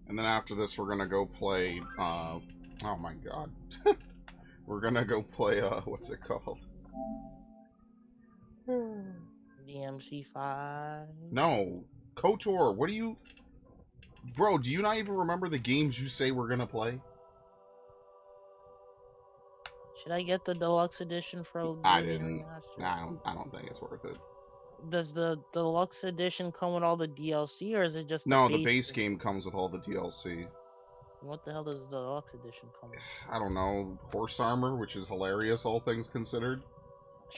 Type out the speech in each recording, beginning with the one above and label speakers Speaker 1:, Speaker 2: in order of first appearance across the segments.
Speaker 1: And then after this, we're gonna go play, oh my god. We're gonna go play, what's it called?
Speaker 2: DMC5.
Speaker 1: No. KOTOR, what do you... Bro, do you not even remember the games you say we're gonna play?
Speaker 2: Should I get the deluxe edition for
Speaker 1: I
Speaker 2: Oblivion
Speaker 1: didn't.
Speaker 2: Remastered?
Speaker 1: I don't think it's worth it.
Speaker 2: Does the deluxe edition come with all the DLC, or is it just the
Speaker 1: No, the
Speaker 2: base?
Speaker 1: base game comes with all the DLC.
Speaker 2: What the hell does the deluxe edition come with?
Speaker 1: I don't know. Horse armor, which is hilarious, all things considered.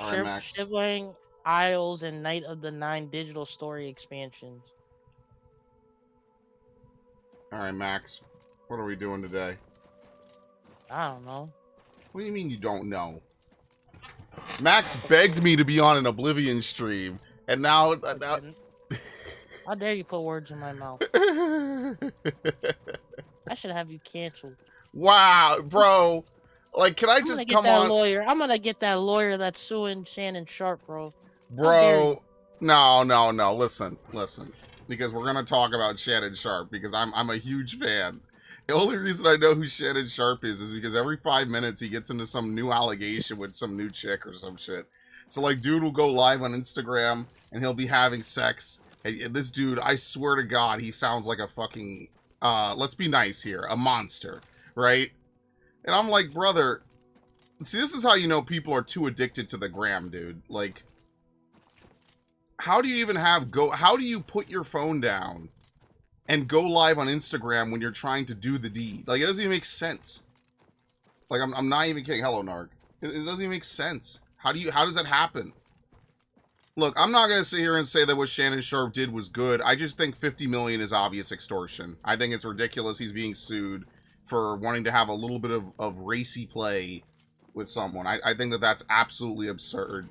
Speaker 1: Alright, Max.
Speaker 2: Shivering Isles and Night of the Nine digital story expansions.
Speaker 1: Alright, Max. What are we doing today?
Speaker 2: I don't know.
Speaker 1: What do you mean you don't know? Max begged me to be on an Oblivion stream, and now...
Speaker 2: How dare you put words in my mouth? I should have you canceled.
Speaker 1: Wow, bro. Like, can I just come on?
Speaker 2: I'm gonna get that lawyer that's suing Shannon Sharp, bro.
Speaker 1: Bro, no. Listen. Because we're gonna talk about Shannon Sharp, because I'm a huge fan. The only reason I know who Shannon Sharp is because every 5 minutes he gets into some new allegation with some new chick or some shit. So, like, dude will go live on Instagram, and he'll be having sex. And this dude, I swear to God, he sounds like a fucking, let's be nice here, a monster, right? And I'm like, brother, see, this is how you know people are too addicted to the gram, dude. Like, how do you even how do you put your phone down and go live on Instagram when you're trying to do the deed? Like, it doesn't even make sense. Like, I'm not even kidding. Hello, Narg. It doesn't even make sense. How does that happen? Look, I'm not going to sit here and say that what Shannon Sharp did was good. I just think 50 million is obvious extortion. I think it's ridiculous he's being sued for wanting to have a little bit of racy play with someone. I think that that's absolutely absurd.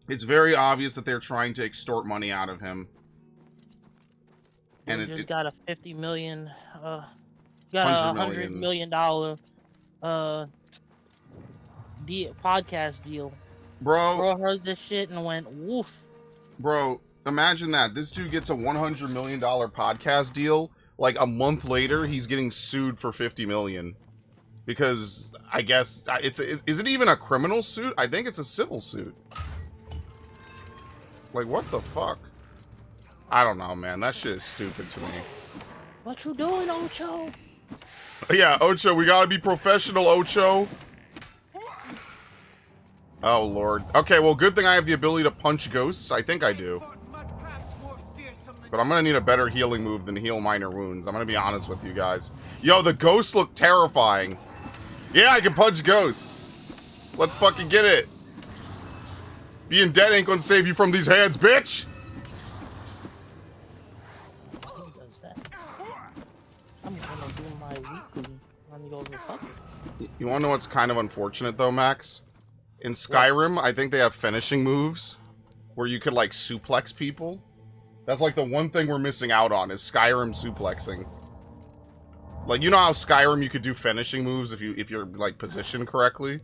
Speaker 1: It's very obvious that they're trying to extort money out of him.
Speaker 2: And it got a 50 million, got $100 million podcast deal. Bro heard this shit and went woof.
Speaker 1: Bro, imagine that. This dude gets a $100 million podcast deal. Like, a month later, he's getting sued for 50 million. Because, I guess, is it even a criminal suit? I think it's a civil suit. Like, what the fuck? I don't know, man. That shit is stupid to me.
Speaker 2: What you doing, Ocho?
Speaker 1: Yeah, Ocho, we gotta be professional, Ocho. Oh, Lord. Okay, well, good thing I have the ability to punch ghosts. I think I do. But I'm gonna need a better healing move than heal minor wounds. I'm gonna be honest with you guys. Yo, the ghosts look terrifying. Yeah, I can punch ghosts. Let's fucking get it. Being dead ain't gonna save you from these hands, bitch!
Speaker 2: I'm gonna do my weekly on the old Republic.
Speaker 1: You wanna know what's kind of unfortunate, though, Max? In Skyrim, I think they have finishing moves where you could, like, suplex people. That's, like, the one thing we're missing out on is Skyrim suplexing. Like, you know how Skyrim you could do finishing moves if you're, like, positioned correctly?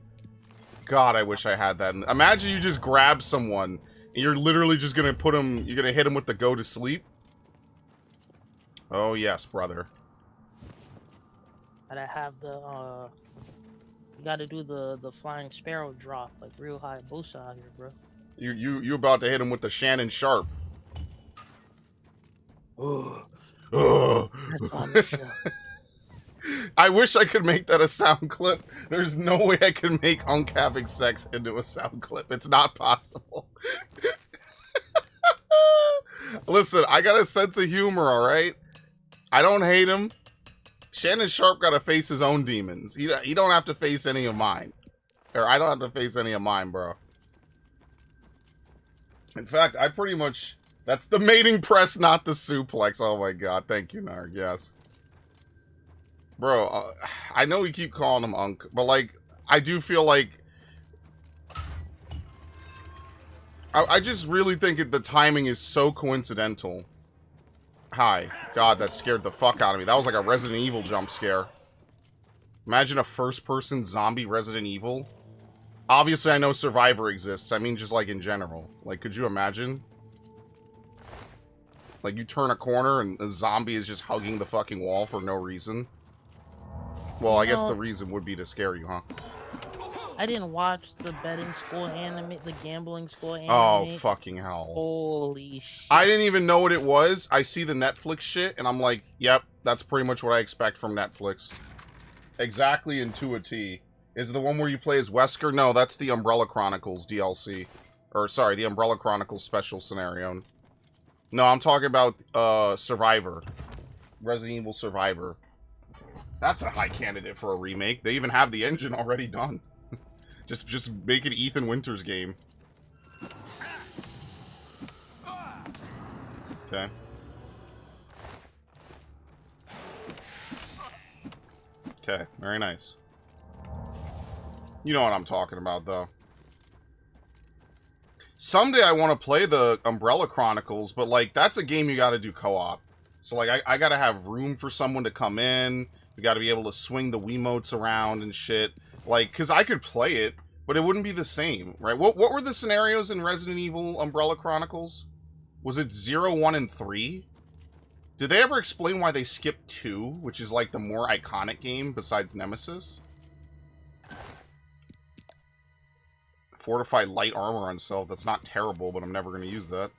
Speaker 1: God, I wish I had that. Imagine you just grab someone and you're literally just gonna you're gonna hit him with the go to sleep. Oh, yes, brother.
Speaker 2: Gotta have the, you gotta do the flying sparrow drop, like real high boost out here, bro.
Speaker 1: You about to hit him with the Shannon Sharp. I wish I could make that a sound clip. There's no way I can make Hunk having sex into a sound clip. It's not possible. Listen, I got a sense of humor, alright? I don't hate him. Shannon Sharp gotta face his own demons. He don't have to face any of mine. Or I don't have to face any of mine, bro. In fact, I pretty much... That's the mating press, not the suplex. Oh my god, thank you, Narg, yes. Bro, I know we keep calling him Unk, but, like, I do feel like... I just really think the timing is so coincidental. Hi. God, that scared the fuck out of me. That was like a Resident Evil jump scare. Imagine a first-person zombie Resident Evil. Obviously, I know Survivor exists. I mean, just, like, in general. Like, could you imagine? Like, you turn a corner and a zombie is just hugging the fucking wall for no reason. Well, I guess the reason would be to scare you, huh?
Speaker 2: I didn't watch the betting school anime, the gambling school anime.
Speaker 1: Oh, fucking hell.
Speaker 2: Holy shit.
Speaker 1: I didn't even know what it was. I see the Netflix shit, and I'm like, yep, that's pretty much what I expect from Netflix. Exactly and to a T. Is it the one where you play as Wesker? No, that's the Umbrella Chronicles DLC. Or, sorry, the Umbrella Chronicles special scenario. No, I'm talking about, Survivor. Resident Evil Survivor. That's a high candidate for a remake. They even have the engine already done. Just make it Ethan Winters game. Okay. Okay, very nice. You know what I'm talking about, though. Someday I want to play the Umbrella Chronicles, but, like, that's a game you gotta do co-op. So, like, I gotta have room for someone to come in. You gotta be able to swing the Wiimotes around and shit. Like, because I could play it, but it wouldn't be the same, right? What were the scenarios in Resident Evil Umbrella Chronicles? Was it 0, 1, and 3? Did they ever explain why they skipped 2, which is, like, the more iconic game besides Nemesis? Fortified light armor on self. That's not terrible, but I'm never going to use that.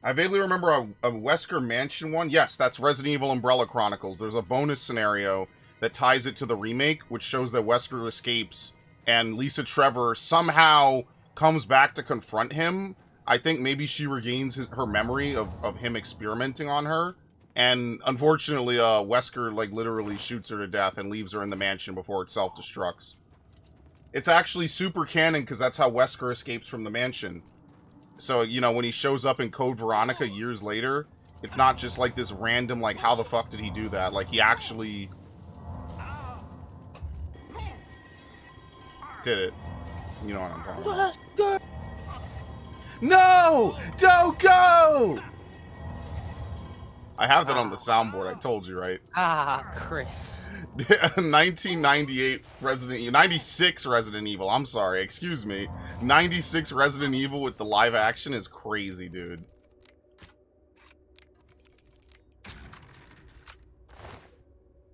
Speaker 1: I vaguely remember a Wesker Mansion one. Yes, that's Resident Evil Umbrella Chronicles. There's a bonus scenario that ties it to the remake, which shows that Wesker escapes, and Lisa Trevor somehow comes back to confront him. I think maybe she regains her memory of him experimenting on her. And unfortunately, Wesker, like, literally shoots her to death and leaves her in the mansion before it self-destructs. It's actually super canon, because that's how Wesker escapes from the mansion. So, you know, when he shows up in Code Veronica years later, it's not just, like, this random, like, how the fuck did he do that? Like, he actually did it. You know what I'm talking about.
Speaker 2: Wesker!
Speaker 1: No! Don't go! I have that on the soundboard, I told you, right?
Speaker 2: Ah, Chris.
Speaker 1: 1998 Resident Evil, 96 Resident Evil, I'm sorry, excuse me. 96 Resident Evil with the live action is crazy, dude.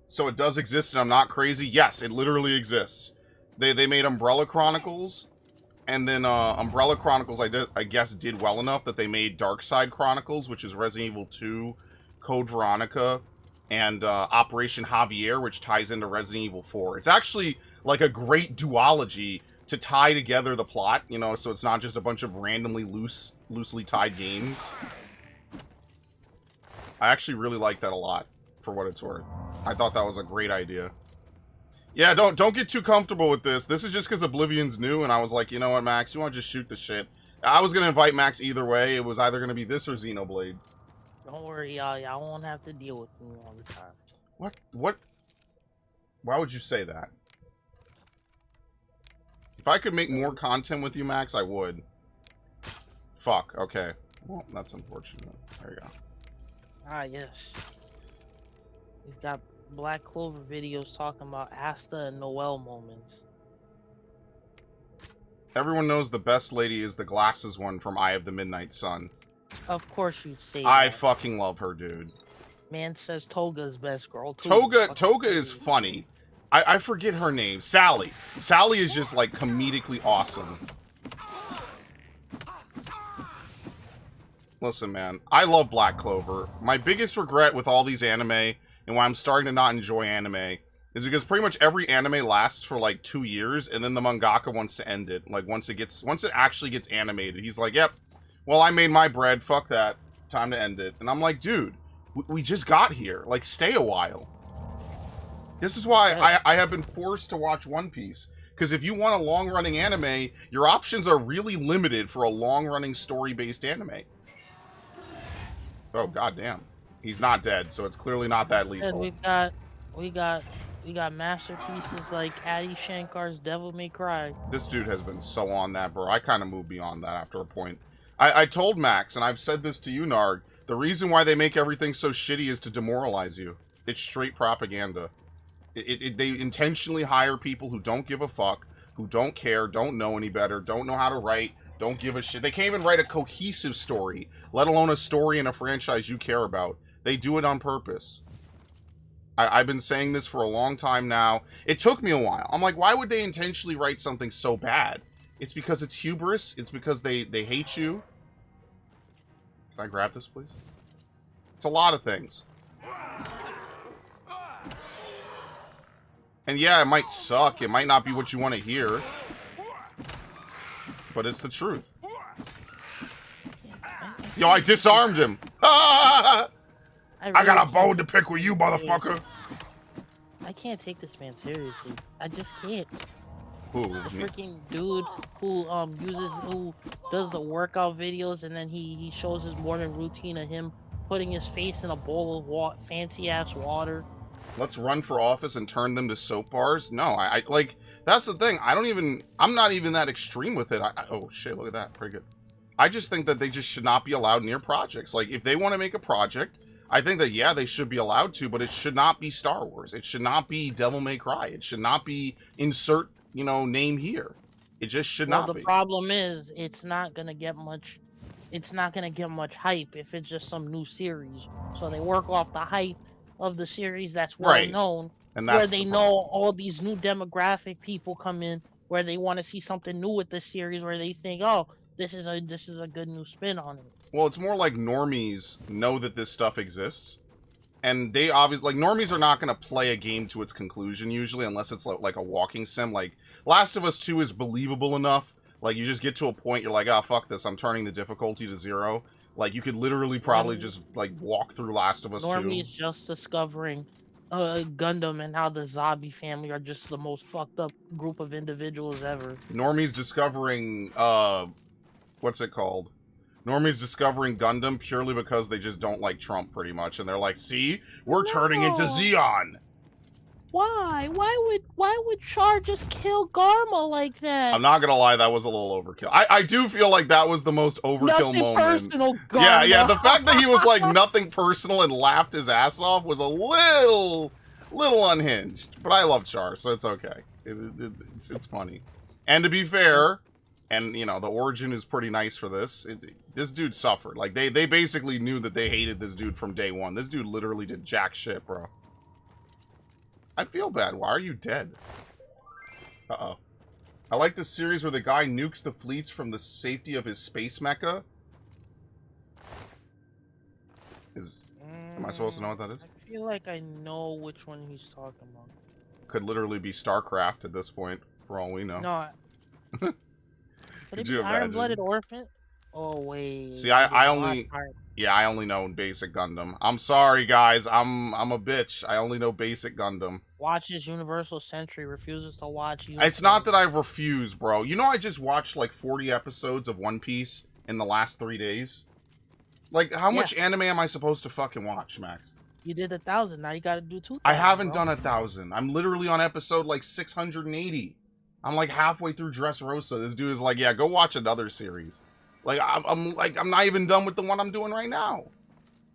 Speaker 1: So it does exist and I'm not crazy? Yes, it literally exists. They made Umbrella Chronicles, and then Umbrella Chronicles I guess did well enough that they made Darkside Chronicles, which is Resident Evil 2, Code Veronica, and Operation Javier, which ties into Resident Evil 4. It's actually like a great duology to tie together the plot, you know, so it's not just a bunch of randomly loosely tied games. I actually really like that a lot, for what it's worth. I thought that was a great idea. Yeah, don't get too comfortable with this. This is just because Oblivion's new, and I was like, you know what, Max, you want to just shoot the shit. I was going to invite Max either way. It was either going to be this or Xenoblade.
Speaker 2: Don't worry, y'all won't have to deal with me all the time.
Speaker 1: What? Why would you say that? If I could make more content with you, Max, I would. Fuck, okay. Well, that's unfortunate. There you go.
Speaker 2: Ah, yes. We've got Black Clover videos talking about Asta and Noel moments.
Speaker 1: Everyone knows the best lady is the glasses one from Eye of the Midnight Sun.
Speaker 2: Of course you'd say
Speaker 1: I
Speaker 2: that.
Speaker 1: fucking love her, dude.
Speaker 2: Man says Toga's best girl, too.
Speaker 1: Toga is funny. I forget her name. Sally. Sally is just, like, comedically awesome. Listen, man. I love Black Clover. My biggest regret with all these anime, and why I'm starting to not enjoy anime, is because pretty much every anime lasts for, like, 2 years, and then the mangaka wants to end it. Like, once it actually gets animated, he's like, yep, well, I made my bread, fuck that, time to end it. And I'm like, dude, we just got here. Like, stay a while. This is why I have been forced to watch One Piece. Because if you want a long-running anime, your options are really limited for a long-running story-based anime. Oh, goddamn. He's not dead, so it's clearly not that lethal.
Speaker 2: And we got masterpieces like Adi Shankar's Devil May Cry.
Speaker 1: This dude has been so on that, bro. I kind of moved beyond that after a point. I told Max, and I've said this to you, Narg, the reason why they make everything so shitty is to demoralize you. It's straight propaganda. They intentionally hire people who don't give a fuck, who don't care, don't know any better, don't know how to write, Don't give a shit. They can't even write a cohesive story, let alone a story in a franchise you care about. They do it on purpose. I've been saying this for a long time now. It took me a while. I'm like, why would they intentionally write something so bad? It's because it's hubris. It's because they hate you. Can I grab this, please? It's a lot of things. And yeah, it might suck. It might not be what you want to hear. But it's the truth. Yo, I disarmed him. Ah! I got a bone to pick with you, motherfucker.
Speaker 2: I can't take this man seriously. I just can't.
Speaker 1: Who?
Speaker 2: Freaking dude who does the workout videos and then he shows his morning routine of him putting his face in a bowl of fancy ass water.
Speaker 1: Let's run for office and turn them to soap bars? No, I like, that's the thing. I'm not even that extreme with it. Oh shit, look at that. Pretty good. I just think that they just should not be allowed near projects. Like, if they want to make a project, I think that, yeah, they should be allowed to, but it should not be Star Wars. It should not be Devil May Cry. It should not be insert, name here. It just should not be.
Speaker 2: The problem is, it's not gonna get much hype if it's just some new series. So they work off the hype of the series that's well known, and that's where they know all these new demographic people come in, where they want to see something new with the series, where they think, oh, this is a good new spin on it.
Speaker 1: Well, it's more like normies know that this stuff exists, and they obviously, like, normies are not going to play a game to its conclusion usually, unless it's like a walking sim. Like, Last of Us 2 is believable enough. Like, you just get to a point, you're like, oh, fuck this, I'm turning the difficulty to 0. Like, you could literally probably just, like, walk through Last of Us 2.
Speaker 2: Normies just discovering Gundam and how the Zabi family are just the most fucked up group of individuals ever.
Speaker 1: Normies discovering, what's it called? Normies discovering Gundam purely because they just don't like Trump, pretty much. And they're like, see? We're turning into Xeon!
Speaker 2: Why? Why would Char just kill Garma like that?
Speaker 1: I'm not gonna lie, that was a little overkill. I do feel like that was the most overkill moment.
Speaker 2: Personal, Garma.
Speaker 1: Yeah, the fact that he was like nothing personal and laughed his ass off was a little unhinged. But I love Char, so it's okay. It's funny. And to be fair, and the origin is pretty nice for this. This dude suffered. Like, they basically knew that they hated this dude from day one. This dude literally did jack shit, bro. I feel bad. Why are you dead? Uh-oh. I like this series where the guy nukes the fleets from the safety of his space mecha. Am I supposed to know what that is?
Speaker 2: I feel like I know which one he's talking about.
Speaker 1: Could literally be StarCraft at this point, for all we know.
Speaker 2: No. Could it be Iron-Blooded Orphan? Oh, wait.
Speaker 1: See, I only know basic Gundam. I'm sorry, guys. I'm a bitch. I only know basic Gundam.
Speaker 2: Watches Universal Century, refuses to watch you.
Speaker 1: It's not that I refuse, bro. I just watched like 40 episodes of One Piece in the last 3 days. Like, how much anime am I supposed to fucking watch, Max?
Speaker 2: You did 1,000. Now you gotta do 2,000.
Speaker 1: I haven't done 1,000. I'm literally on episode like 680. I'm like halfway through Dressrosa. This dude is like, yeah, go watch another series. Like, I'm not even done with the one I'm doing right now.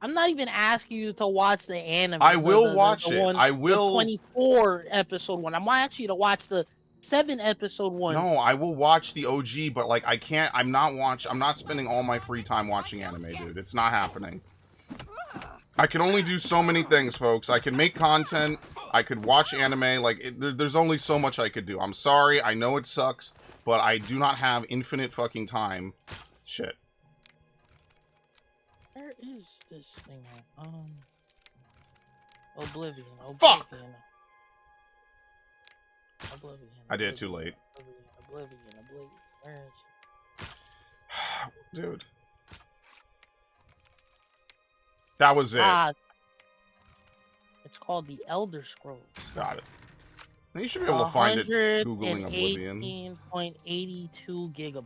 Speaker 2: I'm not even asking you to watch the anime.
Speaker 1: I will watch it. I will.
Speaker 2: The 24 episode one. I'm asking you to watch the 7 episode one.
Speaker 1: No, I will watch the OG, but like, I can't. I'm not spending all my free time watching anime, dude. It's not happening. I can only do so many things, folks. I can make content. I could watch anime. Like, there's only so much I could do. I'm sorry. I know it sucks, but I do not have infinite fucking time. Shit.
Speaker 2: Where is this thing at? Oblivion.
Speaker 1: Fuck!
Speaker 2: Oblivion.
Speaker 1: I did it too late.
Speaker 2: Oblivion. Where is it?
Speaker 1: Dude. That was it.
Speaker 2: It's called the Elder Scrolls.
Speaker 1: Got it. You should be able to find it Googling Oblivion.
Speaker 2: 18.82 gigabytes.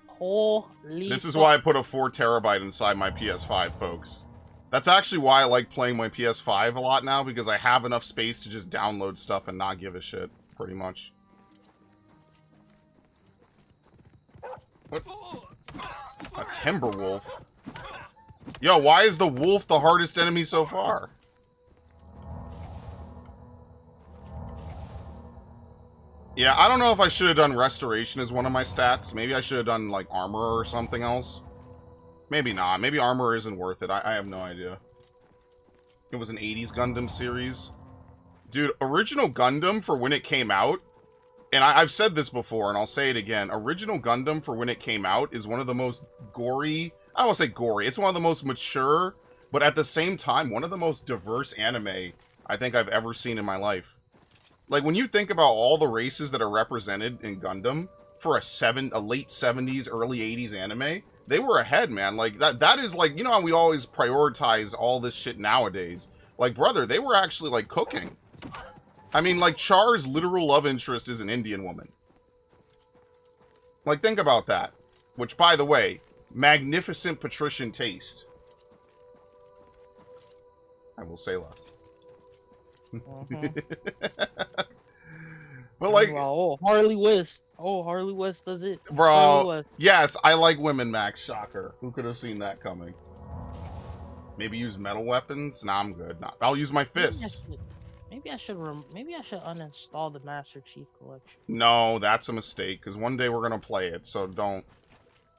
Speaker 2: Holy
Speaker 1: This is why I put a 4 terabyte inside my PS5, folks. That's actually why I like playing my PS5 a lot now, because I have enough space to just download stuff and not give a shit, pretty much. What? A Timberwolf? Yo, why is the wolf the hardest enemy so far? Yeah, I don't know if I should have done restoration as one of my stats. Maybe I should have done, like, armor or something else. Maybe not. Maybe armor isn't worth it. I have no idea. It was an 80s Gundam series. Dude, original Gundam for when it came out, and I've said this before, and I'll say it again. Original Gundam for when it came out is one of the most gory... I don't want to say gory. It's one of the most mature, but at the same time, one of the most diverse anime I think I've ever seen in my life. Like, when you think about all the races that are represented in Gundam for a late 70s, early 80s anime, they were ahead, man. Like, that is, like, you know how we always prioritize all this shit nowadays? Like, brother, they were actually, like, cooking. I mean, like, Char's literal love interest is an Indian woman. Like, think about that. Which, by the way, magnificent patrician taste. I will say less. But, like...
Speaker 2: Oh, Harley West. Oh, Harley West does it.
Speaker 1: Bro, yes, I like women, Max. Shocker. Who could have seen that coming? Maybe use metal weapons? Nah, I'm good. Nah, I'll use my fists.
Speaker 2: Maybe I should uninstall the Master Chief Collection.
Speaker 1: No, that's a mistake, because one day we're going to play it, so don't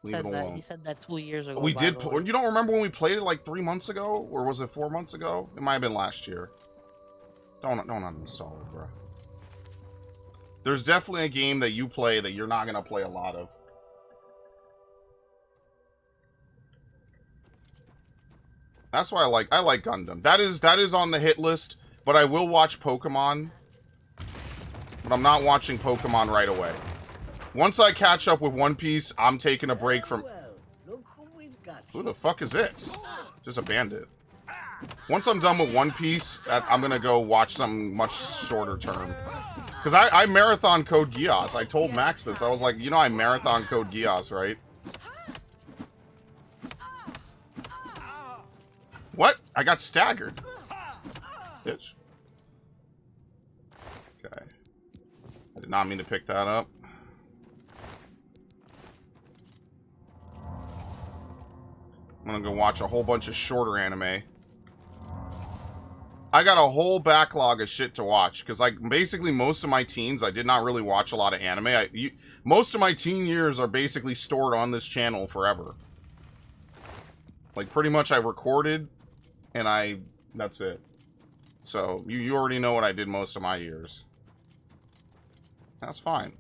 Speaker 1: leave it alone.
Speaker 2: You said that 2 years ago.
Speaker 1: We did. You don't remember when we played it like 3 months ago? Or was it 4 months ago? It might have been last year. Don't uninstall it, bro. There's definitely a game that you play that you're not going to play a lot of. That's why I like Gundam. That is on the hit list, but I will watch Pokemon. But I'm not watching Pokemon right away. Once I catch up with One Piece, I'm taking a break from... Who the fuck is this? Just a bandit. Once I'm done with One Piece, I'm gonna go watch something much shorter term. Because I marathon Code Geass. I told Max this. I was like, you know I marathon Code Geass, right? What? I got staggered. Bitch. Okay. I did not mean to pick that up. I'm gonna go watch a whole bunch of shorter anime. I got a whole backlog of shit to watch, because like basically most of my teens, I did not really watch a lot of anime. Most of my teen years are basically stored on this channel forever. Like pretty much I recorded, and that's it. So you already know what I did most of my years. That's fine.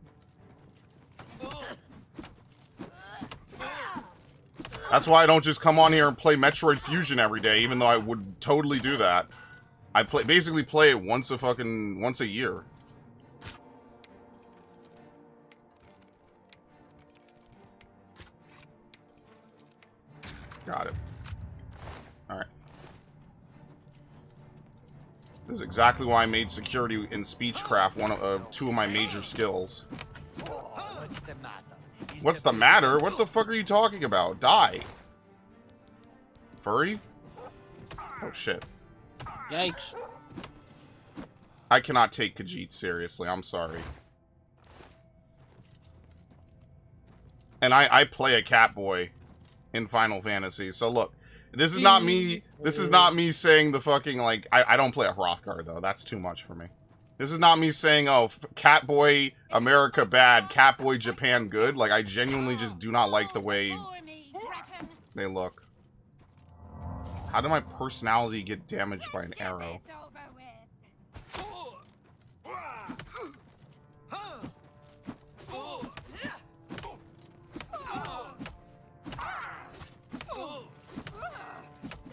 Speaker 1: That's why I don't just come on here and play Metroid Fusion every day, even though I would totally do that. I basically play it once a year. Got it. Alright. This is exactly why I made security in Speechcraft two of my major skills. What's the matter? What the fuck are you talking about? Die. Furry? Oh shit.
Speaker 2: Yikes.
Speaker 1: I cannot take Khajiit seriously. I'm sorry. And I play a Catboy in Final Fantasy. So look, this is not me. This is not me saying the fucking like. I don't play a Hrothgar though. That's too much for me. This is not me saying, oh, Catboy America bad, Catboy Japan good. Like I genuinely just do not like the way they look. How did my personality get damaged by an arrow?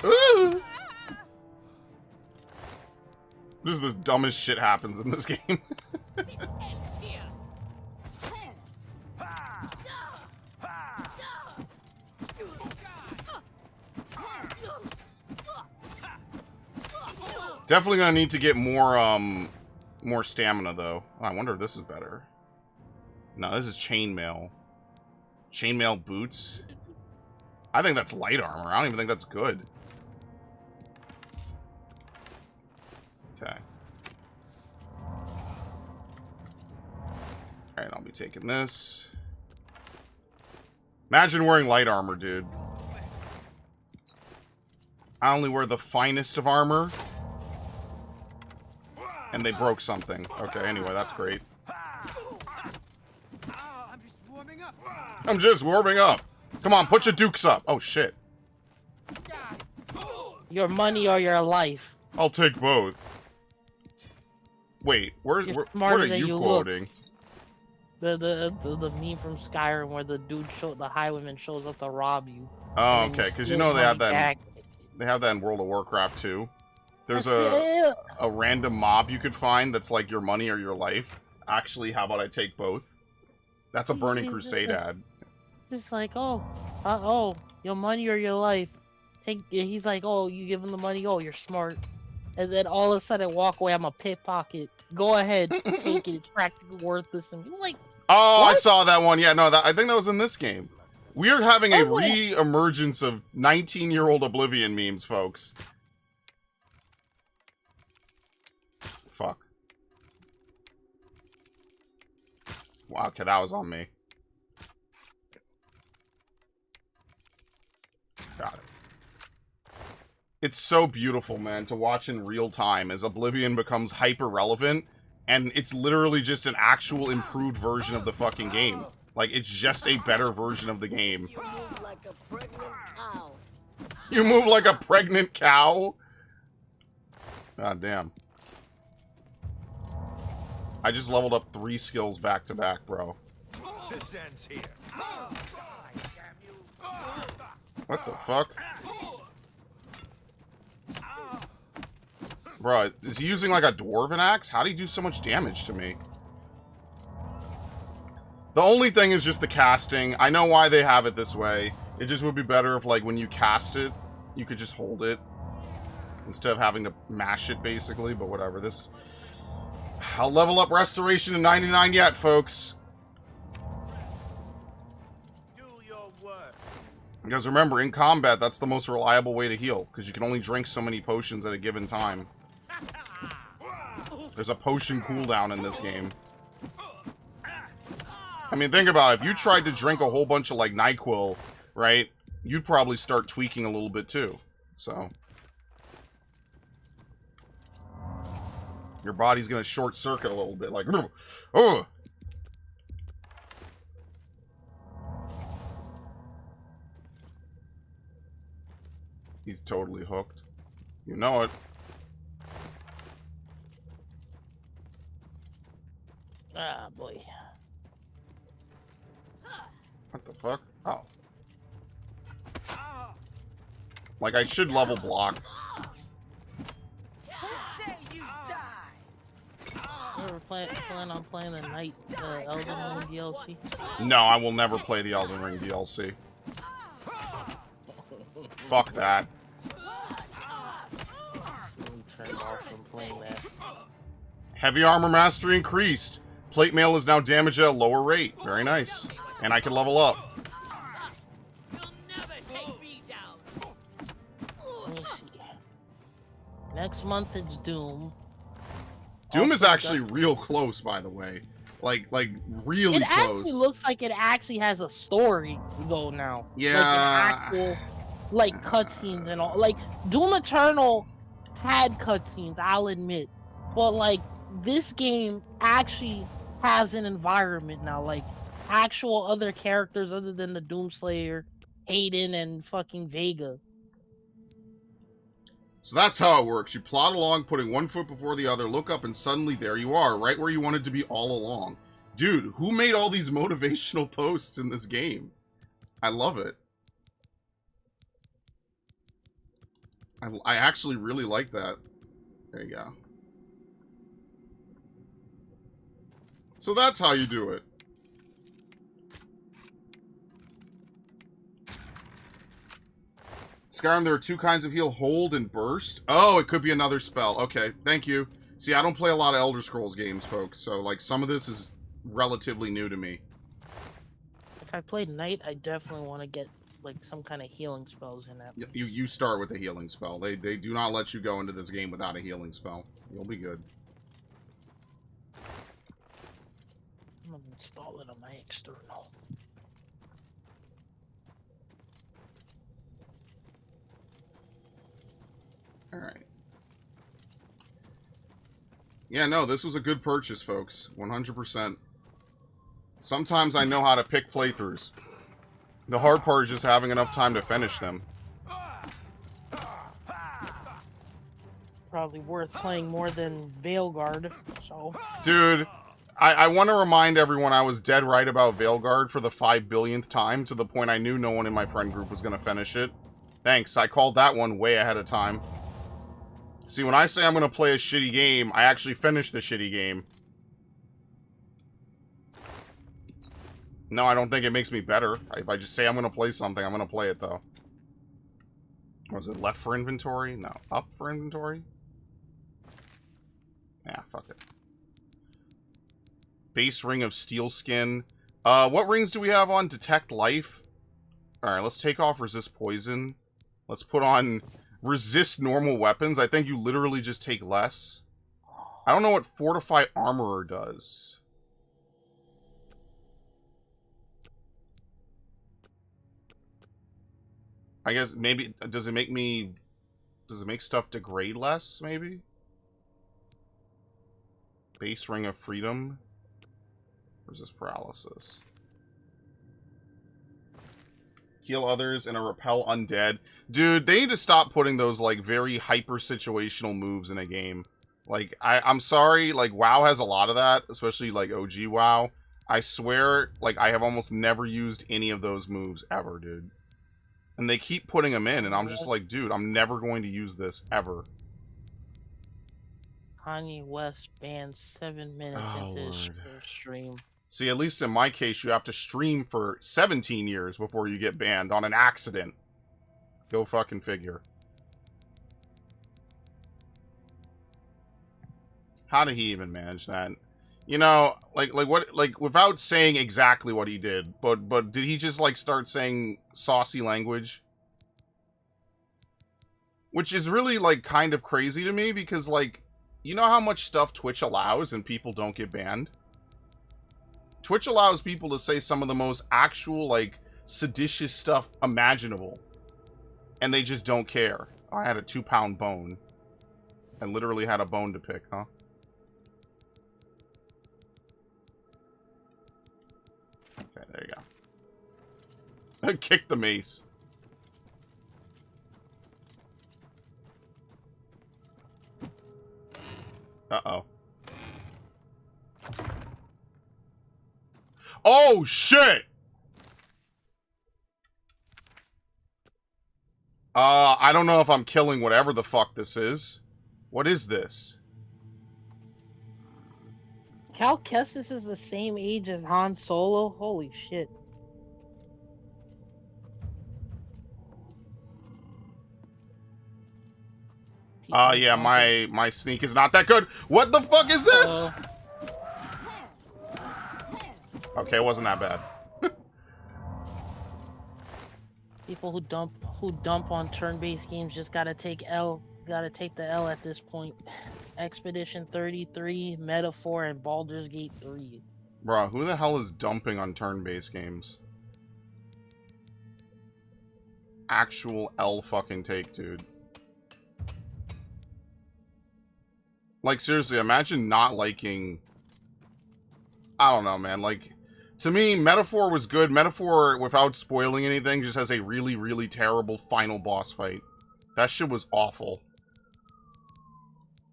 Speaker 1: Ooh. This is the dumbest shit happens in this game. Definitely gonna need to get more stamina though. Oh, I wonder if this is better. No, this is chainmail. Chainmail boots. I think that's light armor. I don't even think that's good. Okay. Alright, I'll be taking this. Imagine wearing light armor, dude. I only wear the finest of armor. And they broke something. Okay, anyway, that's great. I'm just warming up. Come on, put your dukes up. Oh, shit.
Speaker 2: Your money or your life.
Speaker 1: I'll take both. Wait, what are you quoting?
Speaker 2: The meme from Skyrim where the dude the highwayman shows up to rob you.
Speaker 1: Oh, okay, because you know they have that. They have that in World of Warcraft too. There's a random mob you could find that's like your money or your life. Actually, how about I take both? That's a Burning Crusade ad.
Speaker 2: It's like, oh, your money or your life. He's like, oh, you give him the money. Oh, you're smart. And then all of a sudden, walk away. I'm a pickpocket. Go ahead, take it. It's practically worthless. And you're like,
Speaker 1: oh,
Speaker 2: what?
Speaker 1: I saw that one. Yeah, no, I think that was in this game. We are having a re-emergence of 19-year-old Oblivion memes, folks. Fuck. Wow, okay, that was on me. Got it. It's so beautiful, man, to watch in real time as Oblivion becomes hyper-relevant, and it's literally just an actual improved version of the fucking game. Like, it's just a better version of the game.
Speaker 3: You move like a pregnant cow.
Speaker 1: You move like a pregnant cow? God damn. I just leveled up 3 skills back to back, bro.
Speaker 4: This ends here.
Speaker 1: What the fuck? Bro, is he using like a dwarven axe? How do you do so much damage to me? The only thing is just the casting. I know why they have it this way. It just would be better if, like, when you cast it, you could just hold it instead of having to mash it, basically. But whatever. I'll level up Restoration to 99 yet, folks.
Speaker 4: Do your work.
Speaker 1: Because remember, in combat, that's the most reliable way to heal. Because you can only drink so many potions at a given time. There's a potion cooldown in this game. I mean, think about it. If you tried to drink a whole bunch of, like, NyQuil, right, you'd probably start tweaking a little bit, too. So. Your body's gonna short-circuit a little bit, like, oh! He's totally hooked. You know it.
Speaker 2: Ah, boy.
Speaker 1: What the fuck? Oh. Like, I should level block.
Speaker 3: Today you die.
Speaker 2: You ever plan on playing the Night Elden Ring DLC?
Speaker 1: No, I will never play the Elden Ring DLC. Fuck that.
Speaker 2: Turned off from playing that.
Speaker 1: Heavy armor mastery increased. Plate mail is now damaged at a lower rate. Very nice. And I can level up.
Speaker 3: You'll never take me down.
Speaker 2: Let me see. Next month it's Doom.
Speaker 1: Doom is actually real close, by the way. Like really close. It
Speaker 2: actually looks like it actually has a story, though, now.
Speaker 1: Yeah.
Speaker 2: Like an actual, like, cutscenes and all. Like, Doom Eternal had cutscenes, I'll admit. But, like, this game actually has an environment now. Like, actual other characters other than the Doomslayer, Hayden, and fucking Vega.
Speaker 1: So that's how it works. You plod along, putting one foot before the other, look up, and suddenly there you are, right where you wanted to be all along. Dude, who made all these motivational posts in this game? I love it. I actually really like that. There you go. So that's how you do it. Skyrim, there are 2 kinds of heal, hold and burst. Oh, it could be another spell. Okay, thank you. See, I don't play a lot of Elder Scrolls games, folks, so, like, some of this is relatively new to me.
Speaker 2: If I played Knight, I definitely want to get, like, some kind of healing spells in that.
Speaker 1: You start with a healing spell. They do not let you go into this game without a healing spell. You'll be good.
Speaker 2: I'm gonna install it on my external.
Speaker 1: Alright. Yeah, no, this was a good purchase, folks. 100%. Sometimes I know how to pick playthroughs. The hard part is just having enough time to finish them.
Speaker 2: Probably worth playing more than Veilguard, so...
Speaker 1: Dude, I want to remind everyone I was dead right about Veilguard for the 5 billionth time, to the point I knew no one in my friend group was going to finish it. Thanks, I called that one way ahead of time. See, when I say I'm going to play a shitty game, I actually finish the shitty game. No, I don't think it makes me better. If I just say I'm going to play something, I'm going to play it, though. Was it left for inventory? No. Up for inventory? Yeah, fuck it. Base ring of steel skin. What rings do we have on? Detect life. Alright, let's take off resist poison. Let's put on resist normal weapons. I think you literally just take less. I don't know what fortify armorer does. I guess maybe, does it make stuff degrade less, maybe? Base ring of freedom. Resist paralysis. Heal others and a repel undead. Dude, they need to stop putting those, like, very hyper-situational moves in a game. Like, I'm sorry, like, WoW has a lot of that, especially, like, OG WoW. I swear, like, I have almost never used any of those moves ever, dude. And they keep putting them in, and I'm just like, dude, I'm never going to use this, ever.
Speaker 2: Kanye West banned 7 minutes into his stream.
Speaker 1: See, at least in my case, you have to stream for 17 years before you get banned on an accident. Go fucking figure. How did he even manage that? You know, like without saying exactly what he did, but did he just, like, start saying saucy language? Which is really, like, kind of crazy to me, because, like, you know how much stuff Twitch allows and people don't get banned? Twitch allows people to say some of the most actual, like, seditious stuff imaginable. And they just don't care. I had a 2-pound bone. I literally had a bone to pick, huh? Okay, there you go. Kick the mace. Uh-oh. Oh, shit! I don't know if I'm killing whatever the fuck this is. What is this?
Speaker 2: Cal Kestis is the same age as Han Solo? Holy shit.
Speaker 1: Yeah, my sneak is not that good. What the fuck is this? Okay, it wasn't that bad.
Speaker 2: People who dump on turn-based games just gotta take the L at this point. Expedition 33, Metaphor, and Baldur's Gate 3.
Speaker 1: Bro, who the hell is dumping on turn-based games? Actual L fucking take, dude. Like, seriously, imagine not liking... I don't know, man. Like, to me, Metaphor was good. Metaphor, without spoiling anything, just has a really, really terrible final boss fight. That shit was awful.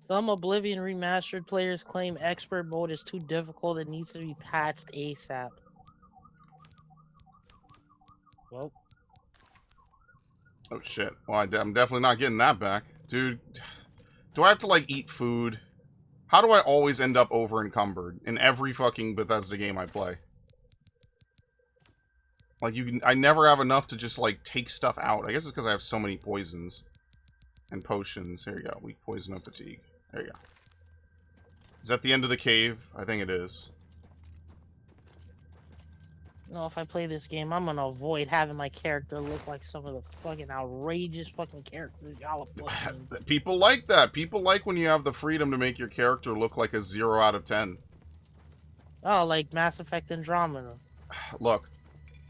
Speaker 2: Some Oblivion Remastered players claim expert mode is too difficult and needs to be patched ASAP. Well.
Speaker 1: Oh, shit. Well, I'm definitely not getting that back. Dude, do I have to, like, eat food? How do I always end up over-encumbered in every fucking Bethesda game I play? Like, I never have enough to just, like, take stuff out. I guess it's because I have so many poisons and potions. Here you go. Weak poison and fatigue. There you go. Is that the end of the cave? I think it is.
Speaker 2: No, if I play this game, I'm gonna avoid having my character look like some of the fucking outrageous fucking characters y'all are putting in.
Speaker 1: People like that. People like when you have the freedom to make your character look like a 0 out of 10.
Speaker 2: Oh, like Mass Effect Andromeda.
Speaker 1: Look,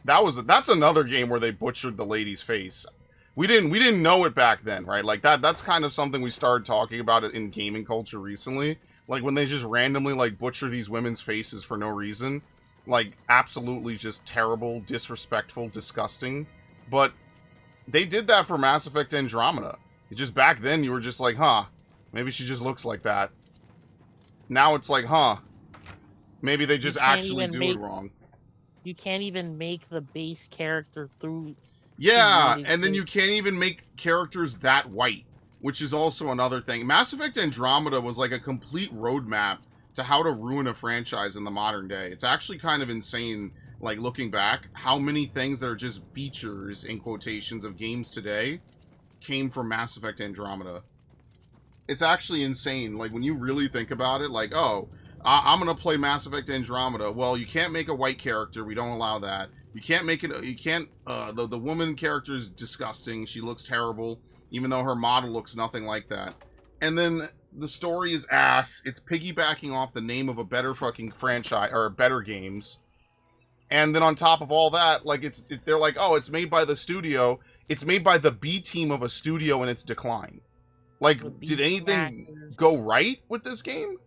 Speaker 1: that's another game where they butchered the lady's face. We didn't know it back then, right? Like that's kind of something we started talking about in gaming culture recently. Like when they just randomly like butcher these women's faces for no reason. like, absolutely just terrible, disrespectful, disgusting. But they did that for Mass Effect Andromeda. Just back then, you were just like, huh, maybe she just looks like that. Now it's like, huh, maybe they just actually do it wrong.
Speaker 2: You can't even make the base character through...
Speaker 1: Yeah, and then you can't even make characters that white, which is also another thing. Mass Effect Andromeda was like a complete roadmap to how to ruin a franchise in the modern day. It's actually kind of insane, like, looking back, how many things that are just features, in quotations, of games today came from Mass Effect Andromeda. It's actually insane. Like, when you really think about it, like, oh, I'm gonna play Mass Effect Andromeda. Well, you can't make a white character. We don't allow that. You can't make it, you can't, the woman character is disgusting. She looks terrible, even though her model looks nothing like that. And then the story is ass. It's piggybacking off the name of a better fucking franchise, or better games. And then on top of all that, like, they're like, oh, it's made by the studio. It's made by the B team of a studio in its decline. Like, did anything go right with this game?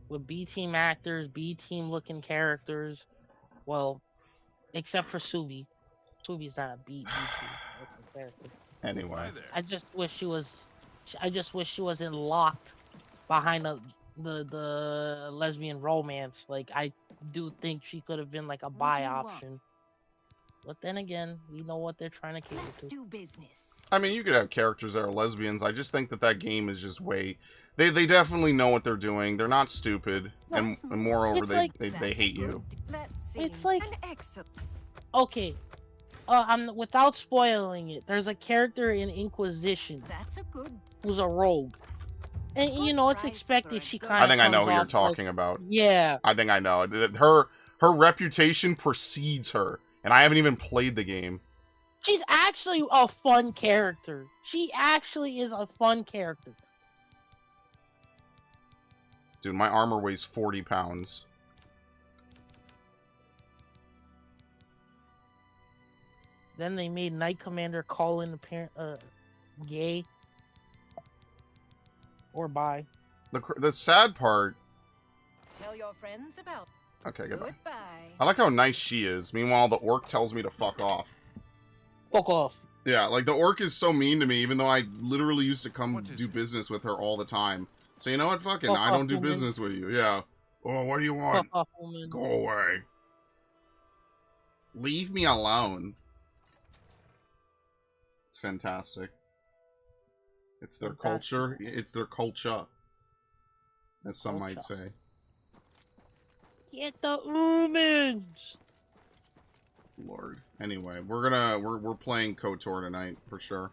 Speaker 2: With B team actors, B team looking characters. Well, except for Subi. Subi's not a B team looking character.
Speaker 1: Anyway,
Speaker 2: I just wish she wasn't locked behind the lesbian romance. Like, I do think she could have been like a bi option. But then again, we know what they're trying to cater to.
Speaker 5: Let's do business.
Speaker 1: I mean, you could have characters that are lesbians. I just think that game is just way... They definitely know what they're doing. They're not stupid. And moreover, they hate you.
Speaker 2: It's like... Okay. Without spoiling it, there's a character in Inquisition who's a rogue. And, you know, it's expected she kind of
Speaker 1: I think I know who you're talking about.
Speaker 2: Yeah.
Speaker 1: I think I know. Her reputation precedes her. And I haven't even played the game.
Speaker 2: She's actually a fun character. She actually is a fun character.
Speaker 1: Dude, my armor weighs 40 pounds.
Speaker 2: Then they made Knight Commander call in gay. Or bi.
Speaker 1: The sad part...
Speaker 5: Tell your friends about...
Speaker 1: Okay, goodbye. I like how nice she is. Meanwhile, the orc tells me to fuck off.
Speaker 2: Fuck off.
Speaker 1: Yeah, like, the orc is so mean to me, even though I literally used to come do business with her all the time. So, you know what? Fucking, I don't do business with you. Yeah. Oh, what do you want?
Speaker 2: Fuck off, woman.
Speaker 1: Go away. Leave me alone. It's fantastic. It's their culture. It's their culture. As some might say.
Speaker 2: Get the humans.
Speaker 1: Lord. Anyway, we're playing KOTOR tonight for sure.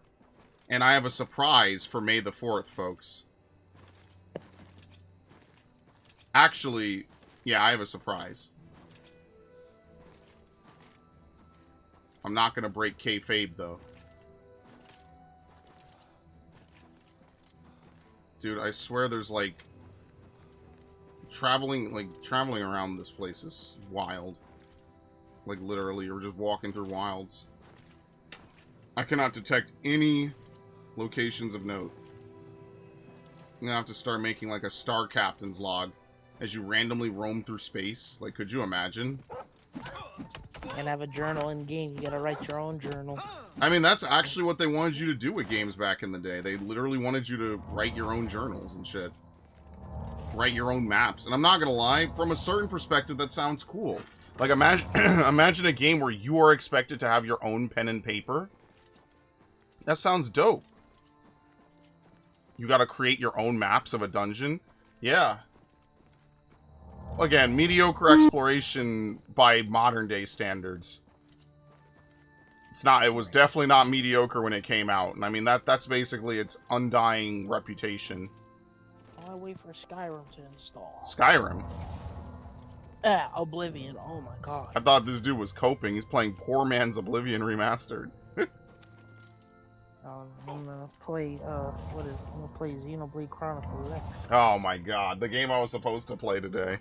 Speaker 1: And I have a surprise for May the 4th, folks. Actually, yeah, I have a surprise. I'm not gonna break kayfabe though. Dude, I swear there's like traveling around this place is wild. Like, literally, you're just walking through wilds. I cannot detect any locations of note. I'm gonna have to start making, like, a Star Captain's log as you randomly roam through space. Like, could you imagine?
Speaker 2: And have a journal in game. You gotta write your own journal.
Speaker 1: I mean, that's actually what they wanted you to do with games back in the day. They literally wanted you to write your own journals and shit. Write your own maps. And I'm not gonna lie, from a certain perspective, that sounds cool. Like, imagine, imagine a game where you are expected to have your own pen and paper. That sounds dope. You gotta create your own maps of a dungeon. Yeah. Again, mediocre exploration by modern day standards. It was definitely not mediocre when it came out. And I mean, that's basically its undying reputation.
Speaker 2: I wait for Skyrim to install.
Speaker 1: Skyrim?
Speaker 2: Yeah, Oblivion. Oh my god.
Speaker 1: I thought this dude was coping. He's playing poor man's Oblivion Remastered.
Speaker 2: I'm gonna play, I'm gonna play Xenoblade Chronicles X.
Speaker 1: Oh my god, the game I was supposed to play today.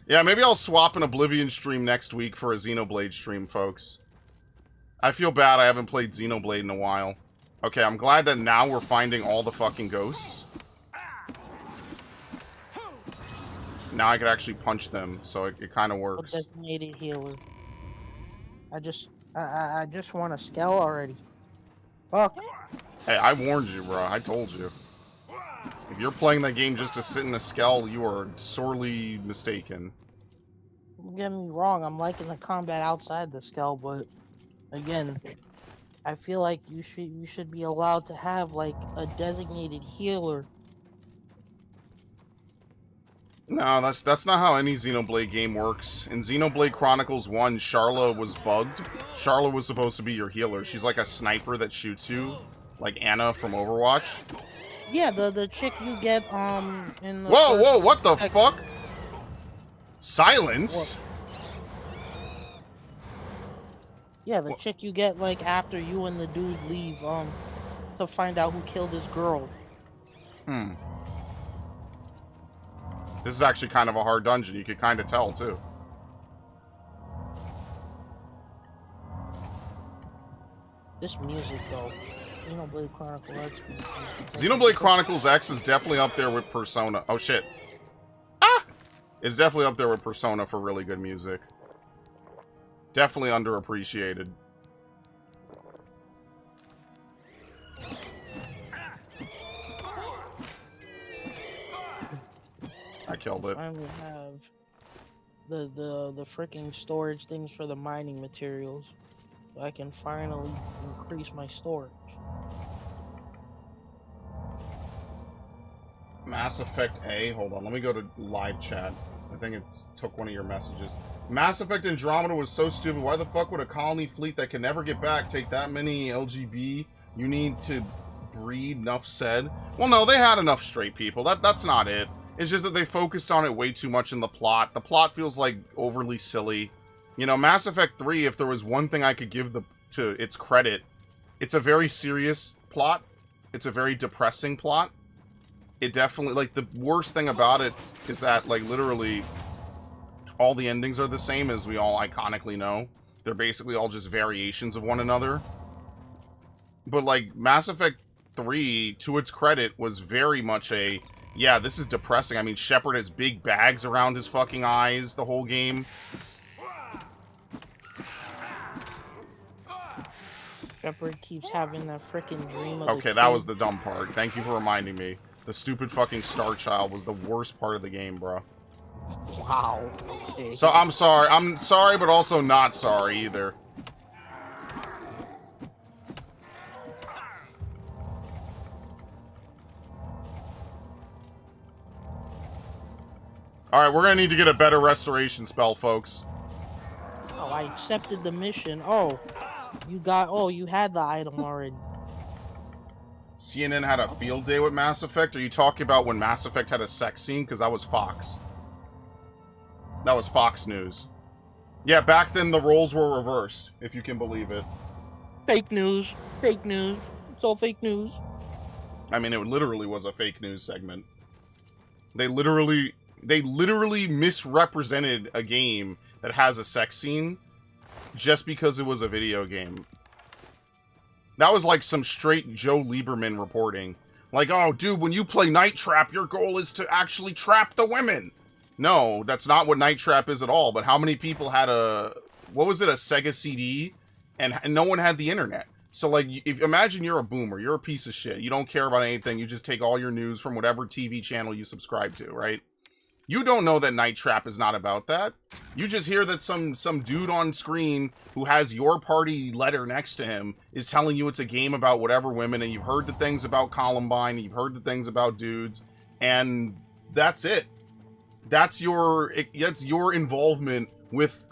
Speaker 1: Yeah, maybe I'll swap an Oblivion stream next week for a Xenoblade stream, folks. I feel bad I haven't played Xenoblade in a while. Okay, I'm glad that now we're finding all the fucking ghosts. Now I could actually punch them, so it kind of works.
Speaker 2: Designated healer. I just want a scale already. Fuck.
Speaker 1: Hey, I warned you, bro. I told you. If you're playing that game just to sit in a skull, you are sorely mistaken.
Speaker 2: Don't get me wrong, I'm liking the combat outside the skull, but again, I feel like you should be allowed to have like a designated healer.
Speaker 1: No, that's not how any Xenoblade game works. In Xenoblade Chronicles 1, Charla was bugged. Charla was supposed to be your healer. She's like a sniper that shoots you, like Anna from Overwatch.
Speaker 2: Yeah, the chick you get in the
Speaker 1: Whoa, what the fuck? Silence?
Speaker 2: What? Yeah, the chick you get like after you and the dude leave to find out who killed his girl.
Speaker 1: This is actually kind of a hard dungeon. You could kind of tell, too.
Speaker 2: This music, though. Xenoblade Chronicles X.
Speaker 1: Xenoblade Chronicles X is definitely up there with Persona. Oh, shit. Ah! It's definitely up there with Persona for really good music. Definitely underappreciated. I killed it.
Speaker 2: I will have the freaking storage things for the mining materials, so I can finally increase my storage.
Speaker 1: Mass Effect A. Hold on, let me go to live chat. I think it took one of your messages. Mass Effect Andromeda was so stupid. Why the fuck would a colony fleet that can never get back take that many LGB? You need to breed, enough said. Well, no, they had enough straight people. That's not it. It's just that they focused on it way too much in the plot. The plot feels like overly silly. You know, Mass Effect 3, if there was one thing I could give to its credit, it's a very serious plot. It's a very depressing plot. It definitely, like, the worst thing about it is that, like, literally all the endings are the same, as we all iconically know. They're basically all just variations of one another. But, like, Mass Effect 3, to its credit, was very much a... Yeah, this is depressing. I mean, Shepard has big bags around his fucking eyes the whole game.
Speaker 2: Shepard keeps having that freaking dream of
Speaker 1: Okay, that was the dumb part. Thank you for reminding me. The stupid fucking Star Child was the worst part of the game, bro.
Speaker 2: Wow. Okay.
Speaker 1: So, I'm sorry. I'm sorry, but also not sorry either. Alright, we're gonna need to get a better restoration spell, folks.
Speaker 2: Oh, I accepted the mission. Oh, you had the item already.
Speaker 1: CNN had a field day with Mass Effect? Are you talking about when Mass Effect had a sex scene? Because that was Fox. That was Fox News. Yeah, back then the roles were reversed, if you can believe it.
Speaker 2: Fake news. Fake news. It's all fake news.
Speaker 1: I mean, it literally was a fake news segment. They literally misrepresented a game that has a sex scene just because it was a video game. That was like some straight Joe Lieberman reporting. Like, oh, dude, when you play Night Trap, your goal is to actually trap the women. No, that's not what Night Trap is at all. But how many people had a Sega CD, and no one had the internet? So, like, imagine you're a boomer, you're a piece of shit, you don't care about anything, you just take all your news from whatever TV channel you subscribe to, right? You don't know that Night Trap is not about that. You just hear that some dude on screen who has your party letter next to him is telling you it's a game about whatever women, and you've heard the things about Columbine, you've heard the things about dudes, and that's it. That's your involvement with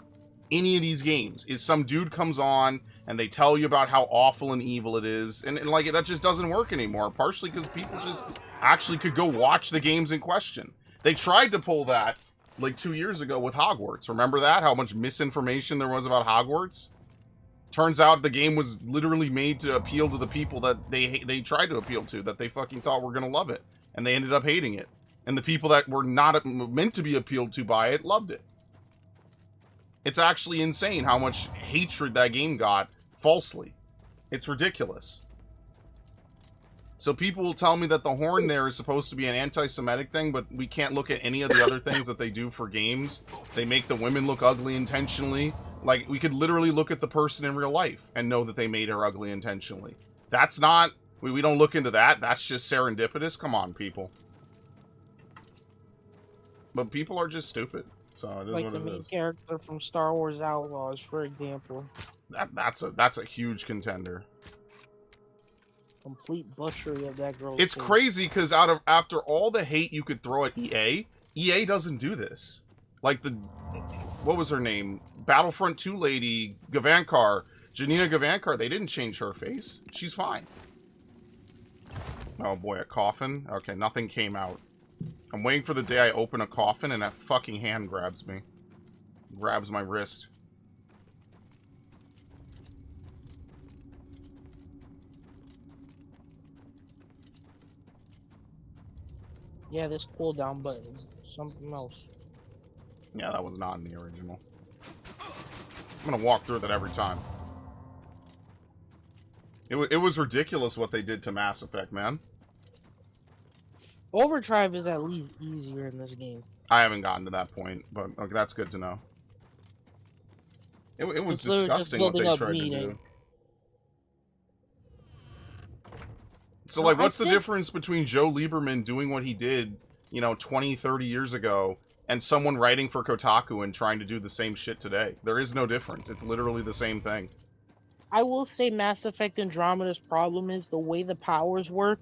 Speaker 1: any of these games, is some dude comes on and they tell you about how awful and evil it is, and like, that just doesn't work anymore, partially because people just actually could go watch the games in question. They tried to pull that like 2 years ago with Hogwarts. Remember that? How much misinformation there was about Hogwarts? Turns out the game was literally made to appeal to the people that they tried to appeal to, that they fucking thought were gonna love it, and they ended up hating it. And the people that were not meant to be appealed to by it loved it. It's actually insane how much hatred that game got falsely. It's ridiculous. So people will tell me that the horn there is supposed to be an anti-Semitic thing, but we can't look at any of the other things that they do for games. They make the women look ugly intentionally. Like, we could literally look at the person in real life and know that they made her ugly intentionally. That's not... We don't look into that. That's just serendipitous. Come on, people. But people are just stupid. So it is
Speaker 2: like
Speaker 1: what
Speaker 2: the
Speaker 1: it
Speaker 2: main
Speaker 1: is.
Speaker 2: character from Star Wars Outlaws, for example.
Speaker 1: That's a huge contender.
Speaker 2: Complete butchery of that girl.
Speaker 1: It's crazy because after all the hate you could throw at EA doesn't do this. Like what was her name? Battlefront 2 lady, Janina Gavankar, they didn't change her face. She's fine. Oh boy, a coffin? Okay, nothing came out. I'm waiting for the day I open a coffin and that fucking hand grabs me. Grabs my wrist.
Speaker 2: Yeah, this cooldown button is something else.
Speaker 1: Yeah, that was not in the original. I'm gonna walk through that every time. It was ridiculous what they did to Mass Effect, man.
Speaker 2: Overdrive is at least easier in this game.
Speaker 1: I haven't gotten to that point, but okay, that's good to know. It was disgusting what they tried to do. So, like, what's the difference between Joe Lieberman doing what he did, 20, 30 years ago, and someone writing for Kotaku and trying to do the same shit today? There is no difference. It's literally the same thing.
Speaker 2: I will say Mass Effect Andromeda's problem is the way the powers work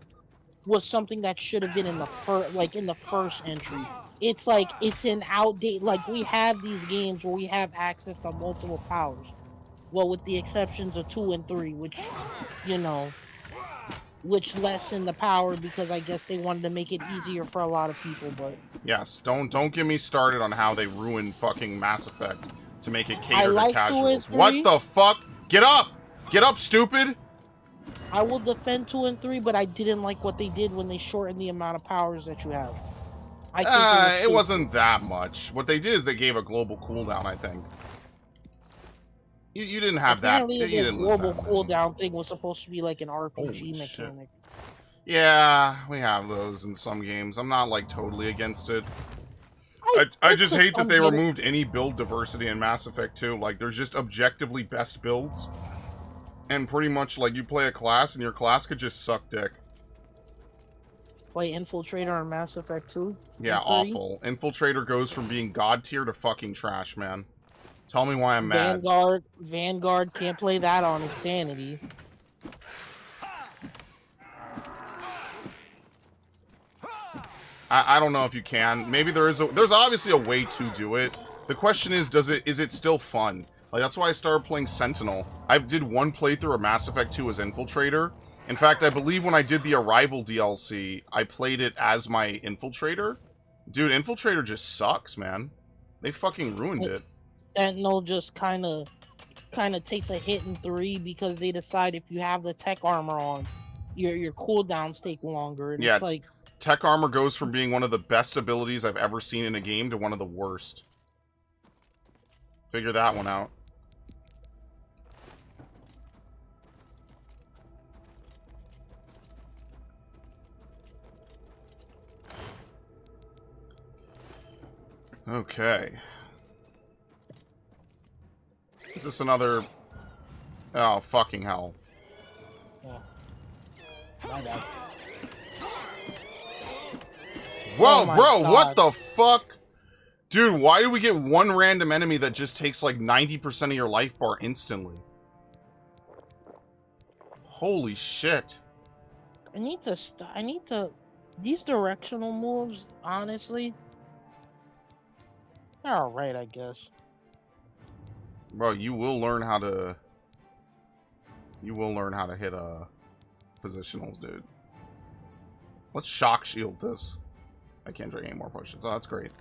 Speaker 2: was something that should have been in the first entry. It's like, it's an outdate. Like, we have these games where we have access to multiple powers. Well, with the exceptions of 2 and 3, which, which lessen the power because I guess they wanted to make it easier for a lot of people, but...
Speaker 1: Yes, don't get me started on how they ruined fucking Mass Effect to make it cater to casuals. What the fuck? Get up! Get up, stupid!
Speaker 2: I will defend 2 and 3, but I didn't like what they did when they shortened the amount of powers that you have. I think
Speaker 1: it wasn't that much. What they did is they gave a global cooldown, I think. You didn't have
Speaker 2: apparently
Speaker 1: that. You
Speaker 2: the
Speaker 1: didn't lose
Speaker 2: global
Speaker 1: that
Speaker 2: cooldown thing was supposed to be like an RPG
Speaker 1: Holy
Speaker 2: mechanic.
Speaker 1: Shit. Yeah, we have those in some games. I'm not, like, totally against it. I just hate that they removed any build diversity in Mass Effect 2. Like, there's just objectively best builds. And pretty much, like, you play a class, and your class could just suck dick.
Speaker 2: Play Infiltrator on Mass Effect 2?
Speaker 1: Yeah, awful. Infiltrator goes from being god tier to fucking trash, man. Tell me why I'm mad.
Speaker 2: Vanguard can't play that on Insanity.
Speaker 1: I don't know if you can. Maybe there's obviously a way to do it. The question is it still fun? Like, that's why I started playing Sentinel. I did one playthrough of Mass Effect 2 as Infiltrator. In fact, I believe when I did the Arrival DLC, I played it as my Infiltrator. Dude, Infiltrator just sucks, man. They fucking ruined it.
Speaker 2: Sentinel just kind of takes a hit in 3 because they decide if you have the tech armor on, your cooldowns take longer. And
Speaker 1: yeah,
Speaker 2: it's like,
Speaker 1: tech armor goes from being one of the best abilities I've ever seen in a game to one of the worst. Figure that one out. Okay. Is this another... Oh, fucking hell.
Speaker 2: yeah. My bad.
Speaker 1: Whoa,
Speaker 2: Oh my
Speaker 1: bro,
Speaker 2: God.
Speaker 1: what the fuck? Dude, why do we get one random enemy that just takes like 90% of your life bar instantly? Holy shit.
Speaker 2: I need to... These directional moves, honestly... they're alright, I guess.
Speaker 1: Bro, you will learn how to... You will learn how to hit, positionals, dude. Let's shock shield this. I can't drink any more potions. Oh, that's great.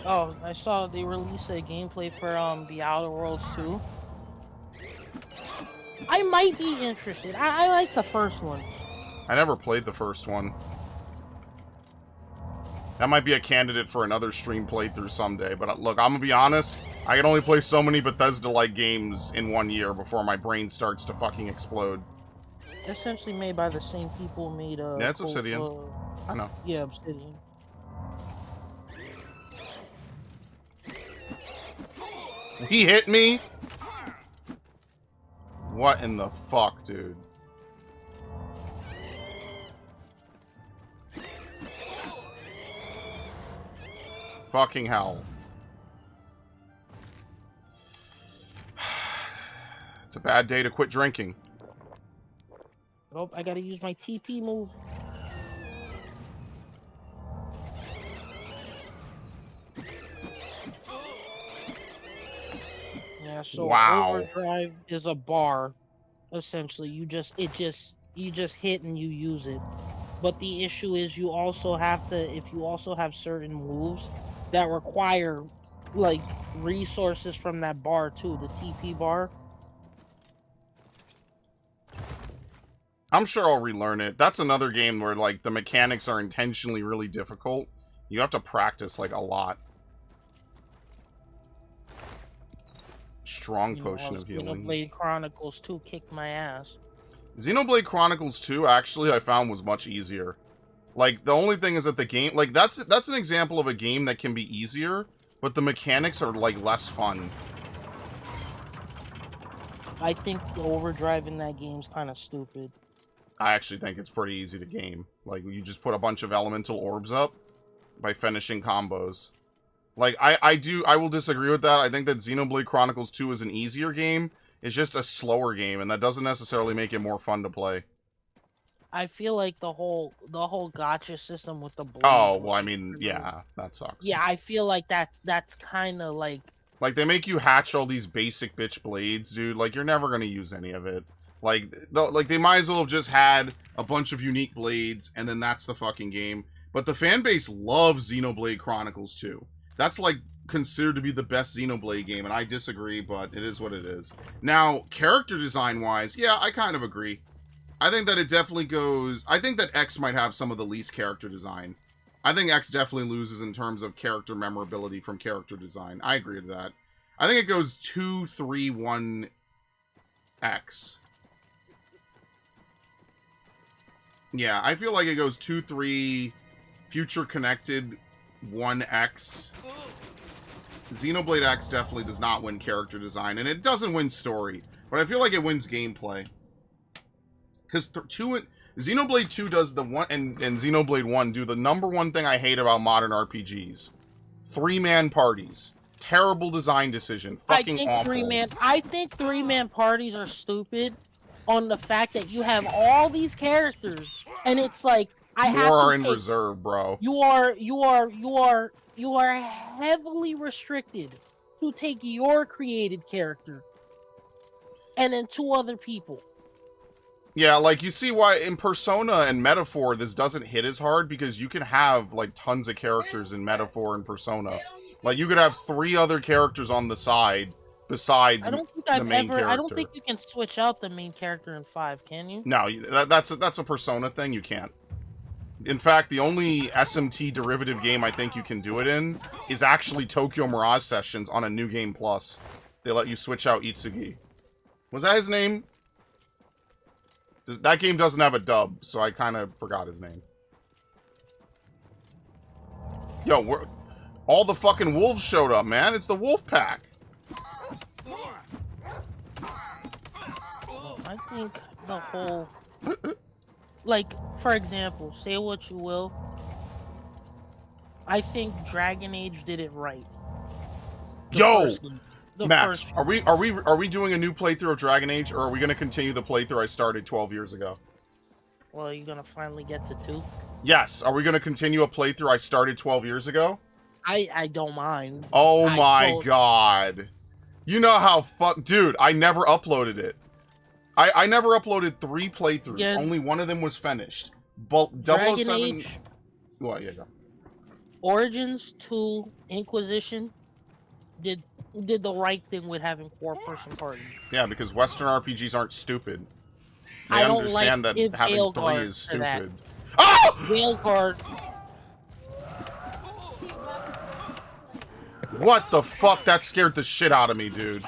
Speaker 2: Oh, I saw they released a gameplay for the Outer Worlds 2. I might be interested. I like the first one.
Speaker 1: I never played the first one. That might be a candidate for another stream playthrough someday, but look, I'm gonna be honest, I can only play so many Bethesda-like games in 1 year before my brain starts to fucking explode.
Speaker 2: Essentially made by the same people who made
Speaker 1: Yeah, it's Obsidian. I know.
Speaker 2: Yeah, Obsidian.
Speaker 1: He hit me? What in the fuck, dude? Fucking hell. It's a bad day to quit drinking.
Speaker 2: Oh, I gotta use my TP move. Yeah, so
Speaker 1: wow.
Speaker 2: overdrive is a bar. Essentially, you just hit and you use it. But the issue is you also have to, if you also have certain moves that require like resources from that bar too, the TP bar.
Speaker 1: I'm sure I'll relearn it. That's another game where like the mechanics are intentionally really difficult. You have to practice like a lot. Strong potion of healing.
Speaker 2: Xenoblade Chronicles 2 kicked my ass.
Speaker 1: Xenoblade Chronicles 2 actually I found was much easier. Like the only thing is that the game, like that's an example of a game that can be easier, but the mechanics are like less fun.
Speaker 2: I think the overdrive in that game's kind of stupid.
Speaker 1: I actually think it's pretty easy to game. Like you just put a bunch of elemental orbs up by finishing combos. Like I will disagree with that. I think that Xenoblade Chronicles 2 is an easier game. It's just a slower game, and that doesn't necessarily make it more fun to play.
Speaker 2: I feel like the whole gacha system with the blades.
Speaker 1: Oh, well, I mean, yeah, that sucks.
Speaker 2: Yeah, I feel like that's kind of like
Speaker 1: they make you hatch all these basic bitch blades, dude. Like you're never gonna use any of it. Like they might as well have just had a bunch of unique blades, and then that's the fucking game. But the fan base loves Xenoblade Chronicles 2. That's like considered to be the best Xenoblade game, and I disagree, but it is what it is. Now, character design wise, yeah, I kind of agree. I think that it definitely goes... I think that X might have some of the least character design. I think X definitely loses in terms of character memorability from character design. I agree with that. I think it goes 2, 3, 1, X. Yeah, I feel like it goes 2, 3, Future Connected, 1, X. Xenoblade X definitely does not win character design, and it doesn't win story, but I feel like it wins gameplay. Because Xenoblade 2 does the one, and Xenoblade 1 do the number one thing I hate about modern RPGs. 3-man parties. Terrible design decision. Fucking awful.
Speaker 2: I think 3-man parties are stupid on the fact that you have all these characters, and it's like,
Speaker 1: More are in reserve, bro.
Speaker 2: You are heavily restricted to take your created character and then 2 other people.
Speaker 1: Yeah, like you see why in Persona and Metaphor this doesn't hit as hard, because you can have like tons of characters in Metaphor and Persona. Like you could have 3 other characters on the side besides the main character.
Speaker 2: I don't think you can switch out the main character in 5, can you?
Speaker 1: No, that's a Persona thing. You can't. In fact, the only SMT derivative game I think you can do it in is actually Tokyo Mirage Sessions on a New Game Plus. They let you switch out Itsugi. Was that his name? That game doesn't have a dub, so I kind of forgot his name. Yo, all the fucking wolves showed up, man. It's the wolf pack.
Speaker 2: I think the whole... Like, for example, say what you will. I think Dragon Age did it right.
Speaker 1: Yo! Max, are we doing a new playthrough of Dragon Age, or are we going to continue the playthrough I started 12 years ago?
Speaker 2: Well, are you going to finally get to 2?
Speaker 1: Yes. Are we going to continue a playthrough I started 12 years ago?
Speaker 2: I don't mind.
Speaker 1: Oh my god. You know how Dude, I never uploaded it. I never uploaded 3 playthroughs. Yeah. Only one of them was finished. But 007...
Speaker 2: Age,
Speaker 1: what? Yeah, go.
Speaker 2: Origins 2 Inquisition did the right thing with having 4-person parties.
Speaker 1: Yeah, because Western RPGs aren't stupid. They understand that having 3 is stupid. Oh!
Speaker 2: Veilguard.
Speaker 1: What the fuck? That scared the shit out of me, dude.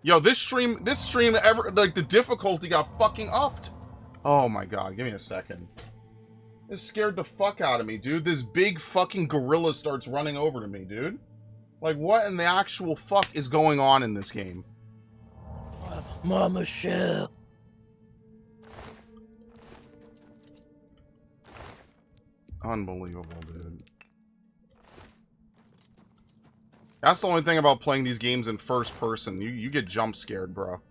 Speaker 1: Yo, this stream, like, the difficulty got fucking upped. Oh my god, give me a second. This scared the fuck out of me, dude. This big fucking gorilla starts running over to me, dude. Like, what in the actual fuck is going on in this game?
Speaker 2: Mama Shell.
Speaker 1: Unbelievable, dude. That's the only thing about playing these games in first person. You get jump scared, bro.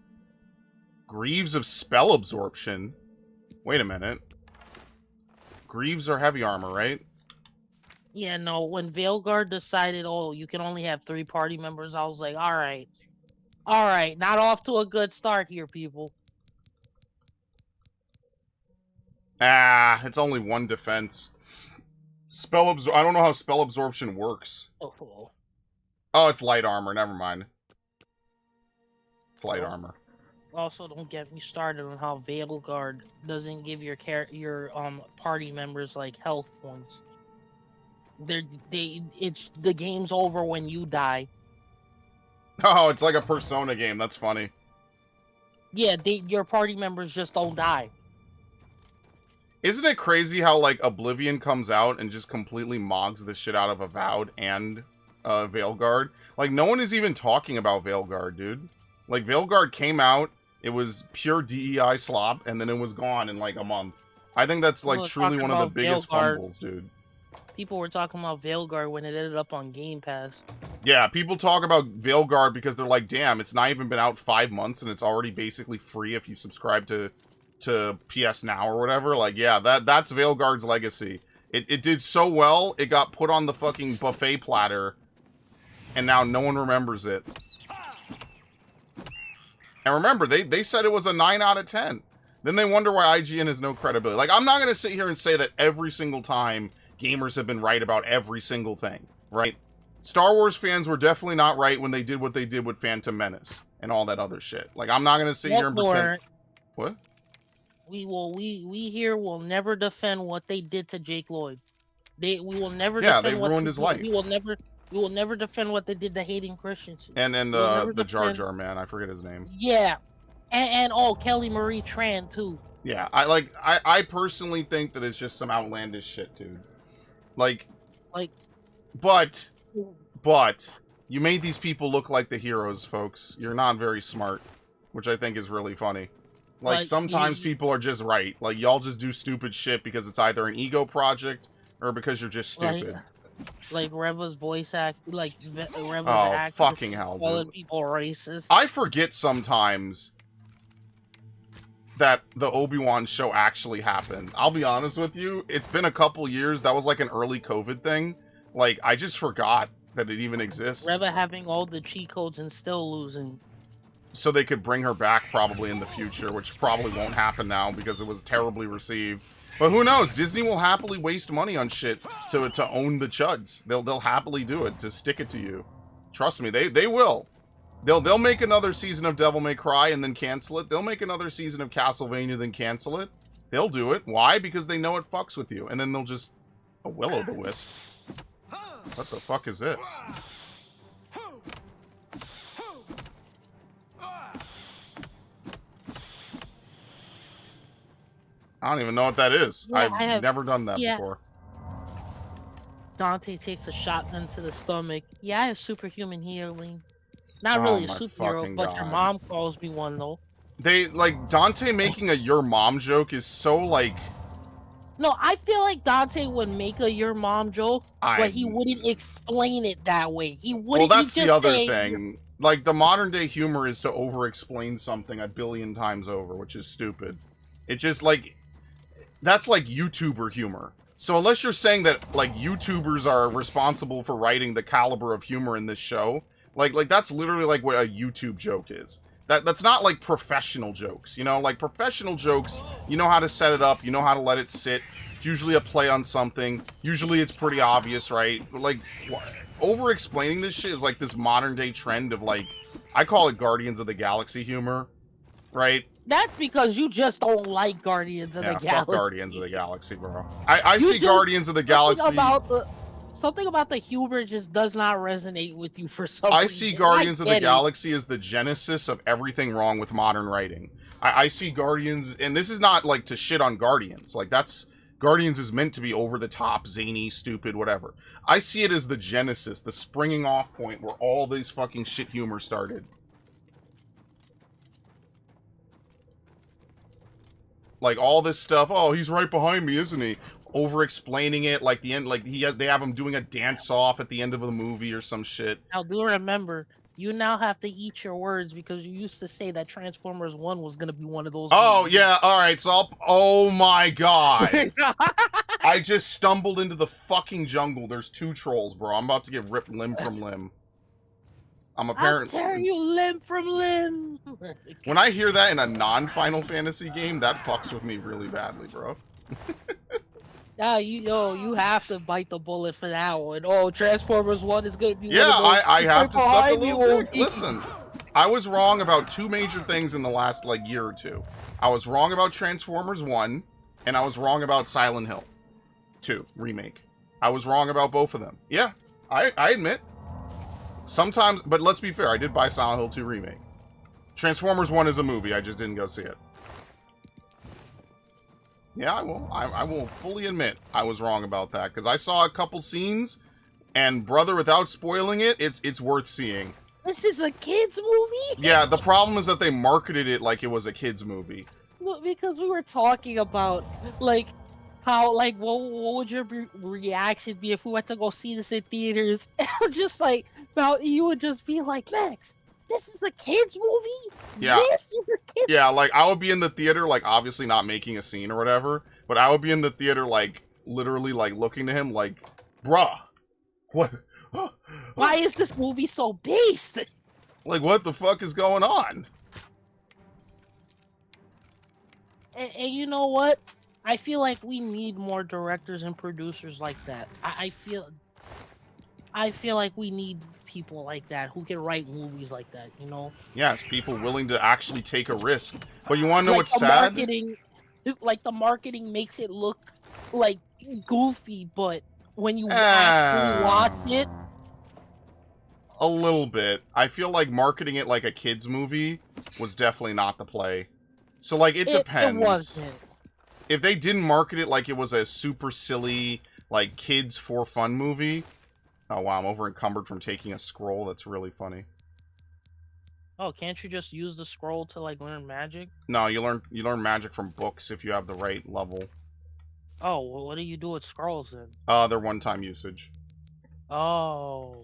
Speaker 1: Greaves of spell absorption. Wait a minute. Greaves are heavy armor, right?
Speaker 2: Yeah, no, when Veilguard decided, oh, you can only have 3 party members, I was like, alright. Alright, not off to a good start here, people.
Speaker 1: Ah, it's only 1 defense. I don't know how spell absorption works.
Speaker 2: Oh.
Speaker 1: Oh, it's light armor. Never mind. It's light armor.
Speaker 2: Also, don't get me started on how Veilguard doesn't give your party members like health points. The game's over when you die.
Speaker 1: Oh, it's like a Persona game. That's funny.
Speaker 2: Yeah, your party members just don't die.
Speaker 1: Isn't it crazy how, like, Oblivion comes out and just completely mogs the shit out of Avowed and Veilguard? Like, no one is even talking about Veilguard, dude. Like, Veilguard came out, it was pure DEI slop, and then it was gone in, like, a month. I think that's, like, truly one of the biggest fumbles, dude.
Speaker 2: People were talking about Veilguard when it ended up on Game Pass.
Speaker 1: Yeah, people talk about Veilguard because they're like, damn, it's not even been out 5 months, and it's already basically free if you subscribe to PS Now or whatever. Like, yeah, that's Veilguard's legacy. It did so well, it got put on the fucking buffet platter, and now no one remembers it. And remember, they said it was a 9 out of 10. Then they wonder why IGN has no credibility. Like, I'm not going to sit here and say that every single time gamers have been right about every single thing, right? Star Wars fans were definitely not right when they did what they did with Phantom Menace and all that other shit. Like, I'm not going to sit here and pretend... What?
Speaker 2: We here will never defend what they did to Jake Lloyd. We will never.
Speaker 1: Yeah, they ruined his life.
Speaker 2: We will never defend what they did to Hayden Christensen.
Speaker 1: And the Jar Jar man, I forget his name.
Speaker 2: Yeah, and Kelly Marie Tran too.
Speaker 1: Yeah, I personally think that it's just some outlandish shit, dude. Like, but you made these people look like the heroes, folks. You're not very smart, which I think is really funny. Like, sometimes people are just right. Like, y'all just do stupid shit because it's either an ego project or because you're just stupid.
Speaker 2: Like Reva's voice act, like Reva's
Speaker 1: actress, fucking hell,
Speaker 2: calling people racist.
Speaker 1: I forget sometimes that the Obi-Wan show actually happened. I'll be honest with you, it's been a couple years. That was like an early COVID thing. Like, I just forgot that it even exists.
Speaker 2: Reva having all the cheat codes and still losing.
Speaker 1: So they could bring her back probably in the future, which probably won't happen now because it was terribly received. But who knows? Disney will happily waste money on shit to own the chuds. They'll happily do it, to stick it to you. Trust me, they will. They'll make another season of Devil May Cry and then cancel it. They'll make another season of Castlevania then cancel it. They'll do it. Why? Because they know it fucks with you. And then they'll just... A will-o'-the-wisp. What the fuck is this? I don't even know what that is.
Speaker 2: Yeah,
Speaker 1: I've never done that before.
Speaker 2: Dante takes a shotgun to the stomach. Yeah, I have superhuman healing. Not really a superhero, but your mom calls me one, though.
Speaker 1: They, like, Dante making a your mom joke is so, like...
Speaker 2: No, I feel like Dante would make a your mom joke, but he wouldn't explain it that way. He wouldn't.
Speaker 1: Well, that's the other thing. Like, the modern day humor is to over-explain something a billion times over, which is stupid. It just, like... That's like YouTuber humor. So unless you're saying that, like, YouTubers are responsible for writing the caliber of humor in this show, like that's literally like what a YouTube joke is. That's not like professional jokes, you know? Like, professional jokes, you know how to set it up, you know how to let it sit. It's usually a play on something. Usually it's pretty obvious, right? Like, over-explaining this shit is like this modern-day trend of, like, I call it Guardians of the Galaxy humor, right?
Speaker 2: That's because you just don't like Guardians of the Galaxy.
Speaker 1: Fuck Guardians of the Galaxy, bro. I see Guardians of the Galaxy.
Speaker 2: something about the humor just does not resonate with you for some
Speaker 1: I
Speaker 2: reason.
Speaker 1: see Guardians of the
Speaker 2: it.
Speaker 1: Galaxy as the genesis of everything wrong with modern writing. I see Guardians, and this is not like to shit on Guardians. Like Guardians is meant to be over the top, zany, stupid, whatever. I see it as the genesis, the springing off point where all this fucking shit humor started. Like all this stuff, oh, he's right behind me, isn't he? Over explaining it, like the end, like they have him doing a dance off at the end of the movie or some shit.
Speaker 2: Now do remember, you now have to eat your words because you used to say that Transformers 1 was gonna be one of those
Speaker 1: Oh
Speaker 2: movies.
Speaker 1: yeah, alright, so oh my god. I just stumbled into the fucking jungle. There's 2 trolls, bro. I'm about to get ripped limb from limb. I'm apparently
Speaker 2: I'll tear you limb from limb.
Speaker 1: When I hear that in a non-Final Fantasy game, that fucks with me really badly, bro.
Speaker 2: Yeah, you have to bite the bullet for that one. Oh, Transformers 1 is gonna be
Speaker 1: yeah,
Speaker 2: one of those
Speaker 1: I have to suck a little dick.
Speaker 2: you.
Speaker 1: Listen, I was wrong about 2 major things in the last, like, year or 2. I was wrong about Transformers 1, and I was wrong about Silent Hill 2 Remake. I was wrong about both of them. Yeah, I admit. Sometimes, but let's be fair, I did buy Silent Hill 2 Remake. Transformers 1 is a movie, I just didn't go see it. Yeah, I will fully admit I was wrong about that, because I saw a couple scenes, and brother, without spoiling it, it's worth seeing.
Speaker 2: This is a kid's movie?
Speaker 1: Yeah, the problem is that they marketed it like it was a kid's movie.
Speaker 2: Well, because we were talking about, like, how, like, what would your reaction be if we went to go see this in theaters? And just like, about you would just be like, Max, this is a kid's movie?
Speaker 1: Yeah.
Speaker 2: This is a kid's
Speaker 1: Yeah, like, I would be in the theater, like, obviously not making a scene or whatever, but I would be in the theater, like, literally, like, looking to him, like, bruh, what?
Speaker 2: Why is this movie so based?
Speaker 1: Like, what the fuck is going on?
Speaker 2: And you know what? I feel like we need more directors and producers like that. I feel like we need people like that who can write movies like that, you know?
Speaker 1: Yes, people willing to actually take a risk. But you want to know
Speaker 2: like
Speaker 1: what's sad?
Speaker 2: Like the marketing makes it look like goofy, but when you actually watch it,
Speaker 1: a little bit. I feel like marketing it like a kid's movie was definitely not the play. So like it depends.
Speaker 2: It wasn't.
Speaker 1: If they didn't market it like it was a super silly, like kids for fun movie. Oh wow, I'm over encumbered from taking a scroll. That's really funny.
Speaker 2: Oh, can't you just use the scroll to like learn magic?
Speaker 1: No, you learn magic from books if you have the right level.
Speaker 2: Oh, well, what do you do with scrolls then?
Speaker 1: They're one-time usage.
Speaker 2: Oh.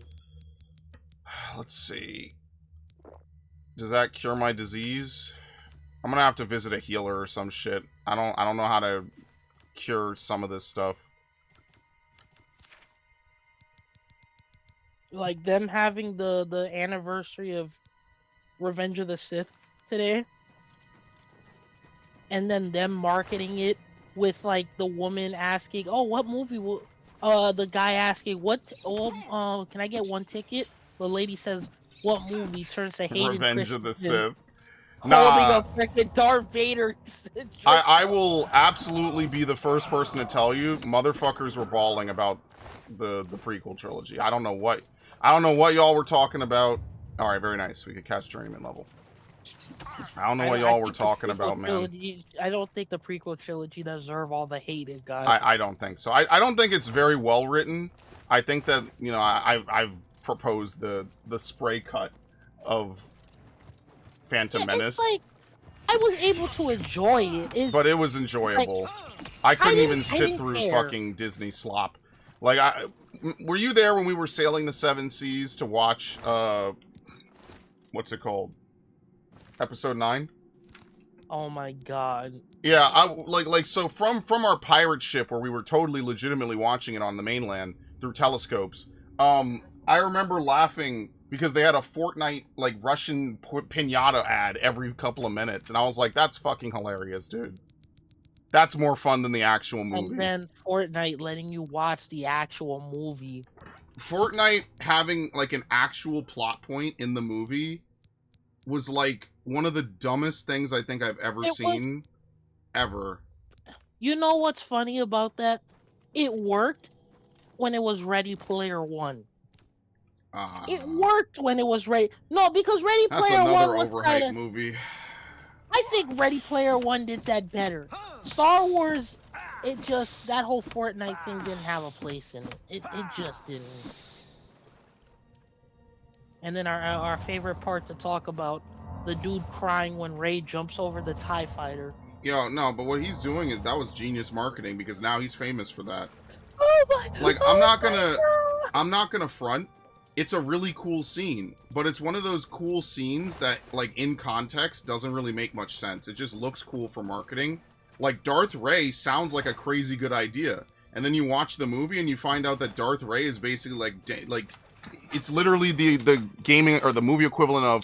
Speaker 1: Let's see. Does that cure my disease? I'm gonna have to visit a healer or some shit. I don't know how to cure some of this stuff.
Speaker 2: Like them having the anniversary of Revenge of the Sith today, and then them marketing it with like the woman asking, "Oh, what movie will?" The guy asking, "What? Oh, can I get one ticket?" The lady says, "What movie?" Turns to Hayden
Speaker 1: Revenge of the
Speaker 2: Christensen,
Speaker 1: Sith. Nah.
Speaker 2: holding a freaking Darth Vader.
Speaker 1: I will absolutely be the first person to tell you, motherfuckers were bawling about the prequel trilogy. I don't know what y'all were talking about. All right, very nice. We could catch journeyman level. I don't know what y'all were talking about, man.
Speaker 2: I don't think the prequel trilogy deserve all the hate it got.
Speaker 1: I don't think so. I don't think it's very well written. I think that, you know, I've proposed the spray cut of Phantom Menace.
Speaker 2: It's like, I was able to enjoy it.
Speaker 1: But it was enjoyable. Like, I couldn't even sit through fucking Disney slop. Like, were you there when we were sailing the 7 seas to watch, what's it called? Episode 9?
Speaker 2: Oh my god.
Speaker 1: Yeah, so from our pirate ship where we were totally legitimately watching it on the mainland through telescopes, I remember laughing because they had a Fortnite, like, Russian pinata ad every couple of minutes, and I was like, that's fucking hilarious, dude. That's more fun than the actual movie.
Speaker 2: And then Fortnite letting you watch the actual movie.
Speaker 1: Fortnite having, like, an actual plot point in the movie was, like, one of the dumbest things I think I've ever seen. Ever.
Speaker 2: You know what's funny about that? It worked, when it was Ready Player One. It worked when it was Ready. No, because Ready Player One was kind of
Speaker 1: movie.
Speaker 2: I think Ready Player One did that better. Star Wars, it just that whole Fortnite thing didn't have a place in it. It just didn't. And then our favorite part to talk about, the dude crying when Rey jumps over the TIE fighter.
Speaker 1: Yo, no, but what he's doing is that was genius marketing because now he's famous for that.
Speaker 2: Oh my!
Speaker 1: Like I'm not gonna front. It's a really cool scene, but it's one of those cool scenes that, like, in context, doesn't really make much sense. It just looks cool for marketing. Like, Darth Rey sounds like a crazy good idea. And then you watch the movie and you find out that Darth Rey is basically, like it's literally the gaming, or the movie equivalent of,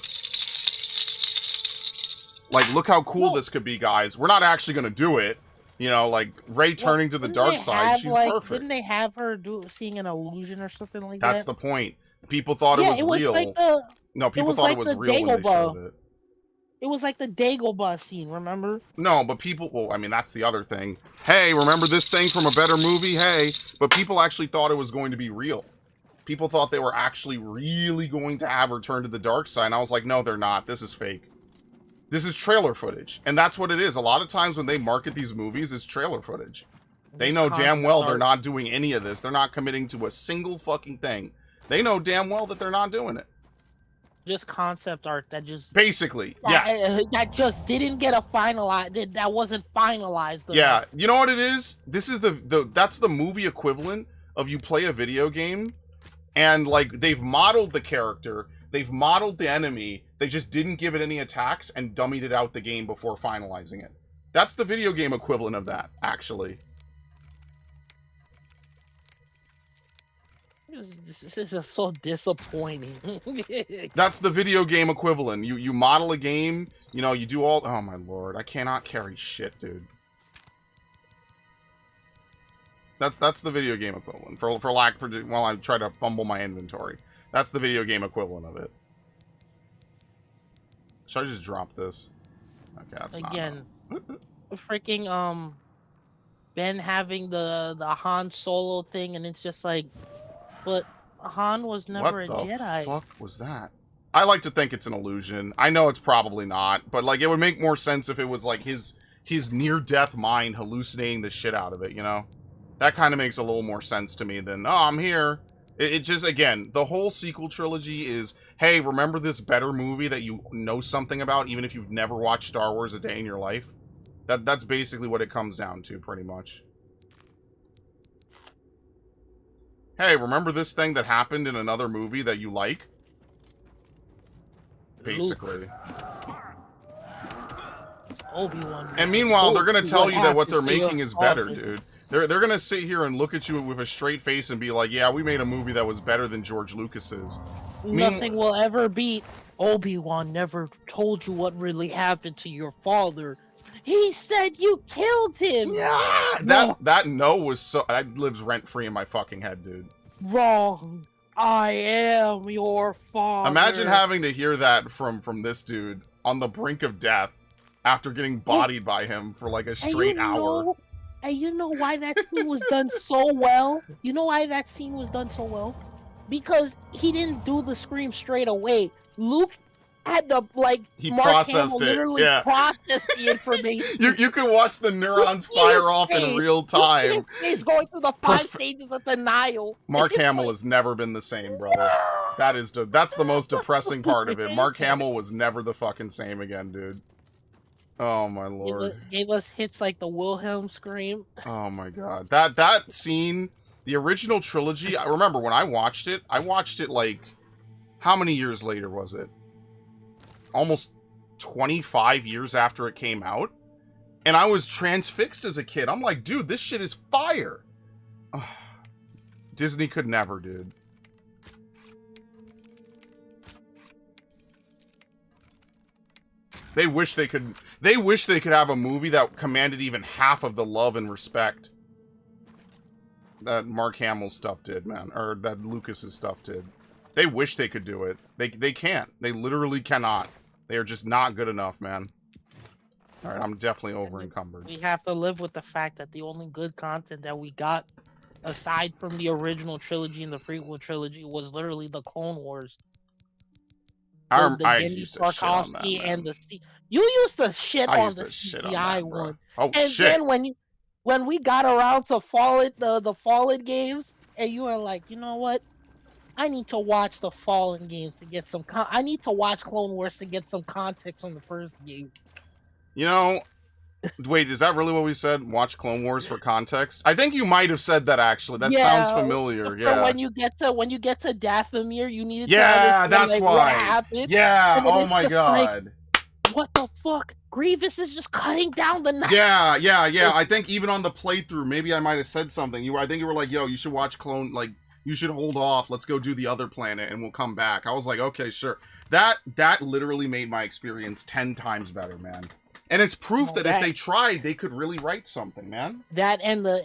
Speaker 1: like, look how cool this could be, guys. We're not actually going to do it. You know, like, Rey turning to the dark side, she's perfect.
Speaker 2: Didn't they have her seeing an illusion or something like
Speaker 1: that? That's the point. People thought it was real.
Speaker 2: Like
Speaker 1: no, people thought it was real when they showed it.
Speaker 2: It was like the Dagobah scene, remember?
Speaker 1: No, but people... Well, I mean, that's the other thing. Hey, remember this thing from a better movie? Hey. But people actually thought it was going to be real. People thought they were actually really going to have her turn to the dark side. And I was like, no, they're not. This is fake. This is trailer footage. And that's what it is. A lot of times when they market these movies, it's trailer footage. They know damn well they're not doing any of this. They're not committing to a single fucking thing. They know damn well that they're not doing it.
Speaker 2: Just concept art that just...
Speaker 1: Basically, yes.
Speaker 2: That just didn't get a finalized... That wasn't finalized.
Speaker 1: Yeah, you know what it is? This is that's the movie equivalent of you play a video game and, like, they've modeled the character, they've modeled the enemy, they just didn't give it any attacks and dummied it out the game before finalizing it. That's the video game equivalent of that, actually.
Speaker 2: This is so disappointing.
Speaker 1: That's the video game equivalent. You model a game, you know, you do all... Oh my lord, I cannot carry shit, dude. That's the video game equivalent. While I try to fumble my inventory. That's the video game equivalent of it. Should I just drop this? Okay, that's
Speaker 2: again. Freaking Ben having the Han Solo thing, and it's just like, but Han was never a Jedi.
Speaker 1: What the fuck was that? I like to think it's an illusion. I know it's probably not, but, like, it would make more sense if it was, like, his near-death mind hallucinating the shit out of it, you know? That kind of makes a little more sense to me than, oh, I'm here. It just, again, the whole sequel trilogy is, hey, remember this better movie that you know something about, even if you've never watched Star Wars a day in your life? That's basically what it comes down to, pretty much. Hey, remember this thing that happened in another movie that you like? Basically.
Speaker 2: Obi-Wan.
Speaker 1: And meanwhile, they're going to tell you that what they're making is better, dude. They're going to sit here and look at you with a straight face and be like, yeah, we made a movie that was better than George Lucas's.
Speaker 2: Nothing will ever beat Obi-Wan never told you what really happened to your father. He said you killed him.
Speaker 1: Yeah, that lives rent free in my fucking head, dude.
Speaker 2: Wrong. I am your father.
Speaker 1: Imagine having to hear that from this dude on the brink of death after getting bodied by him for like a straight hour.
Speaker 2: And you know why that scene was done so well? You know why that scene was done so well? Because he didn't do the scream straight away. Luke had to, like,
Speaker 1: he
Speaker 2: Mark
Speaker 1: processed
Speaker 2: Hamill
Speaker 1: it.
Speaker 2: Literally processed the information.
Speaker 1: You can watch the neurons fire off in real time.
Speaker 2: He's going through the 5 stages of denial.
Speaker 1: Mark Hamill has never been the same, brother. That's the most depressing part of it. Mark Hamill was never the fucking same again, dude. Oh my lord.
Speaker 2: Gave us hits like the Wilhelm scream.
Speaker 1: Oh my god. That scene, the original trilogy, I remember when I watched it like, how many years later was it? Almost 25 years after it came out. And I was transfixed as a kid. I'm like, dude, this shit is fire. Ugh. Disney could never, dude. They wish they could have a movie that commanded even half of the love and respect that Mark Hamill's stuff did, man, or that Lucas's stuff did. They wish they could do it. They can't. They literally cannot. They are just not good enough, man. All right, I'm definitely over encumbered.
Speaker 2: We have to live with the fact that the only good content that we got aside from the original trilogy and the prequel trilogy, was literally the Clone Wars.
Speaker 1: I used to shit on that, man.
Speaker 2: And you used to shit on the CGI one.
Speaker 1: Oh,
Speaker 2: and
Speaker 1: shit.
Speaker 2: then when we got around to the Fallen games, and you were like, you know what? I need to watch the Fallen games to get some. I need to watch Clone Wars to get some context on the first game.
Speaker 1: You know, wait, is that really what we said? Watch Clone Wars for context? I think you might have said that actually. That sounds familiar. Yeah.
Speaker 2: When you get to Dathomir, you needed
Speaker 1: to understand, that's why.
Speaker 2: What happened.
Speaker 1: Yeah. Oh my god.
Speaker 2: Like, what the fuck? Grievous is just cutting down the knife.
Speaker 1: Yeah. I think even on the playthrough, maybe I might have said something. I think you were like, "Yo, you should watch Clone. Like, you should hold off. Let's go do the other planet, and we'll come back." I was like, "Okay, sure." That literally made my experience 10 times better, man. And it's proof that if they tried, they could really write something, man.
Speaker 2: That and the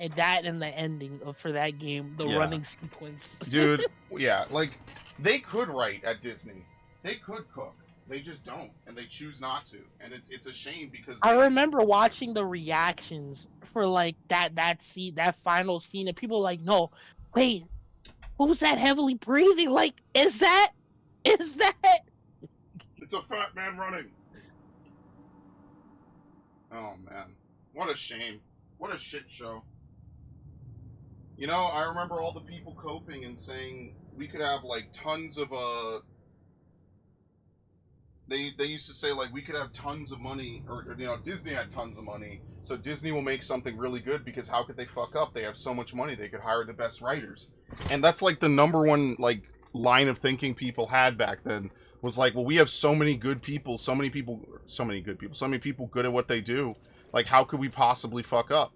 Speaker 2: ending for that game, the running sequence.
Speaker 1: Dude, yeah, like, they could write at Disney. They could cook. They just don't, and they choose not to. And it's a shame because
Speaker 2: I remember watching the reactions for like that final scene, and people were like, "No, wait, who's that heavily breathing? Like, is that? It's
Speaker 1: a fat man running." Oh, man. What a shame. What a shit show. You know, I remember all the people coping and saying we could have, like, tons of, They used to say, like, we could have tons of money, or, you know, Disney had tons of money, so Disney will make something really good, because how could they fuck up? They have so much money, they could hire the best writers. And that's, like, the number one, like, line of thinking people had back then. Was like, well, we have so many good people, so many people good at what they do. Like, how could we possibly fuck up?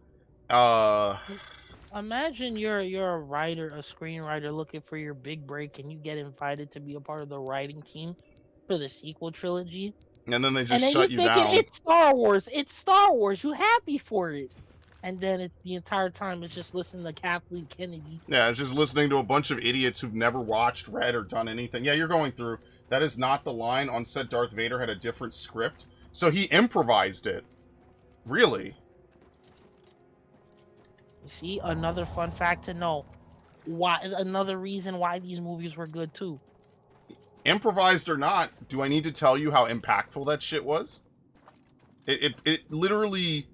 Speaker 2: Imagine you're a writer, a screenwriter looking for your big break, and you get invited to be a part of the writing team for the sequel trilogy.
Speaker 1: And then they just shut you down.
Speaker 2: It's Star Wars. It's Star Wars. You happy for it? And then the entire time it's just listening to Kathleen Kennedy.
Speaker 1: Yeah, it's just listening to a bunch of idiots who've never watched, read, or done anything. Yeah, you're going through. That is not the line. On set, Darth Vader had a different script, so he improvised it. Really?
Speaker 2: See, another fun fact to know. Another reason why these movies were good too.
Speaker 1: Improvised or not, do I need to tell you how impactful that shit was? It literally,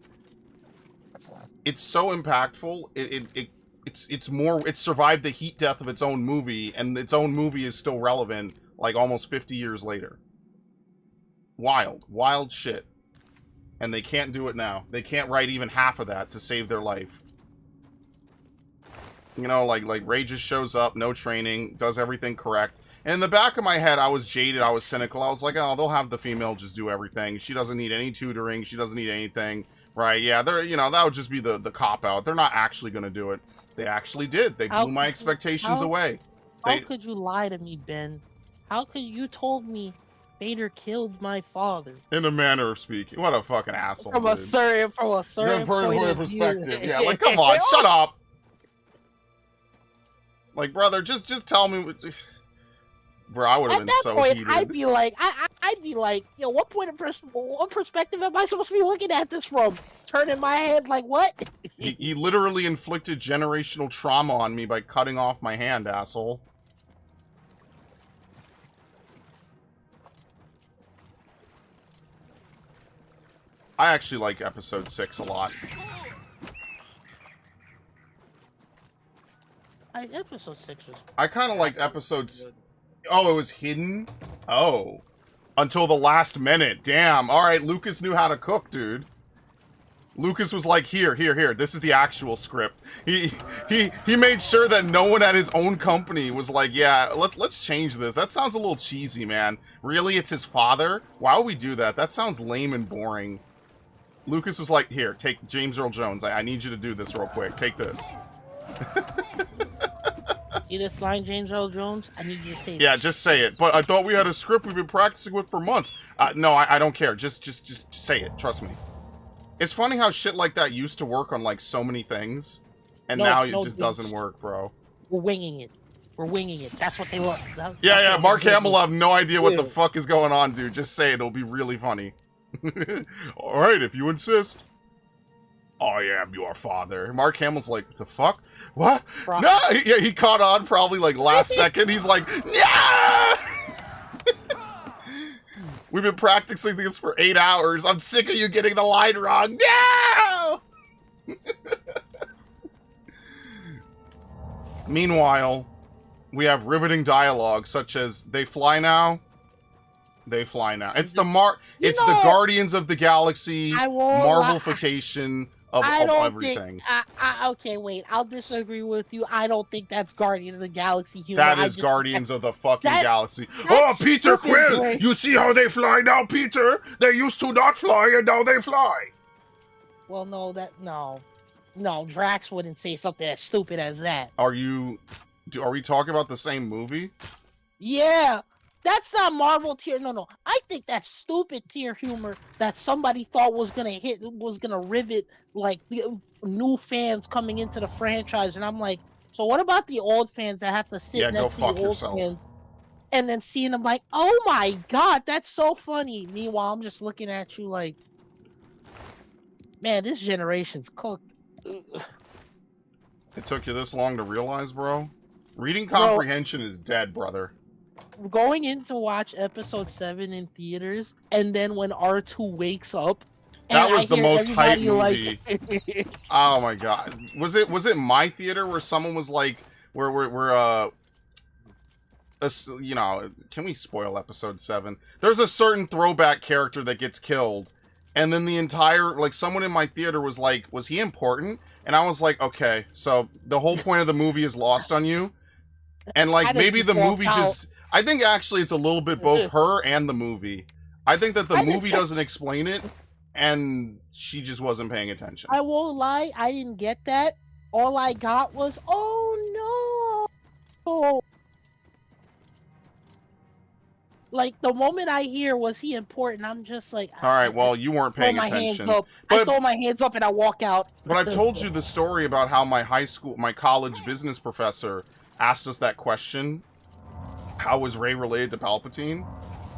Speaker 1: it's so impactful. It's survived the heat death of its own movie, and its own movie is still relevant. Like, almost 50 years later. Wild shit. And they can't do it now. They can't write even half of that to save their life. You know, like Rey just shows up, no training, does everything correct. And in the back of my head, I was jaded, I was cynical. I was like, oh, they'll have the female just do everything. She doesn't need any tutoring, she doesn't need anything. Right, yeah, that would just be the cop-out. They're not actually going to do it. They actually did. They blew my expectations away.
Speaker 2: How could you lie to me, Ben? How could you told me Vader killed my father?
Speaker 1: In a manner of speaking. What a fucking asshole.
Speaker 2: From a certain point of
Speaker 1: perspective. Yeah, like, come on, shut up. Like, brother, just tell me. Bro, I would have been so heated.
Speaker 2: I'd be like, yo, what perspective am I supposed to be looking at this from? Turning my head like what?
Speaker 1: He literally inflicted generational trauma on me by cutting off my hand, asshole. I actually like episode 6 a lot.
Speaker 2: Episode 6 was...
Speaker 1: I kind of liked episodes... Oh, it was hidden? Oh. Until the last minute. Damn. Alright, Lucas knew how to cook, dude. Lucas was like, here, this is the actual script. He made sure that no one at his own company was like, yeah, let's change this. That sounds a little cheesy, man. Really, it's his father? Why would we do that? That sounds lame and boring. Lucas was like, here, take James Earl Jones. I need you to do this real quick. Take this.
Speaker 2: See this line, James Earl Jones? I need you to say it.
Speaker 1: Yeah, just say it. But I thought we had a script we've been practicing with for months. No, I don't care. Just say it. Trust me. It's funny how shit like that used to work on, like, so many things. And now it just doesn't work, bro.
Speaker 2: We're winging it. We're winging it. That's what they love.
Speaker 1: Yeah, Mark Hamill will have no idea what the fuck is going on, dude. Just say it. It'll be really funny. Alright, if you insist. I am your father. Mark Hamill's like, the fuck? What? No! Yeah, he caught on probably like last second. He's like, yeah! We've been practicing this for 8 hours. I'm sick of you getting the line wrong. No! Meanwhile, we have riveting dialogue such as "They fly now." They fly now. It's the the Guardians of the Galaxy Marvelification of everything.
Speaker 2: Okay, wait. I'll disagree with you. I don't think that's Guardians of the Galaxy humor.
Speaker 1: That is Guardians of the fucking Galaxy. Oh, Peter Quill! Great. You see how they fly now, Peter? They used to not fly, and now they fly.
Speaker 2: Well, no. Drax wouldn't say something as stupid as that.
Speaker 1: Are we talking about the same movie?
Speaker 2: Yeah. That's not Marvel tier. No. I think that's stupid tier humor that somebody thought was gonna rivet like the new fans coming into the franchise. And I'm like, so what about the old fans that have to sit next to the old fans and then seeing them like, oh my god, that's so funny. Meanwhile, I'm just looking at you like, man, this generation's cooked.
Speaker 1: It took you this long to realize, bro? Reading comprehension is dead, brother.
Speaker 2: Going in to watch episode 7 in theaters, and then when R2 wakes up,
Speaker 1: that was the most hype movie. Like... Oh my god, was it my theater where someone was like, you know, can we spoil episode 7? There's a certain throwback character that gets killed, and then the entire someone in my theater was like, was he important? And I was like, okay, so the whole point of the movie is lost on you, and maybe the movie just. I think actually it's a little bit both her and the movie. I think that the movie doesn't explain it, and she just wasn't paying attention.
Speaker 2: I won't lie, I didn't get that. All I got was, oh no! Like, the moment I hear, was he important, I'm just like...
Speaker 1: Alright, well, you weren't paying attention.
Speaker 2: I throw my hands up and I walk out.
Speaker 1: But I've told you the story about how my college business professor asked us that question. How was Rey related to Palpatine?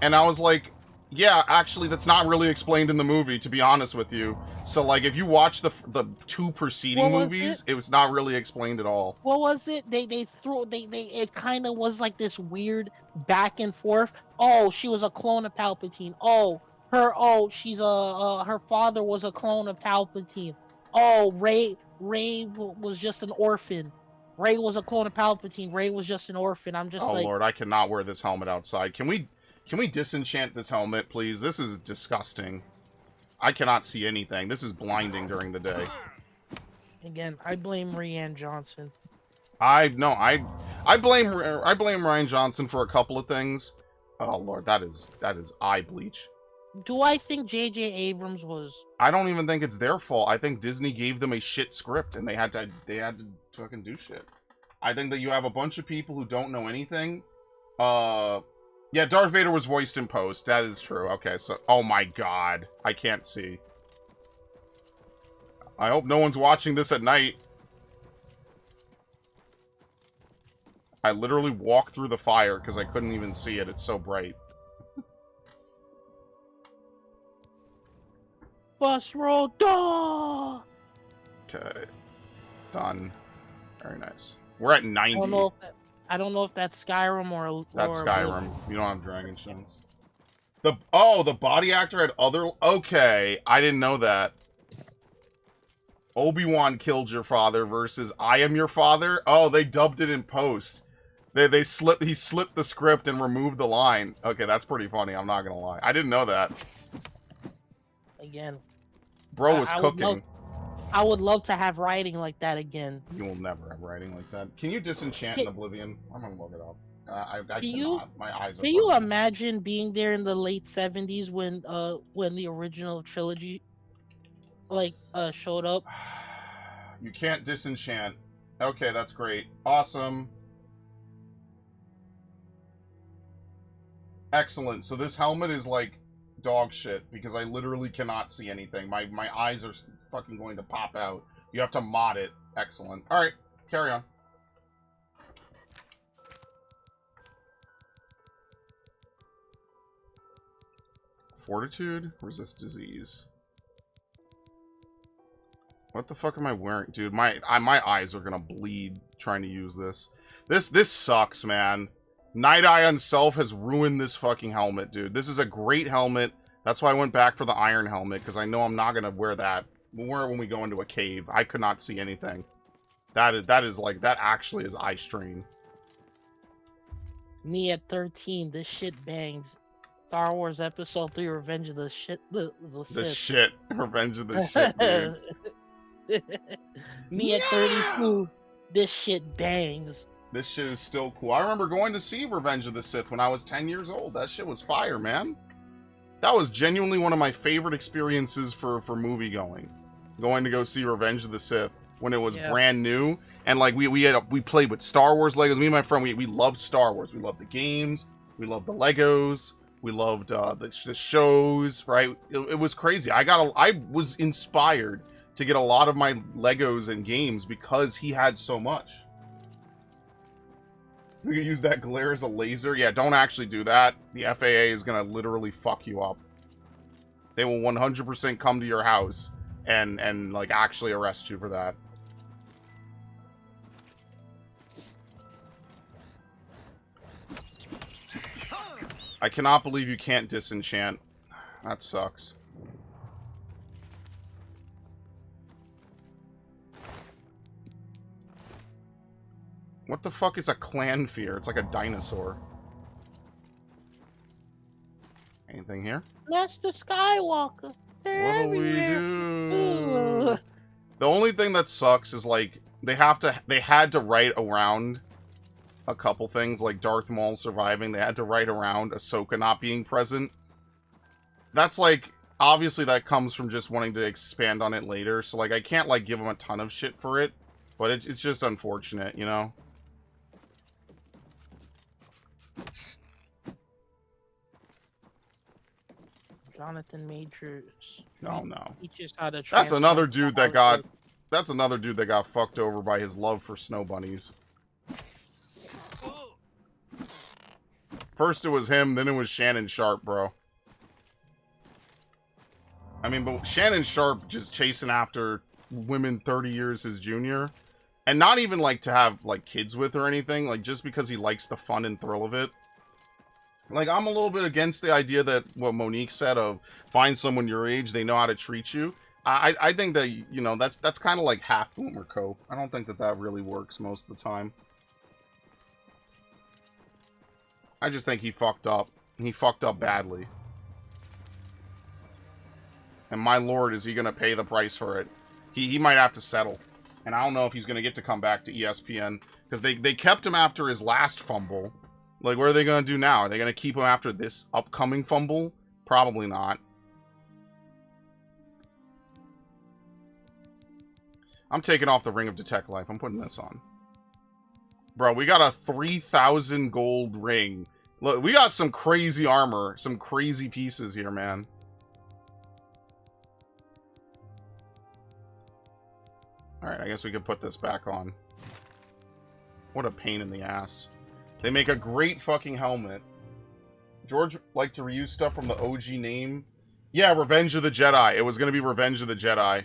Speaker 1: And I was like, yeah, actually, that's not really explained in the movie, to be honest with you. So, if you watch the 2 preceding movies, it was not really explained at all.
Speaker 2: What was it? It kind of was like this weird back and forth. Oh, she was a clone of Palpatine. Her father was a clone of Palpatine. Oh, Rey was just an orphan. Rey was a clone of Palpatine. Rey was just an orphan. I'm just like...
Speaker 1: Oh, Lord, I cannot wear this helmet outside. Can we disenchant this helmet, please? This is disgusting. I cannot see anything. This is blinding during the day.
Speaker 2: Again, I blame Rian Johnson.
Speaker 1: I blame Rian Johnson for a couple of things. Oh, Lord, that is eye bleach.
Speaker 2: Do I think J.J. Abrams was...
Speaker 1: I don't even think it's their fault. I think Disney gave them a shit script, and they had to fucking do shit. I think that you have a bunch of people who don't know anything. Yeah, Darth Vader was voiced in post. That is true. Okay, so... Oh my god. I can't see. I hope no one's watching this at night. I literally walked through the fire because I couldn't even see it. It's so bright.
Speaker 2: Bus roll, duh!
Speaker 1: Okay. Done. Very nice. We're at 90.
Speaker 2: I don't know if that's Skyrim or...
Speaker 1: That's Skyrim. You don't have dragon stones. The body actor had other... Okay, I didn't know that. Obi-Wan killed your father versus I am your father? Oh, they dubbed it in post. He slipped the script and removed the line. Okay, that's pretty funny, I'm not gonna lie. I didn't know that.
Speaker 2: Again.
Speaker 1: Bro was cooking.
Speaker 2: I would love to have writing like that again.
Speaker 1: You will never have writing like that. Can you disenchant in Oblivion? I'm gonna look it up. I cannot. My eyes are...
Speaker 2: Can you imagine being there in the late 70s when the original trilogy showed up?
Speaker 1: You can't disenchant. Okay, that's great. Awesome. Excellent. So this helmet is like dog shit because I literally cannot see anything. My eyes are fucking going to pop out. You have to mod it. Excellent. All right, carry on. Fortitude, resist disease. What the fuck am I wearing? Dude, my eyes are gonna bleed trying to use this. This sucks, man. Night Eye on Self has ruined this fucking helmet, dude. This is a great helmet. That's why I went back for the iron helmet, because I know I'm not gonna wear that. We'll wear it when we go into a cave. I could not see anything. That actually is eye strain.
Speaker 2: Me at 13, this shit bangs. Star Wars Episode 3, Revenge of the Shit. The
Speaker 1: shit. Revenge of the shit, dude.
Speaker 2: Me at 32, this shit bangs.
Speaker 1: This shit is still cool. I remember going to see Revenge of the Sith when I was 10 years old. That shit was fire, man. That was genuinely one of my favorite experiences for movie going. Going to go see Revenge of the Sith when it was brand new. And like we played with Star Wars Legos. Me and my friend, we loved Star Wars. We loved the games. We loved the Legos. We loved the shows, right? It was crazy. I was inspired to get a lot of my Legos and games because he had so much. We could use that glare as a laser. Yeah, don't actually do that. The FAA is going to literally fuck you up. They will 100% come to your house and like actually arrest you for that. I cannot believe you can't disenchant. That sucks. What the fuck is a clan fear? It's like a dinosaur. Anything here?
Speaker 2: That's the Skywalker. They're
Speaker 1: What do we
Speaker 2: everywhere.
Speaker 1: do? The only thing that sucks is like they had to write around a couple things, like Darth Maul surviving. They had to write around Ahsoka not being present. That's like, obviously that comes from just wanting to expand on it later. So like I can't like give them a ton of shit for it, but it's just unfortunate, you know?
Speaker 2: Jonathan Majors.
Speaker 1: No.
Speaker 2: Teaches how to.
Speaker 1: That's another dude that got. That's another dude that got fucked over by his love for snow bunnies. First it was him, then it was Shannon Sharp, bro. I mean, but Shannon Sharp just chasing after women 30 years his junior. And not even, like, to have, like, kids with or anything. Like, just because he likes the fun and thrill of it. Like, I'm a little bit against the idea that what Monique said of find someone your age, they know how to treat you. I think that, you know, that's kind of like half boomer cope. I don't think that really works most of the time. I just think he fucked up. He fucked up badly. And my lord, is he going to pay the price for it? He might have to settle. And I don't know if he's going to get to come back to ESPN. Because they kept him after his last fumble. Like, what are they going to do now? Are they going to keep him after this upcoming fumble? Probably not. I'm taking off the Ring of Detect Life. I'm putting this on. Bro, we got a 3,000 gold ring. Look, we got some crazy armor. Some crazy pieces here, man. Alright, I guess we could put this back on. What a pain in the ass. They make a great fucking helmet. George liked to reuse stuff from the OG name. Yeah, Revenge of the Jedi. It was going to be Revenge of the Jedi.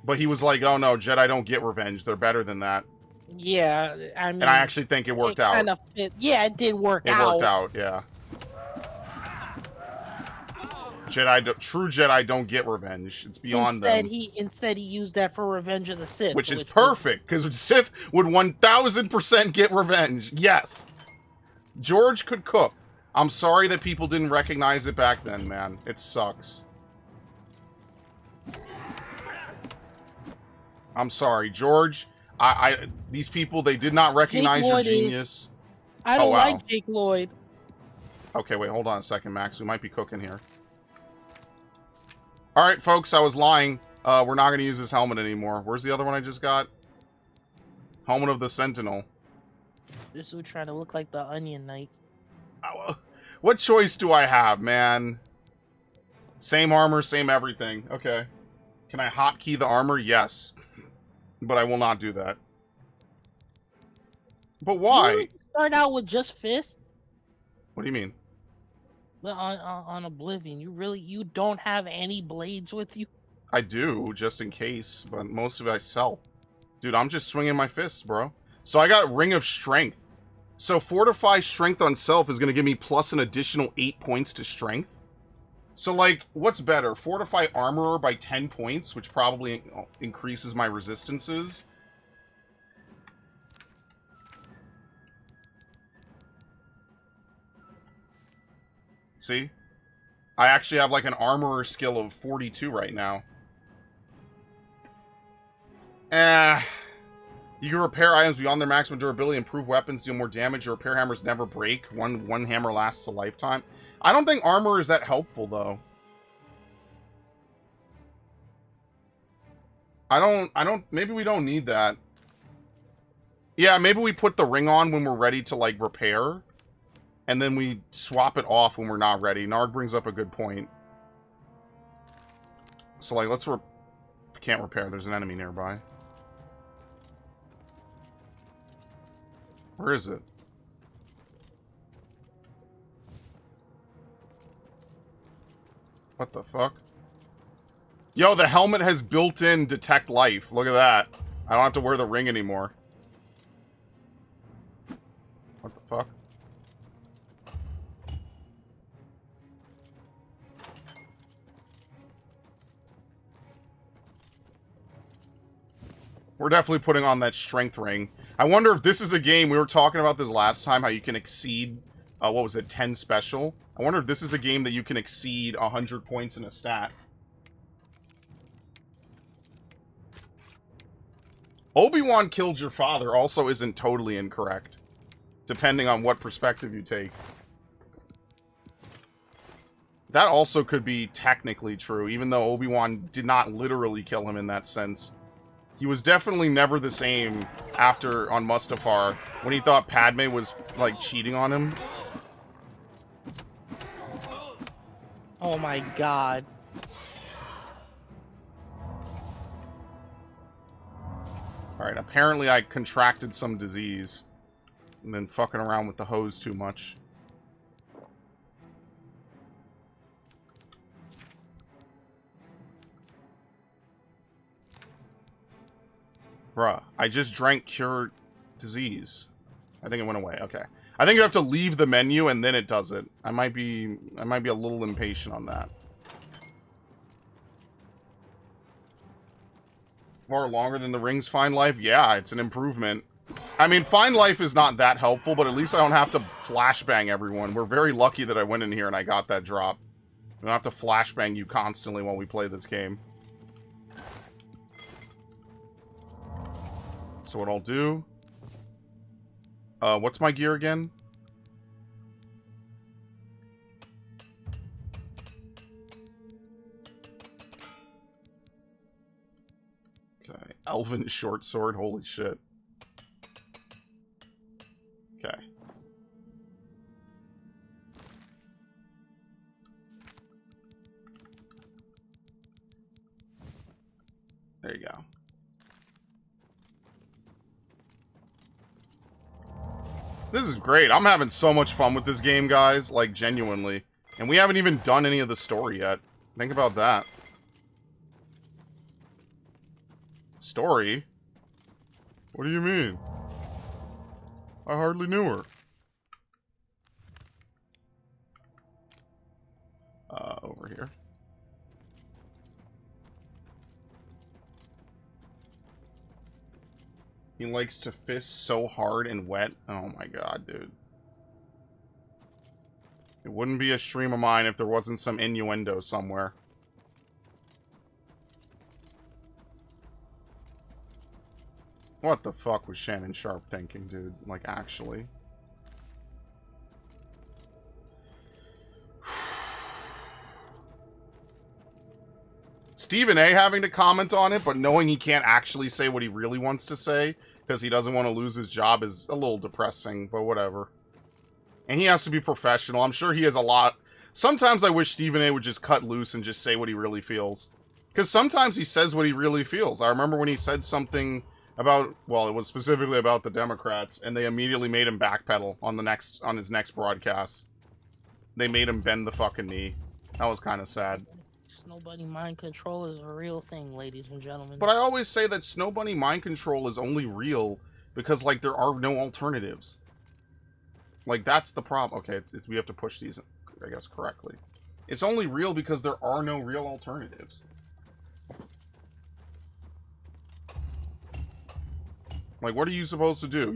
Speaker 1: But he was like, oh no, Jedi don't get revenge. They're better than that.
Speaker 2: Yeah, I mean...
Speaker 1: And I actually think it worked out.
Speaker 2: Kind of fit. Yeah, it did work out.
Speaker 1: It worked out, yeah. True Jedi don't get revenge. It's beyond them.
Speaker 2: Instead, he used that for Revenge of the Sith.
Speaker 1: Which is perfect, because Sith would 1000% get revenge. Yes. George could cook. I'm sorry that people didn't recognize it back then, man. It sucks. I'm sorry, George. These people, they did not recognize your genius.
Speaker 2: I don't like Jake Lloyd.
Speaker 1: Okay, wait, hold on a second, Max. We might be cooking here. Alright, folks, I was lying. We're not going to use this helmet anymore. Where's the other one I just got? Helmet of the Sentinel.
Speaker 2: This dude trying to look like the Onion Knight.
Speaker 1: What choice do I have, man? Same armor, same everything. Okay. Can I hotkey the armor? Yes. But I will not do that. But why?
Speaker 2: You start out with just fist?
Speaker 1: What do you mean?
Speaker 2: On Oblivion, you don't have any blades with you?
Speaker 1: I do, just in case, but most of it I sell. Dude, I'm just swinging my fists, bro. So I got Ring of Strength. So Fortify Strength on Self is going to give me plus an additional 8 points to Strength. So, like, what's better? Fortify Armorer by 10 points, which probably increases my resistances. See? I actually have, like, an Armorer skill of 42 right now. You can repair items beyond their maximum durability, improve weapons, deal more damage. Your repair hammers never break. One hammer lasts a lifetime. I don't think armor is that helpful, though. Maybe we don't need that. Yeah, maybe we put the ring on when we're ready to, like, repair. And then we swap it off when we're not ready. Narg brings up a good point. So, like, can't repair. There's an enemy nearby. Where is it? What the fuck? Yo, the helmet has built-in detect life. Look at that. I don't have to wear the ring anymore. What the fuck? We're definitely putting on that strength ring. I wonder if this is a game, we were talking about this last time, how you can exceed, what was it, 10 special? I wonder if this is a game that you can exceed 100 points in a stat. Obi-Wan killed your father also isn't totally incorrect, depending on what perspective you take. That also could be technically true, even though Obi-Wan did not literally kill him in that sense. He was definitely never the same after on Mustafar, when he thought Padme was, like, cheating on him.
Speaker 2: Oh my god.
Speaker 1: Alright, apparently I contracted some disease. And been fucking around with the hose too much. Bruh, I just drank Cure Disease. I think it went away. Okay. I think you have to leave the menu and then it does it. I might be a little impatient on that. Far longer than the Rings Find Life? Yeah, it's an improvement. I mean, Find Life is not that helpful, but at least I don't have to flashbang everyone. We're very lucky that I went in here and I got that drop. I don't have to flashbang you constantly while we play this game. So what I'll do... what's my gear again? Okay. Elven short sword. Holy shit. Okay. There you go. This is great. I'm having so much fun with this game, guys. Like, genuinely. And we haven't even done any of the story yet. Think about that. Story? What do you mean? I hardly knew her. Over here. He likes to fist so hard and wet. Oh my god, dude. It wouldn't be a stream of mine if there wasn't some innuendo somewhere. What the fuck was Shannon Sharp thinking, dude? Like, actually. Stephen A. having to comment on it, but knowing he can't actually say what he really wants to say because he doesn't want to lose his job is a little depressing, but whatever. And he has to be professional. I'm sure he has a lot. Sometimes I wish Stephen A. would just cut loose and just say what he really feels. Because sometimes he says what he really feels. I remember when he said something about, well, it was specifically about the Democrats, and they immediately made him backpedal on his next broadcast. They made him bend the fucking knee. That was kind of sad.
Speaker 2: Snow Bunny mind control is a real thing, ladies and gentlemen.
Speaker 1: But I always say that Snow Bunny mind control is only real because, like, there are no alternatives. Like, that's the problem. Okay, we have to push these, I guess, correctly. It's only real because there are no real alternatives. Like, what are you supposed to do?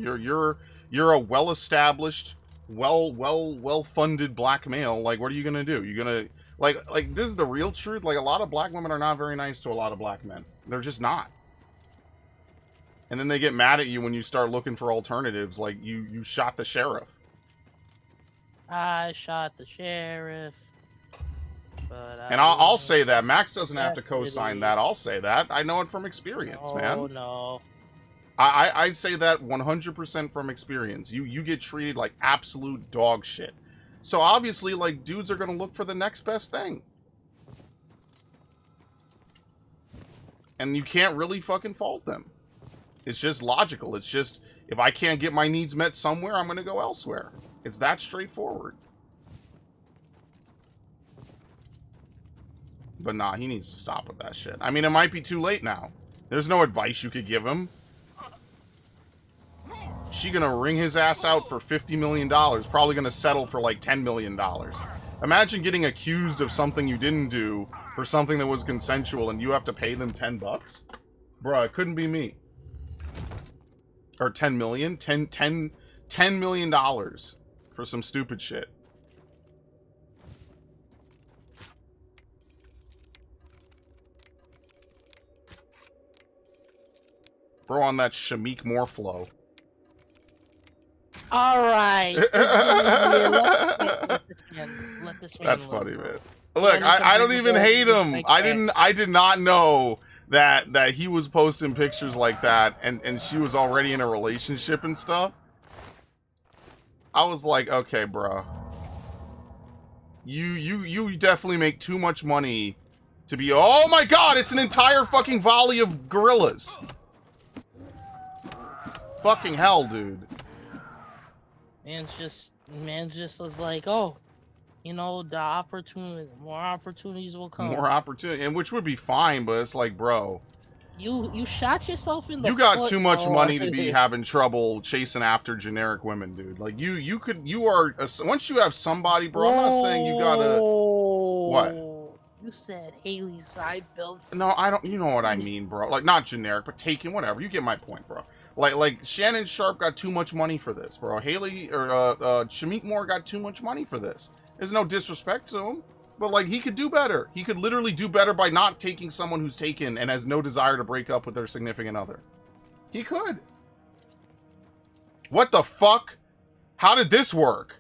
Speaker 1: You're a well-established, well-funded black male. Like, what are you gonna do? You're gonna like this is the real truth. Like, a lot of black women are not very nice to a lot of black men. They're just not. And then they get mad at you when you start looking for alternatives. Like, you shot the sheriff.
Speaker 2: I shot the sheriff. But
Speaker 1: and I'll say that. Max doesn't have to co-sign that. I'll say that. I know it from experience, man.
Speaker 2: Oh, no.
Speaker 1: I say that 100% from experience. You get treated like absolute dog shit. So obviously, like, dudes are going to look for the next best thing. And you can't really fucking fault them. It's just logical. It's just, if I can't get my needs met somewhere, I'm going to go elsewhere. It's that straightforward. But nah, he needs to stop with that shit. I mean, it might be too late now. There's no advice you could give him. She gonna wring his ass out for $50 million. Probably gonna settle for like $10 million. Imagine getting accused of something you didn't do for something that was consensual and you have to pay them $10? Bruh, it couldn't be me. Or 10 million? $10 million for some stupid shit. Bro, on that Shamik Moore flow.
Speaker 2: All right. Let this man
Speaker 1: That's
Speaker 2: live,
Speaker 1: funny,
Speaker 2: bro.
Speaker 1: man. Look, I don't even hate him. I did not know that he was posting pictures like that and she was already in a relationship and stuff. I was like, okay, bro. You definitely make too much money to be. Oh my god, it's an entire fucking volley of gorillas. Fucking hell, dude.
Speaker 2: Man just was like, oh, you know, more opportunities will come.
Speaker 1: More opportunity, and which would be fine, but it's like, bro,
Speaker 2: you shot yourself in the
Speaker 1: you got
Speaker 2: foot,
Speaker 1: too much
Speaker 2: bro.
Speaker 1: money to be having trouble chasing after generic women, dude. Like, once you have somebody, bro. I'm not saying you gotta. What?
Speaker 2: You said Haley's side build.
Speaker 1: No, I don't. You know what I mean, bro. Like, not generic, but taken, whatever. You get my point, bro. Like Shannon Sharp got too much money for this, bro. Haley or Shamik Moore got too much money for this. There's no disrespect to him, but like, he could do better. He could literally do better by not taking someone who's taken and has no desire to break up with their significant other. He could. What the fuck? How did this work?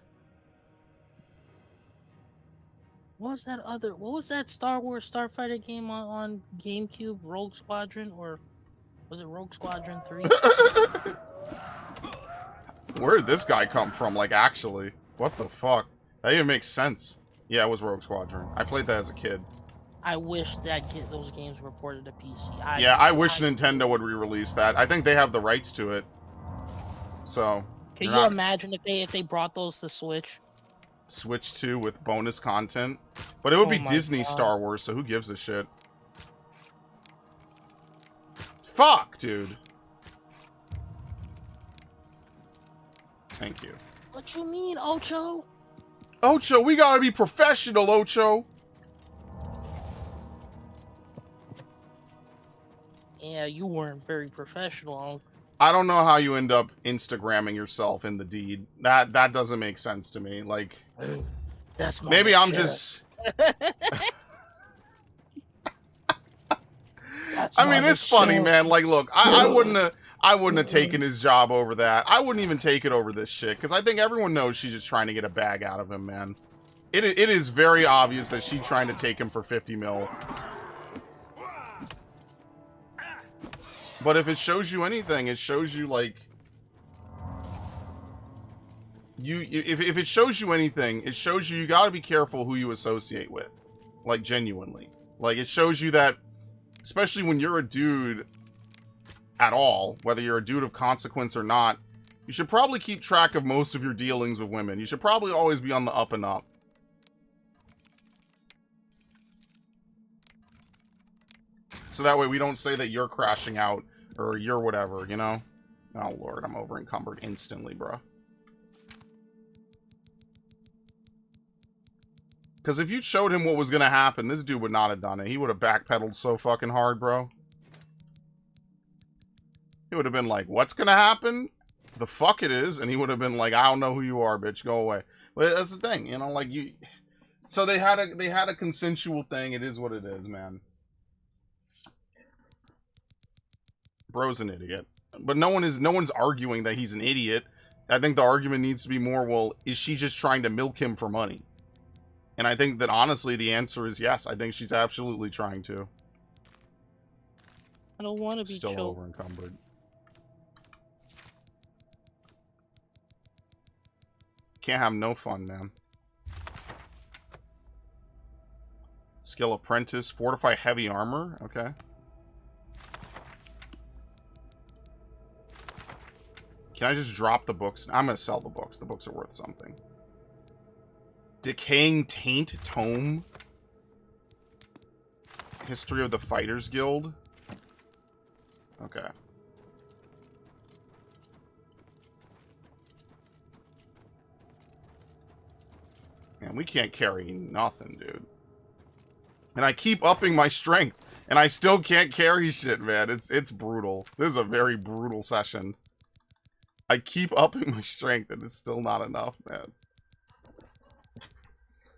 Speaker 2: What was that Star Wars Starfighter game on GameCube? Rogue Squadron, or was it Rogue Squadron 3?
Speaker 1: Where did this guy come from? Like, actually, what the fuck? That even makes sense. Yeah, it was Rogue Squadron. I played that as a kid.
Speaker 2: I wish those games were ported to PC.
Speaker 1: I wish Nintendo would re-release that. I think they have the rights to it. So.
Speaker 2: Can you imagine if they brought those to Switch?
Speaker 1: Switch 2 with bonus content? But it would be Disney
Speaker 2: God.
Speaker 1: Star Wars, so who gives a shit? Fuck, dude. Thank you.
Speaker 2: What you mean, Ocho?
Speaker 1: Ocho, we gotta be professional, Ocho.
Speaker 2: Yeah, you weren't very professional.
Speaker 1: I don't know how you end up Instagramming yourself in the deed. That doesn't make sense to me. Like,
Speaker 2: that's
Speaker 1: maybe I'm just. I mean, it's funny, man. Like, look, I wouldn't have taken his job over that. I wouldn't even take it over this shit, because I think everyone knows she's just trying to get a bag out of him, man. It is very obvious that she's trying to take him for 50 mil. But if it shows you anything, it shows you, like, if it shows you anything, it shows you gotta be careful who you associate with. Like, genuinely. Like, it shows you that, especially when you're a dude at all, whether you're a dude of consequence or not, you should probably keep track of most of your dealings with women. You should probably always be on the up and up. So that way we don't say that you're crashing out or you're whatever, you know? Oh, Lord, I'm over encumbered instantly, bro. Because if you showed him what was going to happen, this dude would not have done it. He would have backpedaled so fucking hard, bro. He would have been like, what's going to happen? The fuck it is. And he would have been like, I don't know who you are, bitch. Go away. But that's the thing, you know, like you... So they had a consensual thing. It is what it is, man. Bro's an idiot. But no one's arguing that he's an idiot. I think the argument needs to be more, well, is she just trying to milk him for money? And I think that honestly the answer is yes. I think she's absolutely trying to.
Speaker 2: I don't want to be
Speaker 1: still over encumbered. Can't have no fun, man. Skill apprentice, fortify heavy armor. Okay. Can I just drop the books? I'm gonna sell the books. The books are worth something. Decaying Taint Tome. History of the Fighters Guild. Okay. Man, we can't carry nothing, dude. And I keep upping my strength, and I still can't carry shit, man. It's brutal. This is a very brutal session. I keep upping my strength, and it's still not enough, man.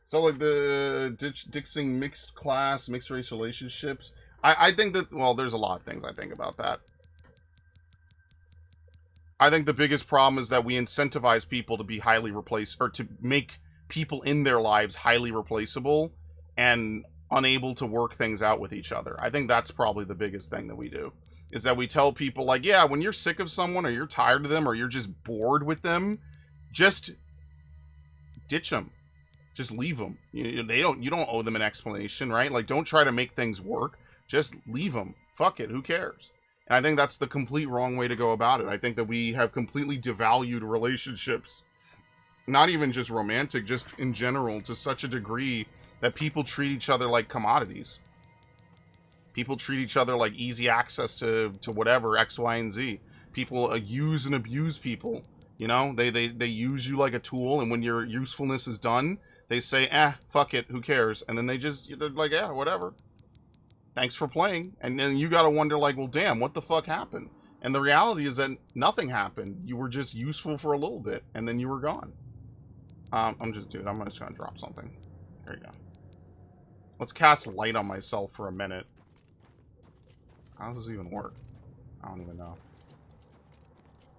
Speaker 1: So, like, the Dixing mixed class, mixed race relationships. I think that, well, there's a lot of things I think about that. I think the biggest problem is that we incentivize people to be highly replaceable, or to make people in their lives highly replaceable and unable to work things out with each other. I think that's probably the biggest thing that we do. Is that we tell people, like, yeah, when you're sick of someone, or you're tired of them, or you're just bored with them, just ditch them. Just leave them. You don't owe them an explanation, right? Like, don't try to make things work. Just leave them. Fuck it. Who cares? And I think that's the complete wrong way to go about it. I think that we have completely devalued relationships, not even just romantic, just in general, to such a degree that people treat each other like commodities. People treat each other like easy access to whatever, X, Y, and Z. People use and abuse people. You know, they use you like a tool, and when your usefulness is done, they say, fuck it, who cares? And then they're like, yeah, whatever. Thanks for playing. And then you gotta wonder, like, well, damn, what the fuck happened? And the reality is that nothing happened. You were just useful for a little bit, and then you were gone. I'm just trying to drop something. There you go. Let's cast light on myself for a minute. How does this even work? I don't even know.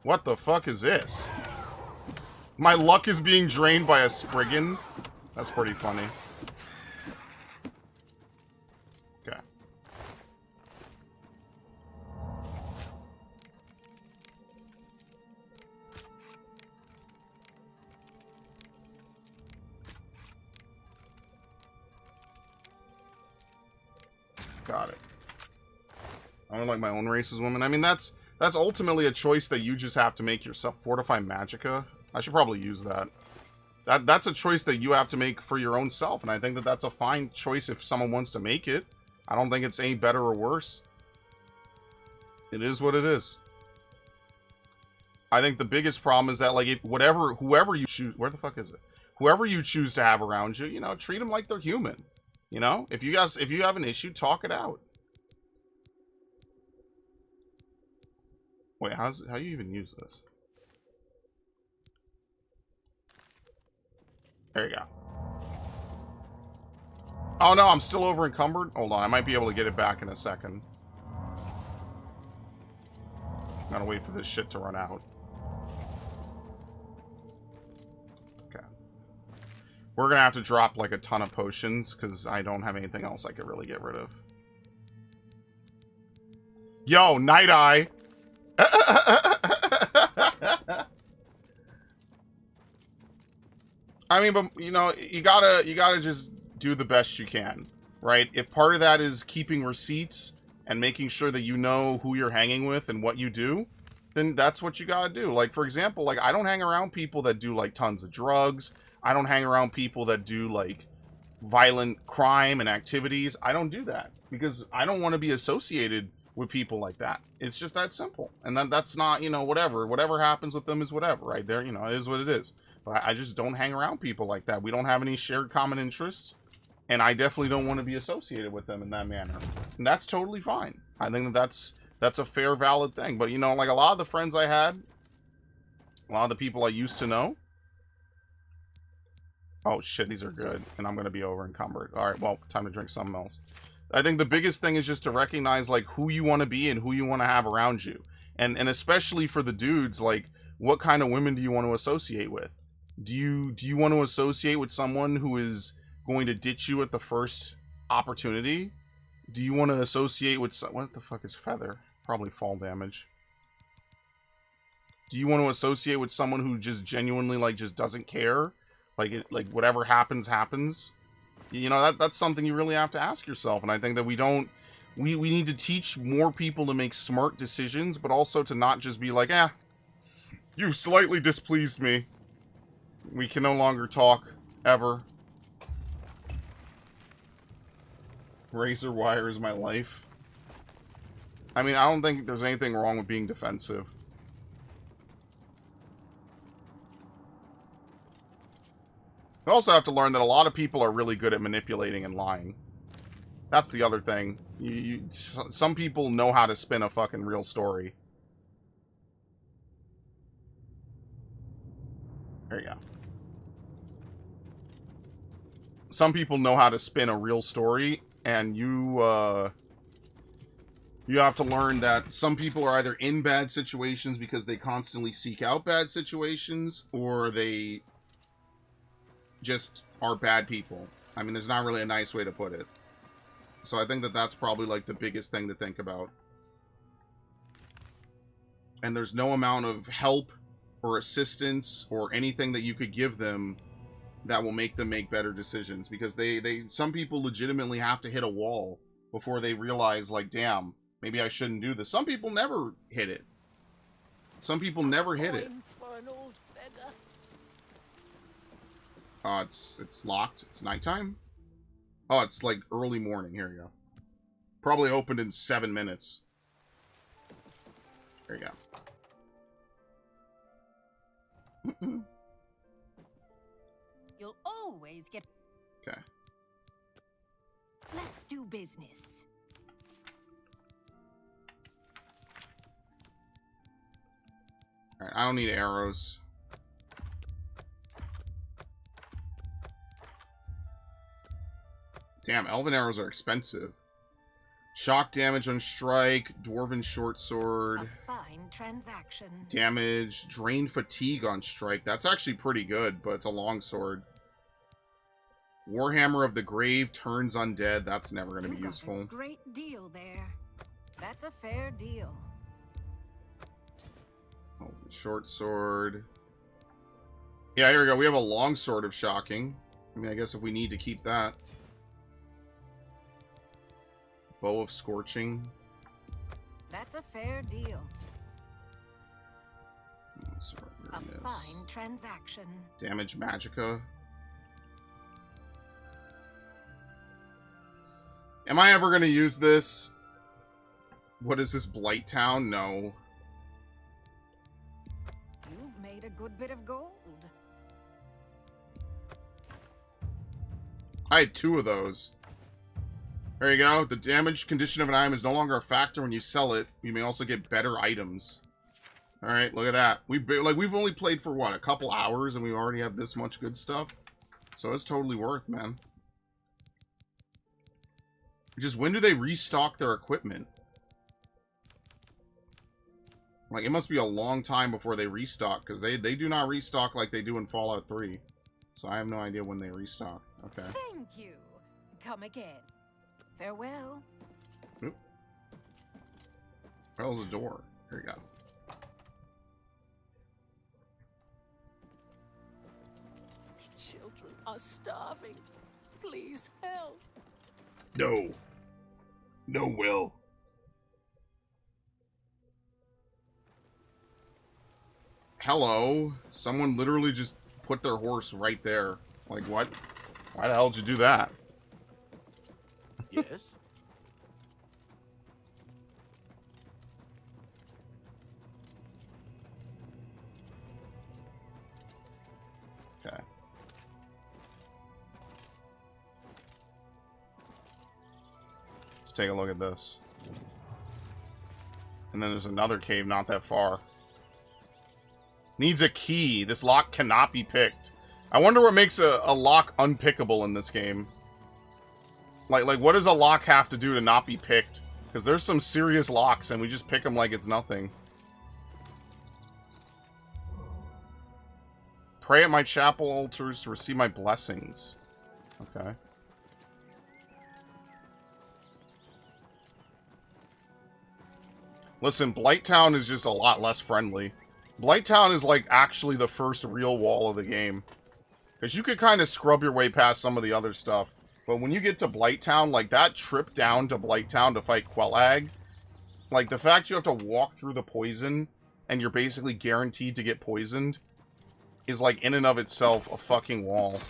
Speaker 1: What the fuck is this? My luck is being drained by a Spriggan? That's pretty funny. Okay. Got it. I don't like my own race as woman. I mean, that's ultimately a choice that you just have to make yourself. Fortify Magicka. I should probably use that. That's a choice that you have to make for your own self, and I think that that's a fine choice if someone wants to make it. I don't think it's any better or worse. It is what it is. I think the biggest problem is that, like, whoever you choose, where the fuck is it? Whoever you choose to have around you, you know, treat them like they're human. You know, if you have an issue, talk it out. Wait, how you even use this? There you go. Oh no, I'm still over encumbered. Hold on, I might be able to get it back in a second. Gotta wait for this shit to run out. Okay. We're gonna have to drop like a ton of potions because I don't have anything else I could really get rid of. Yo, Night Eye! I mean, but you know, you gotta just do the best you can, right? If part of that is keeping receipts and making sure that you know who you're hanging with and what you do, then that's what you gotta do. Like, for example, like, I don't hang around people that do like tons of drugs. I don't hang around people that do like violent crime and activities. I don't do that because I don't want to be associated with people like that. It's just that simple. And that's not, you know, whatever happens with them is whatever, right there. You know, it is what it is. But I just don't hang around people like that. We don't have any shared common interests, and I definitely don't want to be associated with them in that manner. And that's totally fine. I think that's a fair, valid thing. But, you know, like a lot of the friends I had, a lot of the people I used to know. Oh, shit, these are good. And I'm going to be over encumbered. All right, well, time to drink something else. I think the biggest thing is just to recognize, like, who you want to be and who you want to have around you. And especially for the dudes, like, what kind of women do you want to associate with? Do you want to associate with someone who is going to ditch you at the first opportunity? Do you want to associate with what the fuck is feather? Probably fall damage. Do you want to associate with someone who just genuinely, like, just doesn't care? Like whatever happens, happens? You know, that's something you really have to ask yourself. And I think that we need to teach more people to make smart decisions, but also to not just be like, you've slightly displeased me. We can no longer talk, ever. Razor wire is my life. I mean, I don't think there's anything wrong with being defensive. We also have to learn that a lot of people are really good at manipulating and lying. That's the other thing. Some people know how to spin a fucking real story. There you go. Some people know how to spin a real story, and you have to learn that some people are either in bad situations because they constantly seek out bad situations, or they just are bad people. I mean, there's not really a nice way to put it. So I think that that's probably, like, the biggest thing to think about. And there's no amount of help or assistance or anything that you could give them that will make them make better decisions, because some people legitimately have to hit a wall before they realize, like, damn, maybe I shouldn't do this. Some people never hit it. Some people never hit it. It's locked. It's nighttime. Oh, it's like early morning. Here you go. Probably opened in 7 minutes. There you go.
Speaker 5: You'll always get...
Speaker 1: Okay.
Speaker 5: Let's do business.
Speaker 1: Alright, I don't need arrows. Damn, elven arrows are expensive. Shock damage on strike, dwarven short sword.
Speaker 5: A fine transaction.
Speaker 1: Damage, drain fatigue on strike. That's actually pretty good, but it's a long sword. Warhammer of the Grave turns undead. That's never going to be useful.
Speaker 5: A great deal there. That's a fair deal.
Speaker 1: Oh, short sword. Yeah, here we go. We have a long sword of shocking. I mean, I guess if we need to keep that. Bow of Scorching.
Speaker 5: That's a fair deal. A fine transaction.
Speaker 1: Damage Magicka. Am I ever going to use this? What is this, Blight Town? No.
Speaker 5: You've made a good bit of gold.
Speaker 1: I had 2 of those. There you go. The damage condition of an item is no longer a factor when you sell it. You may also get better items. All right, look at that. We've only played for what, a couple hours, and we already have this much good stuff. So it's totally worth, man. Just when do they restock their equipment? Like, it must be a long time before they restock, because they do not restock like they do in Fallout 3. So I have no idea when they restock. Okay.
Speaker 5: Thank you. Come again. Farewell.
Speaker 1: Oop. Where's the door? Here you go.
Speaker 3: The children are starving. Please help.
Speaker 1: No. No, Will. Hello. Someone literally just put their horse right there. Like, what? Why the hell did you do that?
Speaker 6: Yes?
Speaker 1: Okay. Let's take a look at this. And then there's another cave not that far. Needs a key. This lock cannot be picked. I wonder what makes a lock unpickable in this game. Like, what does a lock have to do to not be picked? Because there's some serious locks, and we just pick them like it's nothing. Pray at my chapel altars to receive my blessings. Okay. Listen, Blighttown is just a lot less friendly. Blighttown is, like, actually the first real wall of the game. Because you could kind of scrub your way past some of the other stuff. But when you get to Blighttown, like, that trip down to Blighttown to fight Quelag, like, the fact you have to walk through the poison, and you're basically guaranteed to get poisoned, is, like, in and of itself a fucking wall.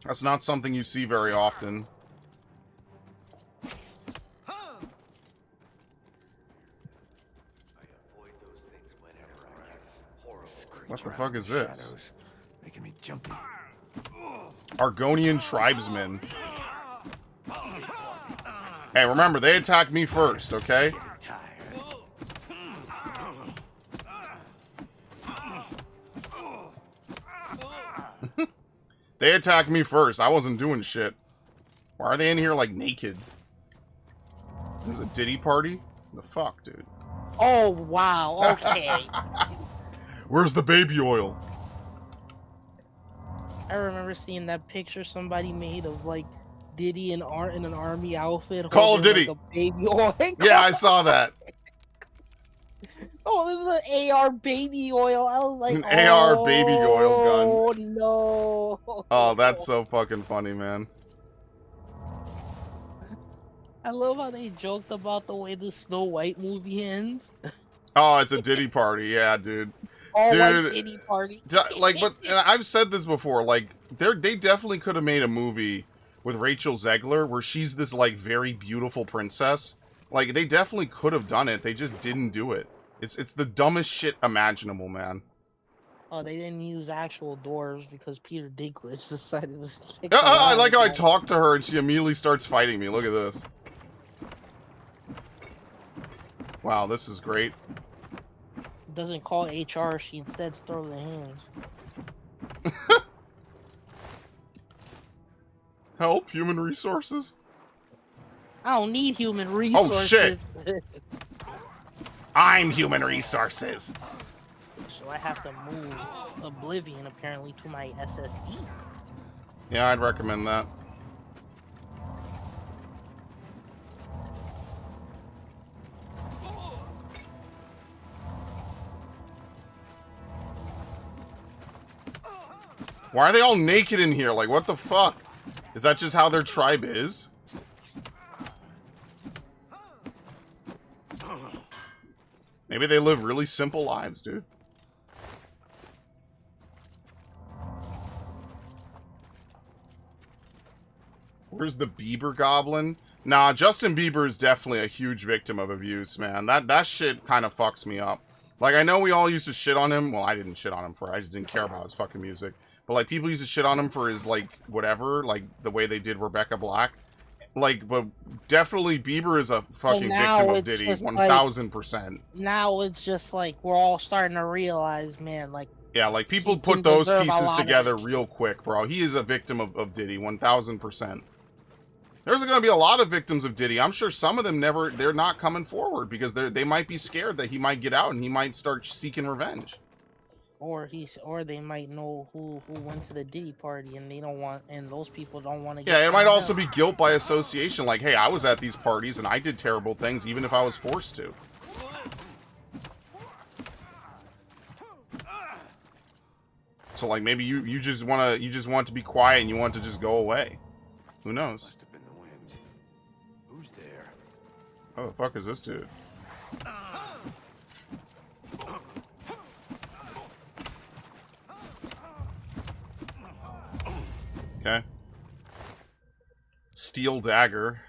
Speaker 1: That's not something you see very often. What the fuck is this?
Speaker 6: Making me jumpy.
Speaker 1: Argonian tribesmen. Hey, remember, they attacked me first, okay? They attacked me first. I wasn't doing shit. Why are they in here, like, naked? This is a Diddy party? The fuck, dude?
Speaker 2: Oh, wow. Okay.
Speaker 1: Where's the baby oil?
Speaker 2: I remember seeing that picture somebody made of, like, Diddy in an army outfit.
Speaker 1: Call of Diddy.
Speaker 2: Like, a baby oil.
Speaker 1: Yeah, I saw that.
Speaker 2: Oh, it was an AR baby oil. I was like,
Speaker 1: An AR baby oil gun.
Speaker 2: Oh, no.
Speaker 1: Oh, that's so fucking funny, man.
Speaker 2: I love how they joked about the way the Snow White movie ends.
Speaker 1: Oh, it's a Diddy party. Yeah, dude.
Speaker 2: All
Speaker 1: Dude,
Speaker 2: white Diddy party.
Speaker 1: Like, but and I've said this before. Like, they definitely could have made a movie with Rachel Zegler where she's this, like, very beautiful princess. Like, they definitely could have done it. They just didn't do it. It's the dumbest shit imaginable, man.
Speaker 2: Oh, they didn't use actual doors because Peter Dinklage decided to kick
Speaker 1: I like how I talk to her and she immediately starts fighting me. Look at this. Wow, this is great.
Speaker 2: Doesn't call HR, she instead throws the hands.
Speaker 1: Help, human resources?
Speaker 2: I don't need human resources.
Speaker 1: Oh, shit. I'm human resources.
Speaker 2: So I have to move Oblivion, apparently, to my SSD.
Speaker 1: Yeah, I'd recommend that. Why are they all naked in here? Like, what the fuck? Is that just how their tribe is? Maybe they live really simple lives, dude. Where's the Bieber goblin? Nah, Justin Bieber is definitely a huge victim of abuse, man. That shit kind of fucks me up. Like, I know we all used to shit on him. Well, I didn't shit on him for it. I just didn't care about his fucking music. But, like, people used to shit on him for his, like, whatever. Like, the way they did Rebecca Black. Like, but definitely Bieber is a fucking victim of Diddy. 1000%.
Speaker 2: Like, now it's just like, we're all starting to realize, man, like...
Speaker 1: Yeah, like, people put those pieces together real quick, bro. He is a victim of Diddy. 1000%. There's going to be a lot of victims of Diddy. I'm sure some of them they're not coming forward because they might be scared that he might get out and he might start seeking revenge.
Speaker 2: Or they might know who went to the Diddy party and they don't want, and those people don't want to get.
Speaker 1: Yeah, it might also be guilt by association. Like, hey, I was at these parties and I did terrible things, even if I was forced to. So, like, maybe you just want to be quiet and you want to just go away. Who knows?
Speaker 6: Must have been the wind. Who's there?
Speaker 1: Oh, the fuck is this dude? Okay. Steel dagger.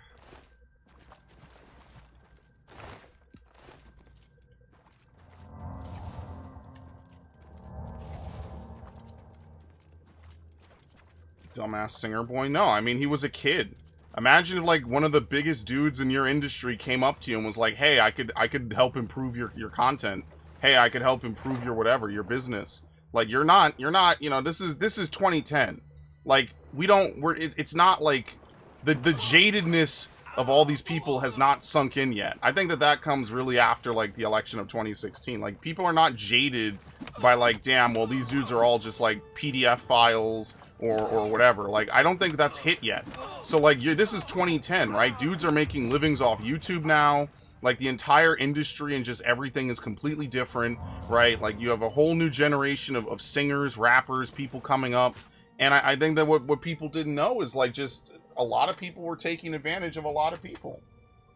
Speaker 1: Dumbass singer boy. No, I mean, he was a kid. Imagine if, like, one of the biggest dudes in your industry came up to you and was like, hey, I could help improve your content. Hey, I could help improve your whatever, your business. Like, you're not, you know, this is 2010. Like, it's not like the jadedness of all these people has not sunk in yet. I think that comes really after, like, the election of 2016. Like, people are not jaded by, like, damn, well, these dudes are all just, like, PDF files or whatever. Like, I don't think that's hit yet. So, like, this is 2010, right? Dudes are making livings off YouTube now. Like, the entire industry and just everything is completely different, right? Like, you have a whole new generation of singers, rappers, people coming up. And I think that what people didn't know is, like, just a lot of people were taking advantage of a lot of people.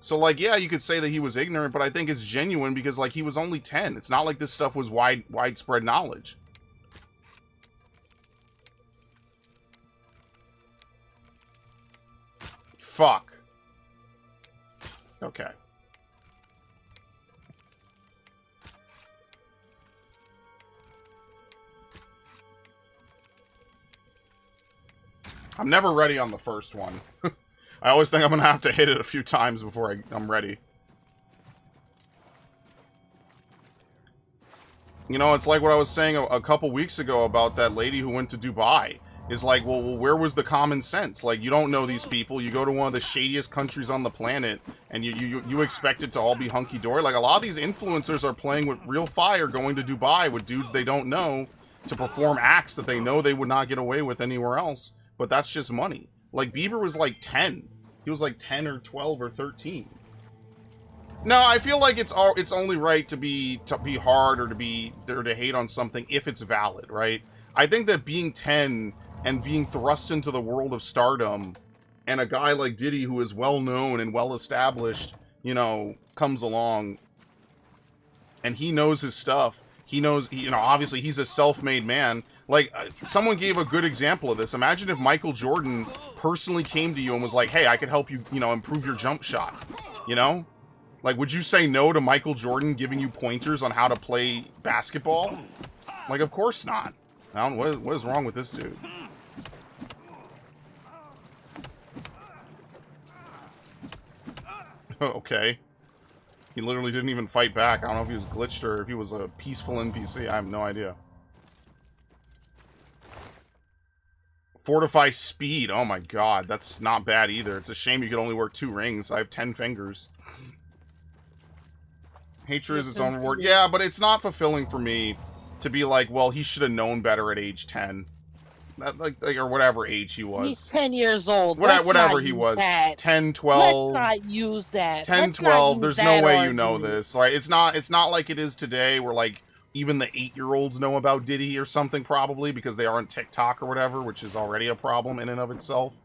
Speaker 1: So, like, yeah, you could say that he was ignorant, but I think it's genuine because, like, he was only 10. It's not like this stuff was widespread knowledge. Fuck. Okay. I'm never ready on the first one. I always think I'm gonna have to hit it a few times before I'm ready. You know, it's like what I was saying a couple weeks ago about that lady who went to Dubai. Is like, well, where was the common sense? Like, you don't know these people. You go to one of the shadiest countries on the planet, and you expect it to all be hunky-dory. Like, a lot of these influencers are playing with real fire, going to Dubai with dudes they don't know to perform acts that they know they would not get away with anywhere else. But that's just money. Like, Bieber was like 10. He was like 10 or 12 or 13. No, I feel like it's only right to be hard or to hate on something if it's valid, right? I think that being 10 and being thrust into the world of stardom, and a guy like Diddy who is well known and well established, you know, comes along, and he knows his stuff. He knows, you know, obviously he's a self-made man. Like, someone gave a good example of this. Imagine if Michael Jordan personally came to you and was like, hey, I could help you, you know, improve your jump shot. You know? Like, would you say no to Michael Jordan giving you pointers on how to play basketball? Like, of course not. I don't, what is wrong with this dude? Okay. He literally didn't even fight back. I don't know if he was glitched or if he was a peaceful NPC. I have no idea. Fortify speed. Oh my god. That's not bad either. It's a shame you could only work 2 rings. I have 10 fingers. Hatred is its own reward. Yeah, but it's not fulfilling for me to be like, well, he should have known better at age 10. Like or whatever age he was.
Speaker 2: He's 10 years old.
Speaker 1: Whatever he was.
Speaker 2: That.
Speaker 1: 10, 12.
Speaker 2: Let's not use that.
Speaker 1: 10, 12. There's no way you know this. Right? It's not like it is today where, like, even the 8-year-olds know about Diddy or something, probably, because they are on TikTok or whatever, which is already a problem in and of itself.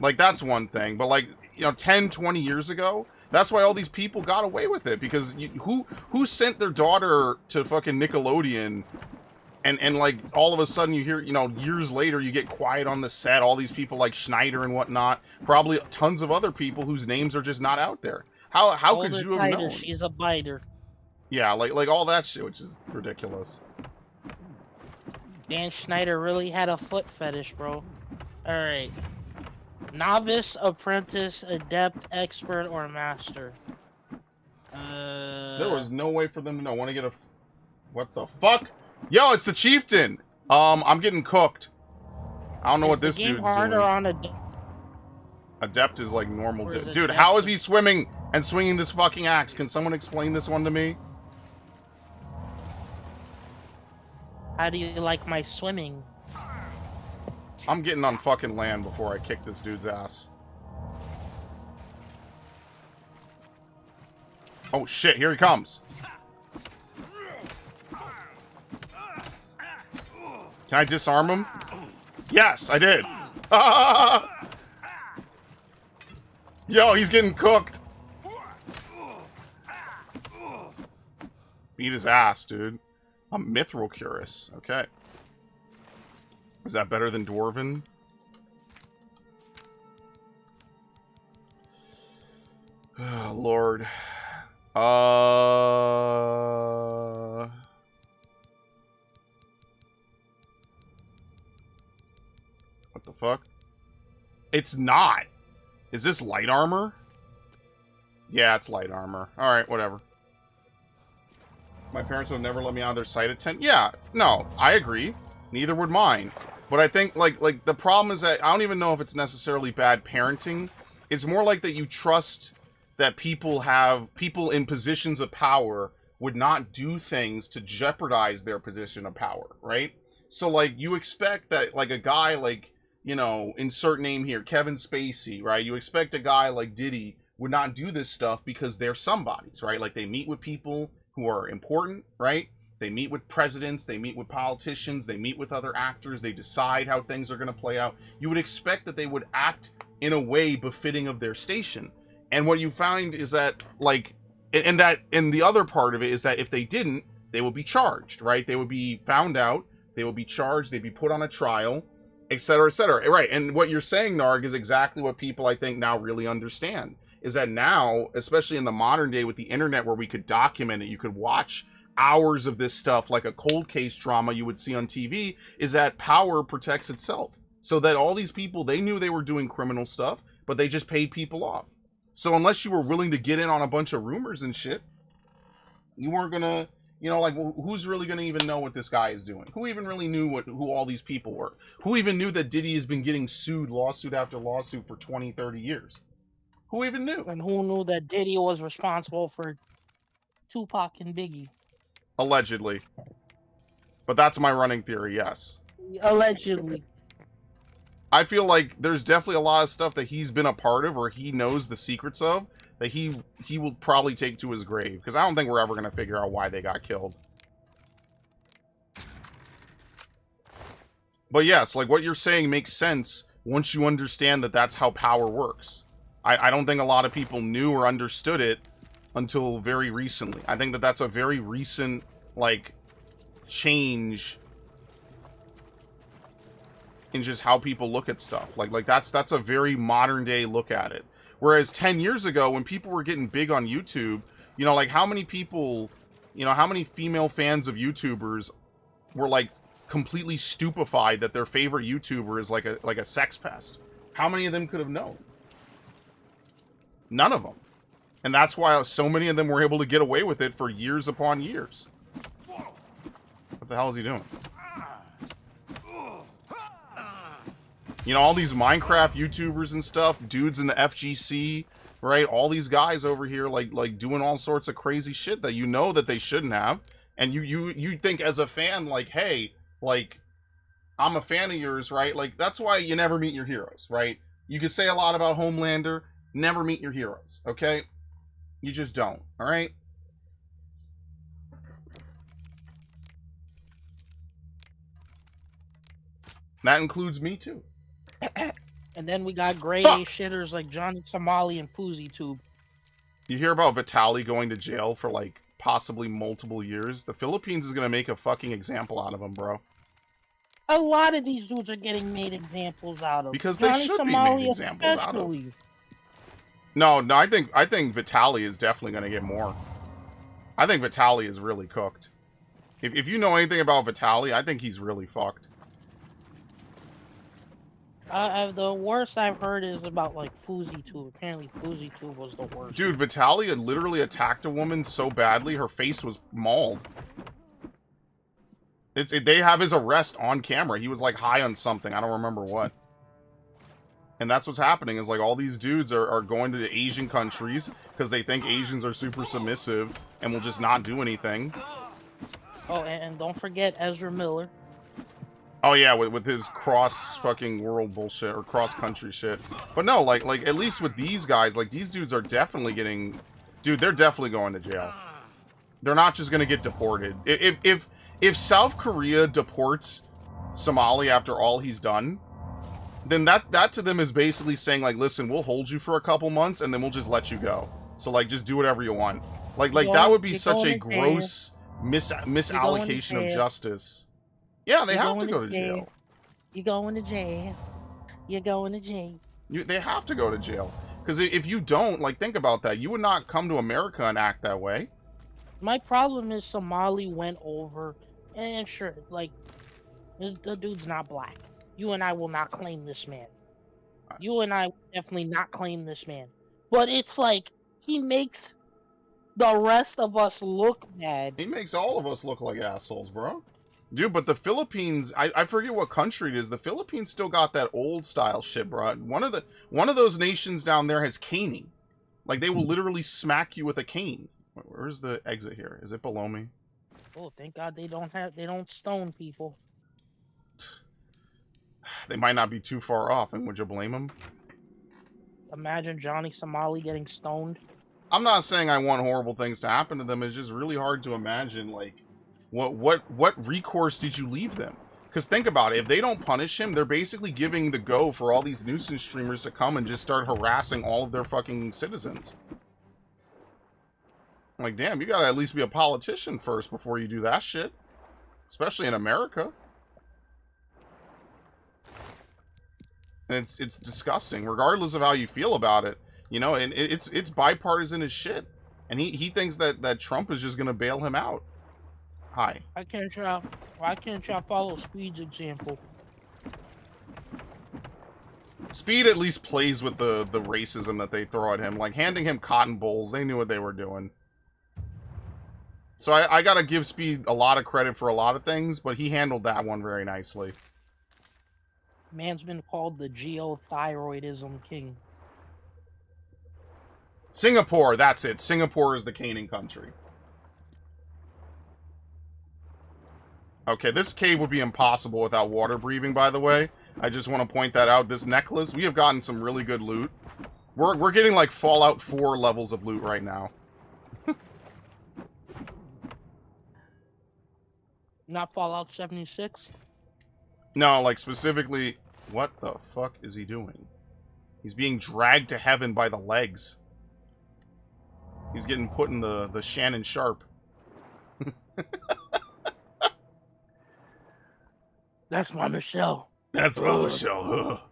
Speaker 1: Like, that's one thing. But, like, you know, 10, 20 years ago, that's why all these people got away with it. Because who sent their daughter to fucking Nickelodeon and like, all of a sudden you hear, you know, years later, you get quiet on the set, all these people like Schneider and whatnot, probably tons of other people whose names are just not out there. How could you have known?
Speaker 2: She's a biter.
Speaker 1: Yeah, like all that shit, which is ridiculous.
Speaker 2: Dan Schneider really had a foot fetish, bro. Alright. Novice, apprentice, adept, expert, or master?
Speaker 1: There was no way for them to know. Want to get a... What the fuck? Yo, it's the chieftain! I'm getting cooked. I don't know what this dude's doing.
Speaker 2: On
Speaker 1: Adept is like normal. Dude, how is he swimming and swinging this fucking axe? Can someone explain this one to me?
Speaker 2: How do you like my swimming?
Speaker 1: I'm getting on fucking land before I kick this dude's ass. Oh shit, here he comes. Can I disarm him? Yes, I did. Yo, he's getting cooked. Beat his ass, dude. I'm mithril curious. Okay. Is that better than Dwarven? Oh, Lord. What the fuck? It's not. Is this light armor? Yeah, it's light armor. Alright, whatever. My parents would never let me out of their sight at 10. Yeah, no, I agree. Neither would mine. But I think, like the problem is that I don't even know if it's necessarily bad parenting. It's more like that you trust that people in positions of power would not do things to jeopardize their position of power, right? So, like, you expect that, like, a guy like, you know, insert name here, Kevin Spacey, right? You expect a guy like Diddy would not do this stuff because they're somebodies, right? Like, they meet with people who are important, right? They meet with presidents, they meet with politicians, they meet with other actors, they decide how things are going to play out. You would expect that they would act in a way befitting of their station. And what you find is that, like, and the other part of it is that if they didn't, they would be charged, right? They would be found out, they would be charged, they'd be put on a trial, etc., etc. Right, and what you're saying, Narg, is exactly what people, I think, now really understand. Is that now, especially in the modern day with the internet where we could document it, you could watch hours of this stuff like a cold case drama you would see on TV, is that power protects itself. So that all these people, they knew they were doing criminal stuff, but they just paid people off. So unless you were willing to get in on a bunch of rumors and shit, you weren't gonna, you know, like, well, who's really gonna even know what this guy is doing? Who even really knew who all these people were? Who even knew that Diddy has been getting sued, lawsuit after lawsuit for 20, 30 years? Who even knew?
Speaker 2: And who knew that Diddy was responsible for Tupac and Biggie?
Speaker 1: Allegedly. But that's my running theory, yes.
Speaker 2: Allegedly.
Speaker 1: I feel like there's definitely a lot of stuff that he's been a part of or he knows the secrets of that he will probably take to his grave. Because I don't think we're ever going to figure out why they got killed. But yes, like what you're saying makes sense once you understand that that's how power works. I don't think a lot of people knew or understood it until very recently. I think that that's a very recent, like, change in just how people look at stuff. Like that's a very modern day look at it. Whereas 10 years ago, when people were getting big on YouTube, you know, like how many people, you know, how many female fans of YouTubers were like completely stupefied that their favorite YouTuber is like a sex pest? How many of them could have known? None of them. And that's why so many of them were able to get away with it for years upon years. What the hell is he doing? You know, all these Minecraft YouTubers and stuff, dudes in the FGC, right? All these guys over here, like doing all sorts of crazy shit that you know that they shouldn't have. And you think as a fan, like, hey, like, I'm a fan of yours, right? Like, that's why you never meet your heroes, right? You could say a lot about Homelander, never meet your heroes, okay? You just don't, all right? That includes me, too.
Speaker 2: And then we got grade A shitters like Johnny Somali and FouseyTube.
Speaker 1: You hear about Vitaly going to jail for, like, possibly multiple years? The Philippines is gonna make a fucking example out of him, bro.
Speaker 2: A lot of these dudes are getting made examples out of.
Speaker 1: Because they should be made examples out of. No, I think Vitaly is definitely gonna get more. I think Vitaly is really cooked. If you know anything about Vitaly, I think he's really fucked.
Speaker 2: The worst I've heard is about, like, FouseyTube. Apparently FouseyTube was the worst.
Speaker 1: Dude, Vitaly had literally attacked a woman so badly, her face was mauled. They have his arrest on camera. He was, like, high on something. I don't remember what. And that's what's happening, is, like, all these dudes are going to the Asian countries because they think Asians are super submissive and will just not do anything.
Speaker 2: Oh, and don't forget Ezra Miller.
Speaker 1: Oh yeah, with his cross fucking world bullshit or cross country shit. But no, like at least with these guys, like these dudes are definitely getting, dude, they're definitely going to jail. They're not just gonna get deported. If South Korea deports Somali after all he's done, then that to them is basically saying, like, listen, we'll hold you for a couple months and then we'll just let you go. So like just do whatever you want. Like that would be such a gross misallocation of justice. Yeah, they have to go to jail.
Speaker 2: You going to jail. You're going to jail.
Speaker 1: They have to go to jail. Because if you don't, like, think about that. You would not come to America and act that way.
Speaker 2: My problem is Somali went over, and sure, like, the dude's not black. You and I will not claim this man. You and I will definitely not claim this man. But it's like, he makes the rest of us look bad.
Speaker 1: He makes all of us look like assholes, bro. Dude, but the Philippines, I forget what country it is. The Philippines still got that old style shit, bro. One of those nations down there has caning. Like, they will literally smack you with a cane. Where's the exit here? Is it below me?
Speaker 2: Oh, thank God they don't stone people.
Speaker 1: They might not be too far off, and would you blame them?
Speaker 2: Imagine Johnny Somali getting stoned.
Speaker 1: I'm not saying I want horrible things to happen to them. It's just really hard to imagine, like, what recourse did you leave them? Because think about it, if they don't punish him, they're basically giving the go for all these nuisance streamers to come and just start harassing all of their fucking citizens. Like, damn, you gotta at least be a politician first before you do that shit. Especially in America. And it's disgusting, regardless of how you feel about it. You know, and it's bipartisan as shit. And he thinks that Trump is just gonna bail him out. Hi.
Speaker 2: Why can't y'all follow Speed's example?
Speaker 1: Speed at least plays with the racism that they throw at him. Like, handing him cotton bowls, they knew what they were doing. So I gotta give Speed a lot of credit for a lot of things, but he handled that one very nicely.
Speaker 2: Man's been called the geothyroidism king.
Speaker 1: Singapore, that's it. Singapore is the caning country. Okay, this cave would be impossible without water breathing, by the way. I just want to point that out. This necklace, we have gotten some really good loot. We're getting like Fallout 4 levels of loot right now.
Speaker 2: Not Fallout 76?
Speaker 1: No, like specifically, what the fuck is he doing? He's being dragged to heaven by the legs. He's getting put in the Shannon Sharp.
Speaker 2: That's my Michelle.
Speaker 1: That's my Michelle.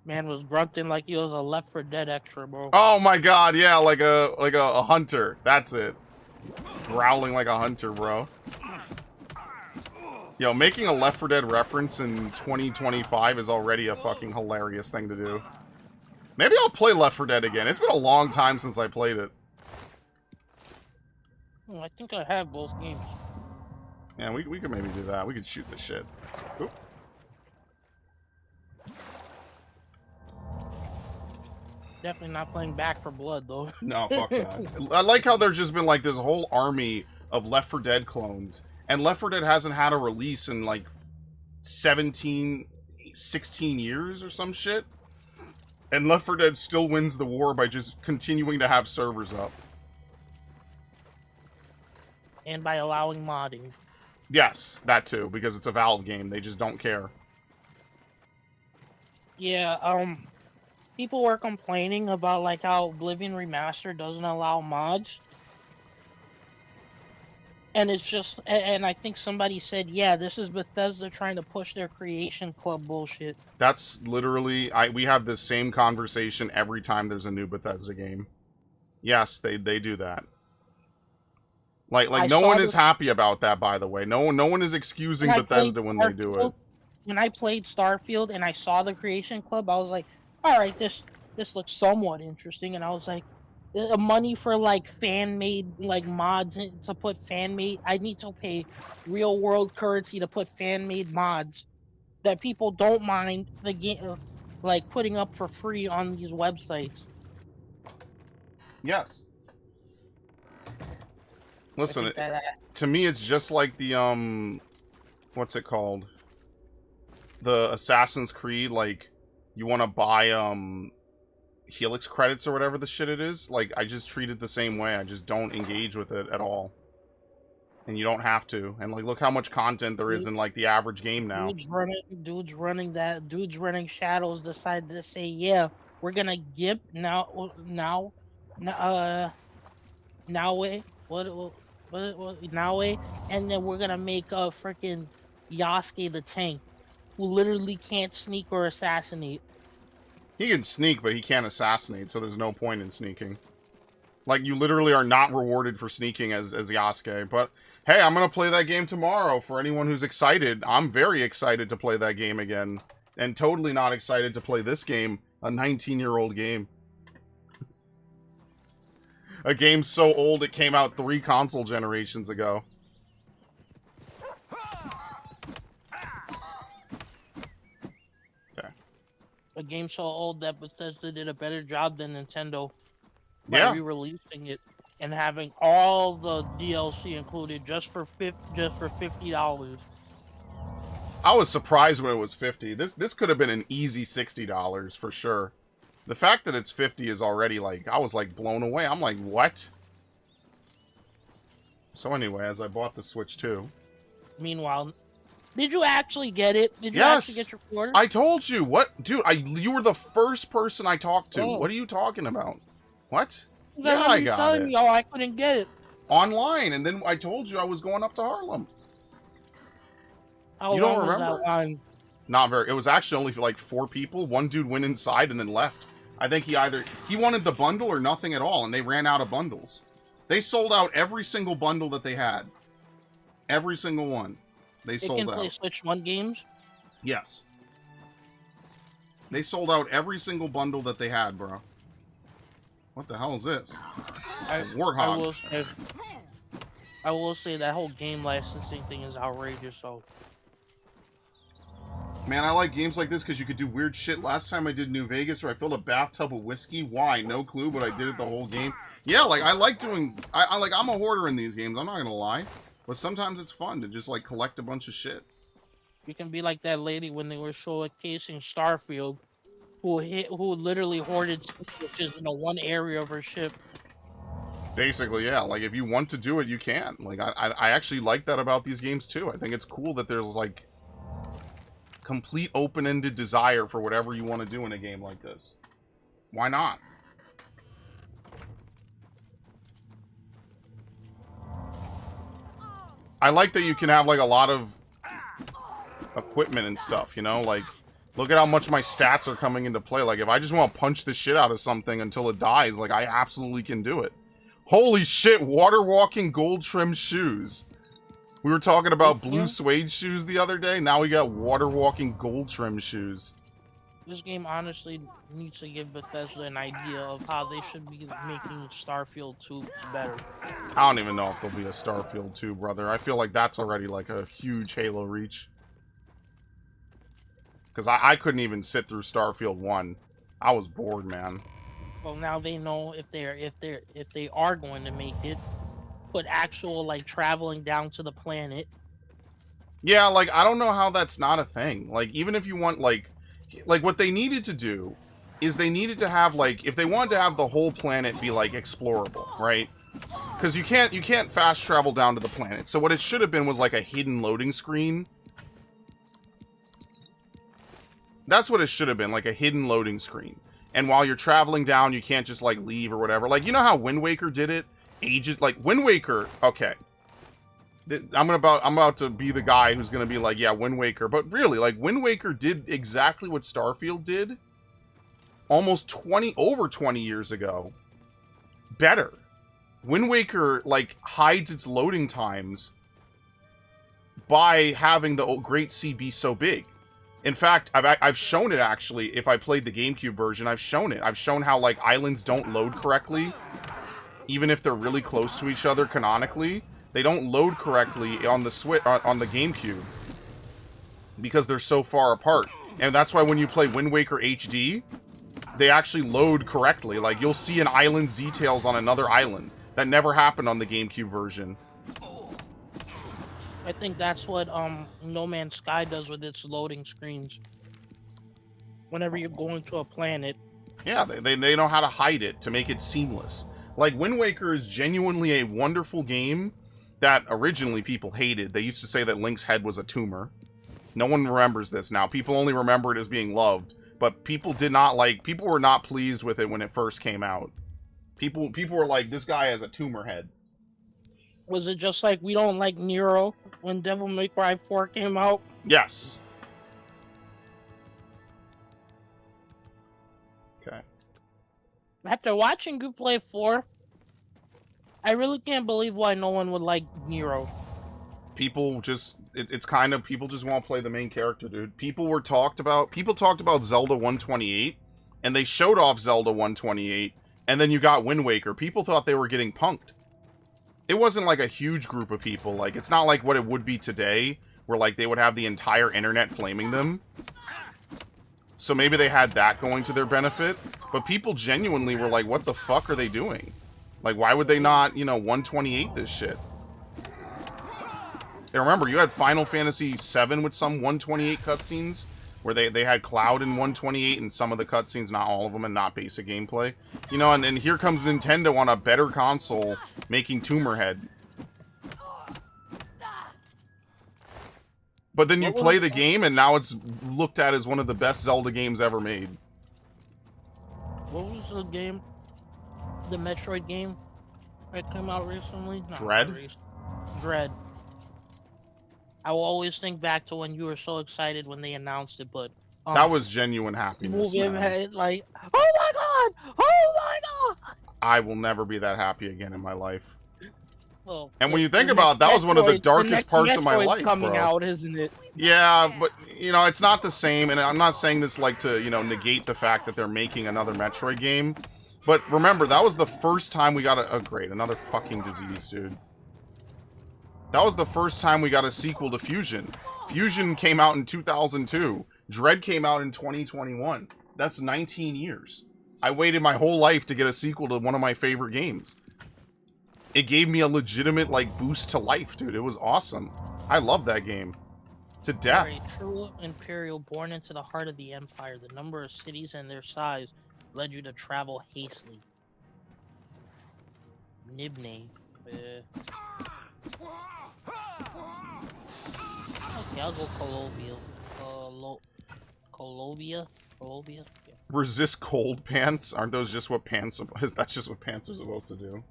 Speaker 2: Man was grunting like he was a Left 4 Dead extra, bro.
Speaker 1: Oh my god, yeah, like a hunter. That's it. Growling like a hunter, bro. Yo, making a Left 4 Dead reference in 2025 is already a fucking hilarious thing to do. Maybe I'll play Left 4 Dead again. It's been a long time since I played it.
Speaker 2: I think I have both games.
Speaker 1: Yeah, we could maybe do that. We could shoot this shit. Oop.
Speaker 2: Definitely not playing Back for Blood, though.
Speaker 1: No, fuck that. I like how there's just been, like, this whole army of Left 4 Dead clones. And Left 4 Dead hasn't had a release in, like, 16 years or some shit. And Left 4 Dead still wins the war by just continuing to have servers up.
Speaker 2: And by allowing modding.
Speaker 1: Yes, that too, because it's a Valve game. They just don't care.
Speaker 2: Yeah, people were complaining about, like, how Oblivion Remastered doesn't allow mods. And it's just, and I think somebody said, yeah, this is Bethesda trying to push their Creation Club bullshit.
Speaker 1: That's literally, we have this same conversation every time there's a new Bethesda game. Yes, they do that. Like no one is happy about that, by the way. No one is excusing Bethesda when they do it.
Speaker 2: When I played Starfield and I saw the Creation Club, I was like, all right, this looks somewhat interesting. And I was like, money for like fan-made like mods to put fan-made. I need to pay real-world currency to put fan-made mods that people don't mind the game, like putting up for free on these websites.
Speaker 1: Yes. Listen, to me, it's just like the, what's it called? The Assassin's Creed, like, you want to buy, Helix credits or whatever the shit it is. Like, I just treat it the same way. I just don't engage with it at all. And you don't have to. And, like, look how much content there is in, like, the average game now.
Speaker 2: Dudes running Shadows decided to say, yeah, we're gonna give, now, wait, what Naue, and then we're gonna make a freaking Yasuke the tank, who literally can't sneak or assassinate.
Speaker 1: He can sneak, but he can't assassinate, so there's no point in sneaking. Like, you literally are not rewarded for sneaking as Yasuke. But, hey, I'm going to play that game tomorrow for anyone who's excited. I'm very excited to play that game again. And totally not excited to play this game, a 19-year-old game. A game so old it came out 3 console generations ago.
Speaker 2: A game so old that Bethesda did a better job than Nintendo by re-releasing it and having all the DLC included just for $50.
Speaker 1: I was surprised when it was $50. This could have been an easy $60 for sure. The fact that it's $50 is already like, I was like blown away. I'm like, what? So anyway, as I bought the Switch 2.
Speaker 2: Meanwhile, did you actually get it? Did you
Speaker 1: yes,
Speaker 2: actually get your order?
Speaker 1: I told you. What? Dude, you were the first person I talked to. Oh. What are you talking about? What?
Speaker 2: Yeah, I got it. Oh, I couldn't get it.
Speaker 1: Online, and then I told you I was going up to Harlem.
Speaker 2: How you don't remember?
Speaker 1: Not very. It was actually only for like 4 people. One dude went inside and then left. I think he wanted the bundle or nothing at all, and they ran out of bundles. They sold out every single bundle that they had. Every single one. They sold out.
Speaker 2: They can play Switch 1 games?
Speaker 1: Yes. They sold out every single bundle that they had, bro. What the hell is this? Warthog.
Speaker 2: I will say that whole game licensing thing is outrageous, so.
Speaker 1: Man, I like games like this because you could do weird shit. Last time I did New Vegas where I filled a bathtub with whiskey. Why? No clue, but I did it the whole game. Yeah, like, I like doing... I'm a hoarder in these games, I'm not gonna lie. But sometimes it's fun to just, like, collect a bunch of shit.
Speaker 2: You can be like that lady when they were showcasing Starfield, who literally hoarded switches in one area of her ship.
Speaker 1: Basically, yeah. Like, if you want to do it, you can. Like, I actually like that about these games, too. I think it's cool that there's, like, complete open-ended desire for whatever you want to do in a game like this. Why not? I like that you can have, like, a lot of equipment and stuff, you know? Like, look at how much my stats are coming into play. Like, if I just want to punch the shit out of something until it dies, like, I absolutely can do it. Holy shit, water walking gold trim shoes. We were talking about blue suede shoes the other day. Now we got water walking gold trim shoes.
Speaker 2: This game honestly needs to give Bethesda an idea of how they should be making Starfield 2 better.
Speaker 1: I don't even know if there'll be a Starfield 2, brother. I feel like that's already like a huge Halo reach. Because I couldn't even sit through Starfield 1. I was bored, man.
Speaker 2: Well, now they know if they are going to make it, put actual like traveling down to the planet.
Speaker 1: Yeah, like I don't know how that's not a thing. Like even if you want like what they needed to do is they needed to have like if they wanted to have the whole planet be like explorable, right? Because you can't fast travel down to the planet. So what it should have been was like a hidden loading screen. That's what it should have been, like a hidden loading screen. And while you're traveling down, you can't just like leave or whatever. Like you know how Wind Waker did it? Ages like Wind Waker, okay. I'm about to be the guy who's gonna be like, yeah, Wind Waker. But really, like Wind Waker did exactly what Starfield did almost over 20 years ago. Better. Wind Waker like hides its loading times by having the Great Sea be so big. In fact, I've shown it actually. If I played the GameCube version, I've shown it. I've shown how like islands don't load correctly. Even if they're really close to each other canonically, they don't load correctly on the on the GameCube because they're so far apart. And that's why when you play Wind Waker HD, they actually load correctly. Like you'll see an island's details on another island that never happened on the GameCube version.
Speaker 2: I think that's what No Man's Sky does with its loading screens. Whenever you're going to a planet.
Speaker 1: Yeah, they know how to hide it to make it seamless. Like, Wind Waker is genuinely a wonderful game that originally people hated. They used to say that Link's head was a tumor. No one remembers this now. People only remember it as being loved. But people were not pleased with it when it first came out. People were like, this guy has a tumor head.
Speaker 2: Was it just like we don't like Nero when Devil May Cry 4 came out?
Speaker 1: Yes. Okay.
Speaker 2: After watching you play 4, I really can't believe why no one would like Nero.
Speaker 1: People just, it's kind of, people just won't play the main character, dude. People talked about Zelda 128, and they showed off Zelda 128, and then you got Wind Waker. People thought they were getting punked. It wasn't like a huge group of people. Like, it's not like what it would be today, where like they would have the entire internet flaming them. So maybe they had that going to their benefit, but people genuinely were like, what the fuck are they doing? Like, why would they not, 128 this shit? And remember, you had Final Fantasy VII with some 128 cutscenes, where they had Cloud in 128 and some of the cutscenes, not all of them, and not basic gameplay. And here comes Nintendo on a better console making Tumorhead. But then you play the game, and now it's looked at as one of the best Zelda games ever made.
Speaker 2: What was the game? The Metroid game that came out recently? No,
Speaker 1: Dread?
Speaker 2: Dread. I will always think back to when you were so excited when they announced it, but...
Speaker 1: that was genuine happiness, man.
Speaker 2: Like, oh my god! Oh my god!
Speaker 1: I will never be that happy again in my life.
Speaker 2: Well,
Speaker 1: and when you think about it, that was one of the darkest parts of my life,
Speaker 2: coming
Speaker 1: bro.
Speaker 2: Out, isn't it?
Speaker 1: Yeah, but, it's not the same, and I'm not saying this, like, to, negate the fact that they're making another Metroid game. But remember, that was the first time we got great, another fucking disease, dude. That was the first time we got a sequel to Fusion. Fusion came out in 2002. Dread came out in 2021. That's 19 years. I waited my whole life to get a sequel to one of my favorite games. It gave me a legitimate, like, boost to life, dude. It was awesome. I love that game. To death.
Speaker 2: A true Imperial born into the heart of the Empire, the number of cities and their size led you to travel hastily. Nibney. Okay, I'll go Colobia. Yeah.
Speaker 1: Resist cold pants? Aren't those just what pants... That's just what pants are supposed to do.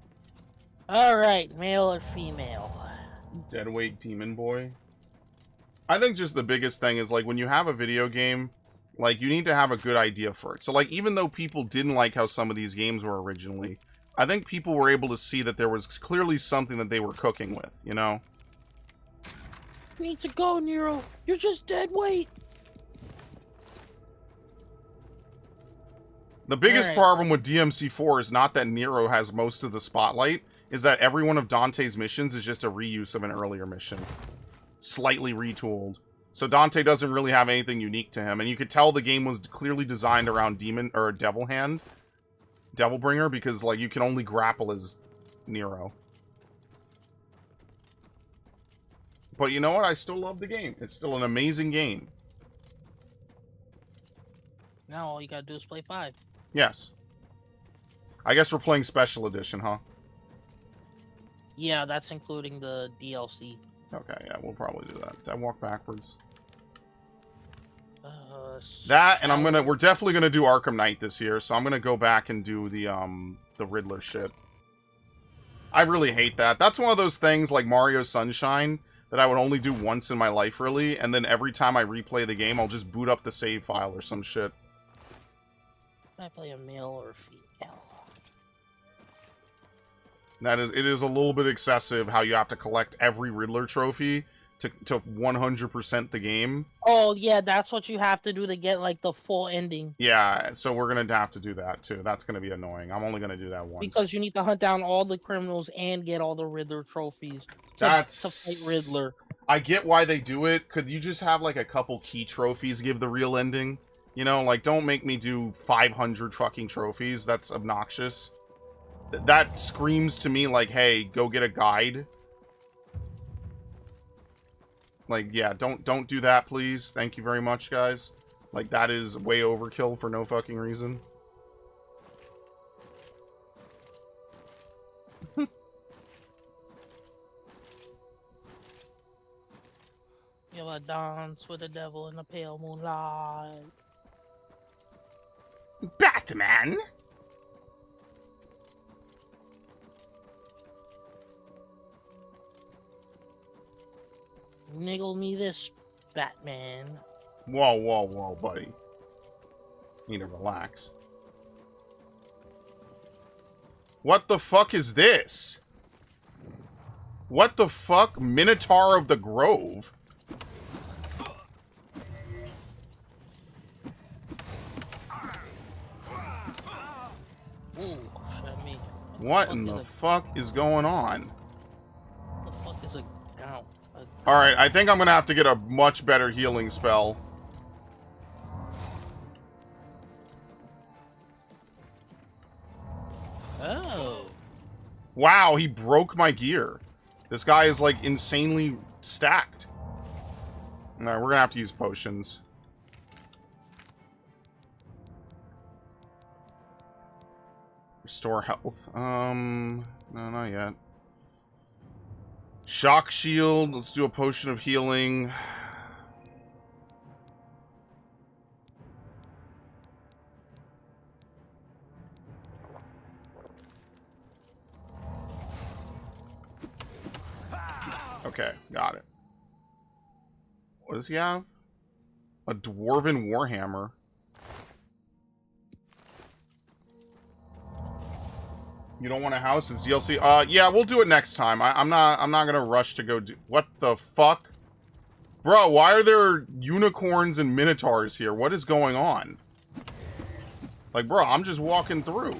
Speaker 2: Alright, male or female?
Speaker 1: Deadweight Demon Boy. I think just the biggest thing is, like, when you have a video game, like, you need to have a good idea for it. So, like, even though people didn't like how some of these games were originally, I think people were able to see that there was clearly something that they were cooking with, You
Speaker 2: need to go, Nero. You're just dead weight.
Speaker 1: The biggest problem with DMC4 is not that Nero has most of the spotlight, is that every one of Dante's missions is just a reuse of an earlier mission. Slightly retooled. So Dante doesn't really have anything unique to him, and you could tell the game was clearly designed around Demon, or Devil Hand. Devilbringer, because, like, you can only grapple as Nero. But you know what? I still love the game. It's still an amazing game.
Speaker 2: Now all you gotta do is play 5.
Speaker 1: Yes. I guess we're playing Special Edition, huh?
Speaker 2: Yeah, that's including the DLC.
Speaker 1: Okay, yeah, we'll probably do that. Did I walk backwards?
Speaker 2: That,
Speaker 1: and we're definitely gonna do Arkham Knight this year, so I'm gonna go back and do the Riddler shit. I really hate that. That's one of those things like Mario Sunshine that I would only do once in my life, really, and then every time I replay the game, I'll just boot up the save file or some shit.
Speaker 2: Can I play a male or a female?
Speaker 1: It is a little bit excessive how you have to collect every Riddler trophy to 100% the game.
Speaker 2: Oh, yeah, that's what you have to do to get, like, the full ending.
Speaker 1: Yeah, so we're going to have to do that, too. That's going to be annoying. I'm only going to do that once.
Speaker 2: Because you need to hunt down all the criminals and get all the Riddler trophies to fight Riddler.
Speaker 1: I get why they do it. Could you just have, like, a couple key trophies give the real ending? Like, don't make me do 500 fucking trophies. That's obnoxious. That screams to me like, hey, go get a guide. Like, yeah, don't do that, please. Thank you very much, guys. Like, that is way overkill for no fucking reason.
Speaker 2: You ever dance with the devil in the pale moonlight?
Speaker 1: Batman? .
Speaker 2: Niggle me this, Batman.
Speaker 1: Whoa, whoa, whoa, buddy. Need to relax. What the fuck is this? What the fuck? Minotaur of the Grove?
Speaker 2: Ooh, I mean,
Speaker 1: What in the fuck is going on?
Speaker 2: What the fuck is a gout?
Speaker 1: Alright, I think I'm gonna have to get a much better healing spell.
Speaker 2: Oh.
Speaker 1: Wow, he broke my gear. This guy is, like, insanely stacked. Alright, we're gonna have to use potions. Restore health. No, not yet. Shock shield. Let's do a potion of healing. Okay, got it. What does he have? A dwarven warhammer. You don't want a house? It's DLC. Yeah, we'll do it next time. I'm not gonna rush to go do. What the fuck, bro? Why are there unicorns and minotaurs here? What is going on? Like, bro, I'm just walking through.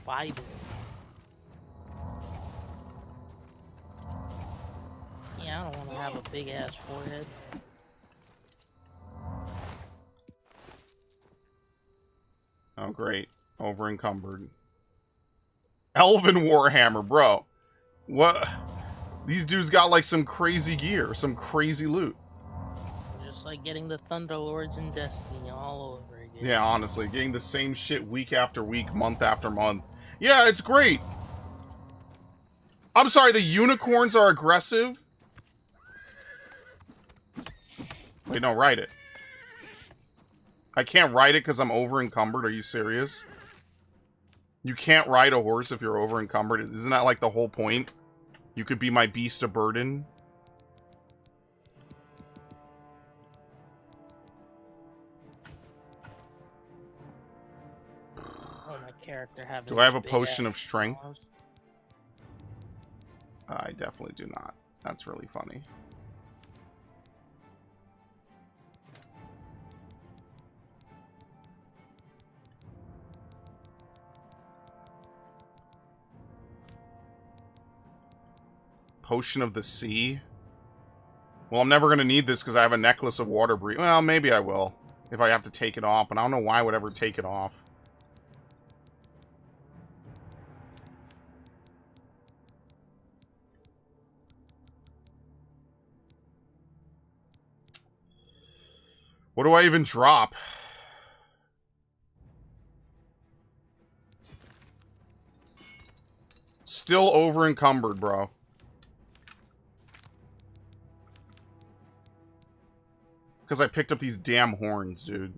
Speaker 2: Vibing. Yeah, I don't want to have a big ass forehead.
Speaker 1: Oh, great. Over encumbered. Elven Warhammer, bro. What? These dudes got like some crazy gear, some crazy loot.
Speaker 2: Just like getting the Thunderlords in Destiny all over again.
Speaker 1: Yeah, honestly, getting the same shit week after week, month after month. Yeah, it's great. I'm sorry, the unicorns are aggressive? Wait, no, ride it. I can't ride it because I'm over encumbered. Are you serious? You can't ride a horse if you're over encumbered. Isn't that like the whole point? You could be my beast of burden.
Speaker 2: Oh, my character having
Speaker 1: Do I have a potion of strength?
Speaker 2: Claws.
Speaker 1: I definitely do not. That's really funny. Potion of the Sea. Well, I'm never going to need this because I have a necklace of water breathing. Well, maybe I will. If I have to take it off. But I don't know why I would ever take it off. What do I even drop? Still over encumbered, bro. Because I picked up these damn horns, dude.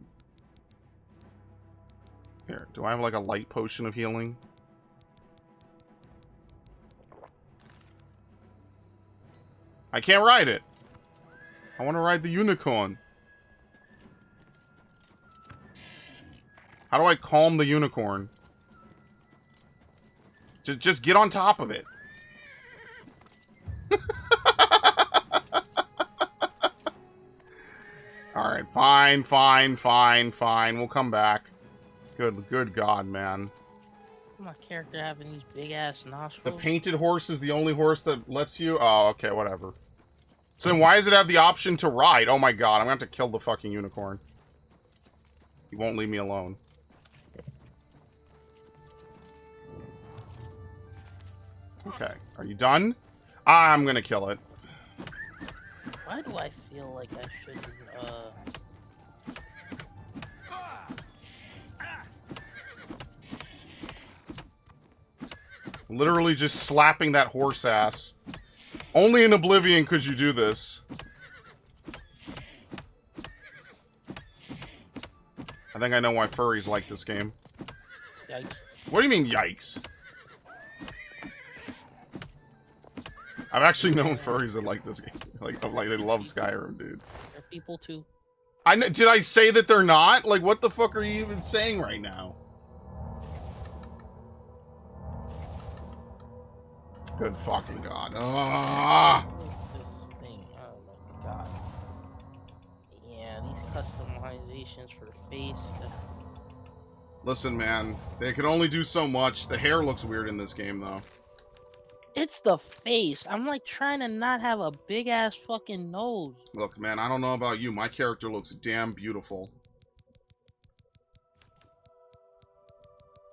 Speaker 1: Here, do I have like a light potion of healing? I can't ride it. I want to ride the unicorn. How do I calm the unicorn? Just get on top of it. Alright, fine. We'll come back. Good God, man.
Speaker 2: My character having these big ass nostrils.
Speaker 1: The painted horse is the only horse that lets you... Oh, okay, whatever. So then why does it have the option to ride? Oh my God, I'm gonna have to kill the fucking unicorn. He won't leave me alone. Okay, are you done? I'm gonna kill it.
Speaker 2: Why do I feel like I should,
Speaker 1: Literally just slapping that horse ass. Only in Oblivion could you do this. I think I know why furries like this game.
Speaker 2: Yikes.
Speaker 1: What do you mean, yikes? I've actually known furries that like this game. Like they love Skyrim, dude.
Speaker 2: They're people too.
Speaker 1: Did I say that they're not? Like, what the fuck are you even saying right now? Good fucking god. Ah!
Speaker 2: This thing, oh my god. Yeah, these customizations for face.
Speaker 1: Listen, man, they can only do so much. The hair looks weird in this game, though.
Speaker 2: It's the face. I'm like trying to not have a big ass fucking nose.
Speaker 1: Look, man, I don't know about you. My character looks damn beautiful.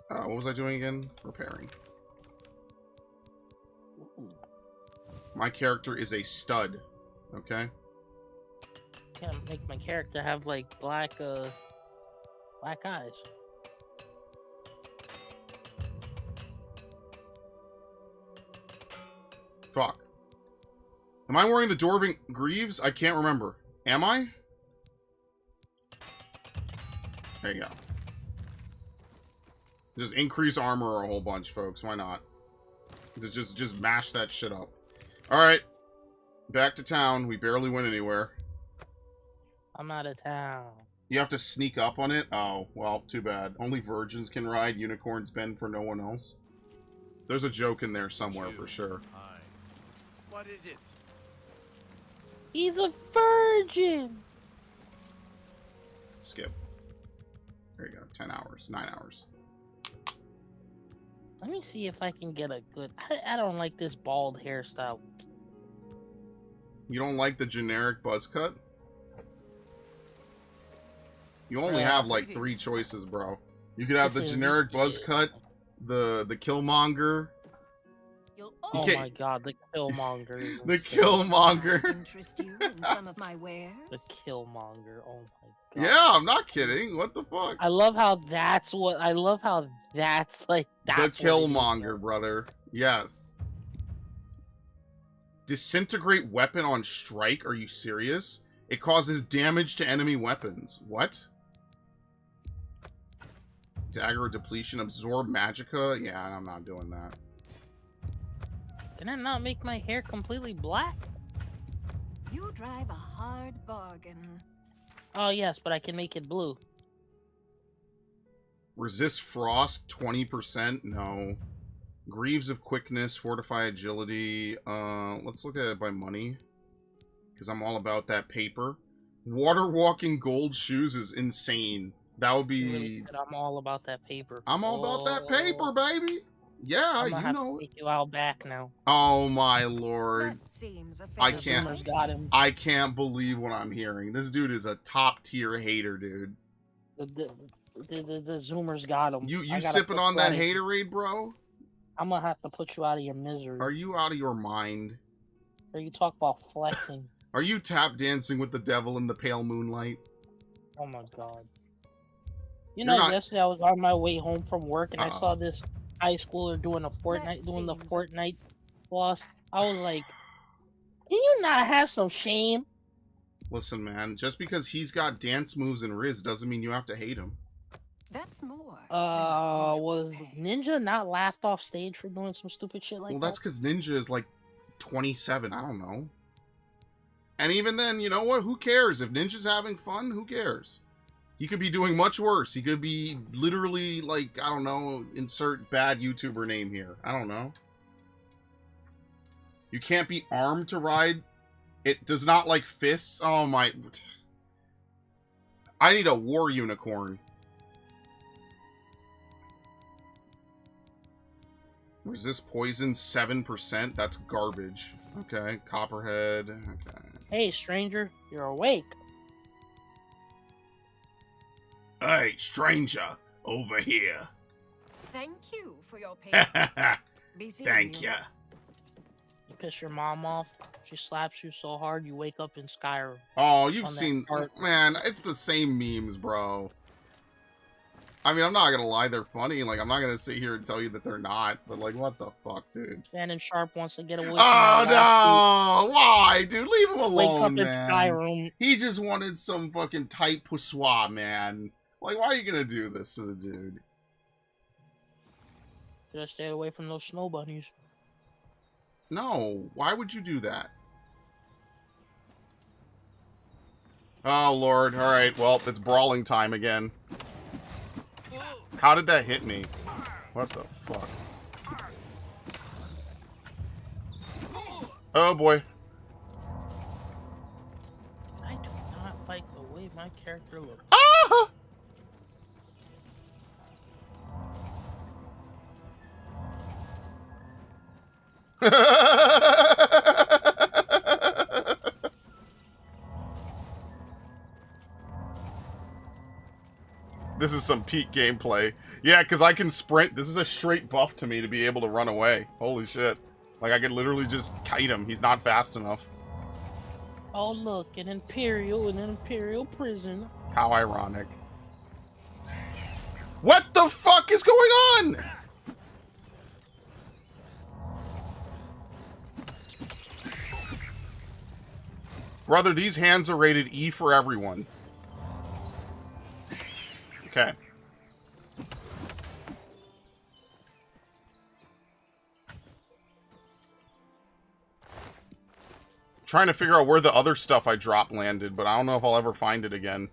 Speaker 1: What was I doing again? Repairing.
Speaker 2: Ooh.
Speaker 1: My character is a stud. Okay?
Speaker 2: Can't make my character have like black eyes.
Speaker 1: Fuck. Am I wearing the Dwarven Greaves? I can't remember. Am I? There you go. Just increase armor a whole bunch, folks. Why not? Just mash that shit up. Alright. Back to town. We barely went anywhere.
Speaker 2: I'm out of town.
Speaker 1: You have to sneak up on it? Oh, well, too bad. Only virgins can ride. Unicorns bend for no one else. There's a joke in there somewhere for sure.
Speaker 4: What is it?
Speaker 2: He's a virgin!
Speaker 1: Skip. There you go. 10 hours. 9 hours.
Speaker 2: Let me see if I can get a good... I don't like this bald hairstyle.
Speaker 1: You don't like the generic buzz cut? You only have like 3 choices, bro. You could have the generic buzz cut, the Killmonger.
Speaker 2: Oh my god, the Killmonger.
Speaker 1: The Killmonger.
Speaker 5: Interest you in some of my wares?
Speaker 2: The Killmonger. Oh my god.
Speaker 1: Yeah, I'm not kidding. What the fuck?
Speaker 2: I love how that's what I love how that's like that's
Speaker 1: the Killmonger, brother. Yes. Disintegrate weapon on strike? Are you serious? It causes damage to enemy weapons. What? Dagger depletion, absorb magicka? Yeah, I'm not doing that.
Speaker 2: Can I not make my hair completely black?
Speaker 5: You drive a hard bargain.
Speaker 2: Oh yes, but I can make it blue.
Speaker 1: Resist frost, 20%? No. Greaves of quickness, fortify agility. Let's look at it by money. Because I'm all about that paper. Water walking gold shoes is insane. That would be...
Speaker 2: Really, I'm all about that paper.
Speaker 1: I'm all about that paper, baby. Yeah, you know.
Speaker 2: Take you out back now.
Speaker 1: Oh my lord.
Speaker 5: That seems a
Speaker 1: I
Speaker 5: fair
Speaker 1: can't.
Speaker 5: price.
Speaker 2: Got him.
Speaker 1: I can't believe what I'm hearing. This dude is a top tier hater, dude.
Speaker 2: The Zoomers got him.
Speaker 1: You sipping on that haterade, bro?
Speaker 2: I'm gonna have to put you out of your misery.
Speaker 1: Are you out of your mind?
Speaker 2: Or you talk about flexing.
Speaker 1: Are you tap dancing with the devil in the pale moonlight?
Speaker 2: Oh my god. You know, yesterday I was on my way home from work and I saw this high schooler doing the Fortnite boss. I was like, can you not have some shame?
Speaker 1: Listen, man, just because he's got dance moves and Riz doesn't mean you have to hate him.
Speaker 5: That's more.
Speaker 2: Was Ninja not laughed off stage for doing some stupid shit like that?
Speaker 1: Well, that's because Ninja is like 27. I don't know. And even then, you know what? Who cares? If Ninja's having fun, who cares? He could be doing much worse. He could be literally, like, I don't know, insert bad YouTuber name here. I don't know. You can't be armed to ride. It does not like fists. Oh my. I need a war unicorn. Resist poison 7%. That's garbage. Okay. Copperhead. Okay.
Speaker 2: Hey, stranger. You're awake.
Speaker 1: Hey, stranger. Over here.
Speaker 5: Thank you for your patience.
Speaker 1: Thank you.
Speaker 2: You piss your mom off. She slaps you so hard you wake up in Skyrim.
Speaker 1: Oh, you've seen... Man, it's the same memes, bro. I mean, I'm not gonna lie, they're funny. Like, I'm not gonna sit here and tell you that they're not. But, like, what the fuck, dude?
Speaker 2: Shannon Sharp wants to get away from
Speaker 1: Oh, no! Why, dude? Leave him alone,
Speaker 2: wakes up
Speaker 1: man.
Speaker 2: in Skyrim.
Speaker 1: He just wanted some fucking tight poussoir, man. Like, why are you gonna do this to the dude?
Speaker 2: Just stay away from those snow bunnies.
Speaker 1: No, why would you do that? Oh, Lord. Alright, well, it's brawling time again. How did that hit me? What the fuck? Oh, boy.
Speaker 2: I do not like the way my character looks.
Speaker 1: Ah! This is some peak gameplay. Yeah, because I can sprint. This is a straight buff to me to be able to run away. Holy shit. Like, I could literally just kite him. He's not fast enough.
Speaker 2: Oh, look, an Imperial prison.
Speaker 1: How ironic. What the fuck is going on? Brother, these hands are rated E for everyone. Okay. Trying to figure out where the other stuff I dropped landed, but I don't know if I'll ever find it again.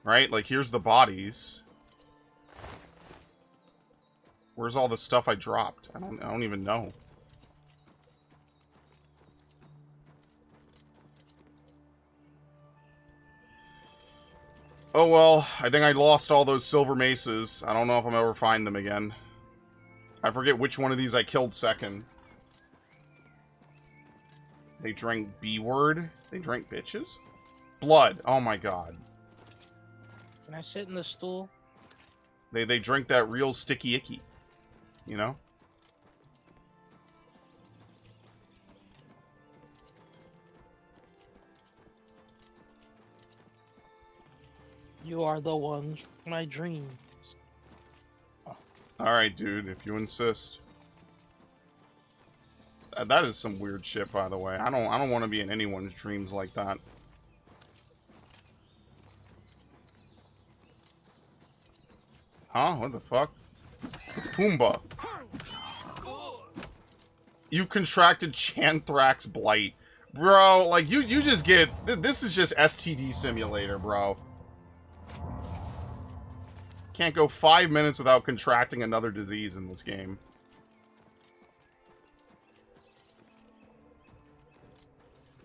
Speaker 1: Right? Like, here's the bodies. Where's all the stuff I dropped? I don't even know. Oh well, I think I lost all those silver maces. I don't know if I'm ever find them again. I forget which one of these I killed second. They drank B-word? They drank bitches? Blood. Oh my god.
Speaker 2: Can I sit in the stool?
Speaker 1: They drink that real sticky icky. You know?
Speaker 2: You are the ones my dreams.
Speaker 1: Alright, dude, if you insist. That is some weird shit, by the way. I don't want to be in anyone's dreams like that. Huh? What the fuck? It's Pumbaa. You contracted Chanthrax Blight. Bro, like, you just get... This is just STD Simulator, bro. Can't go 5 minutes without contracting another disease in this game.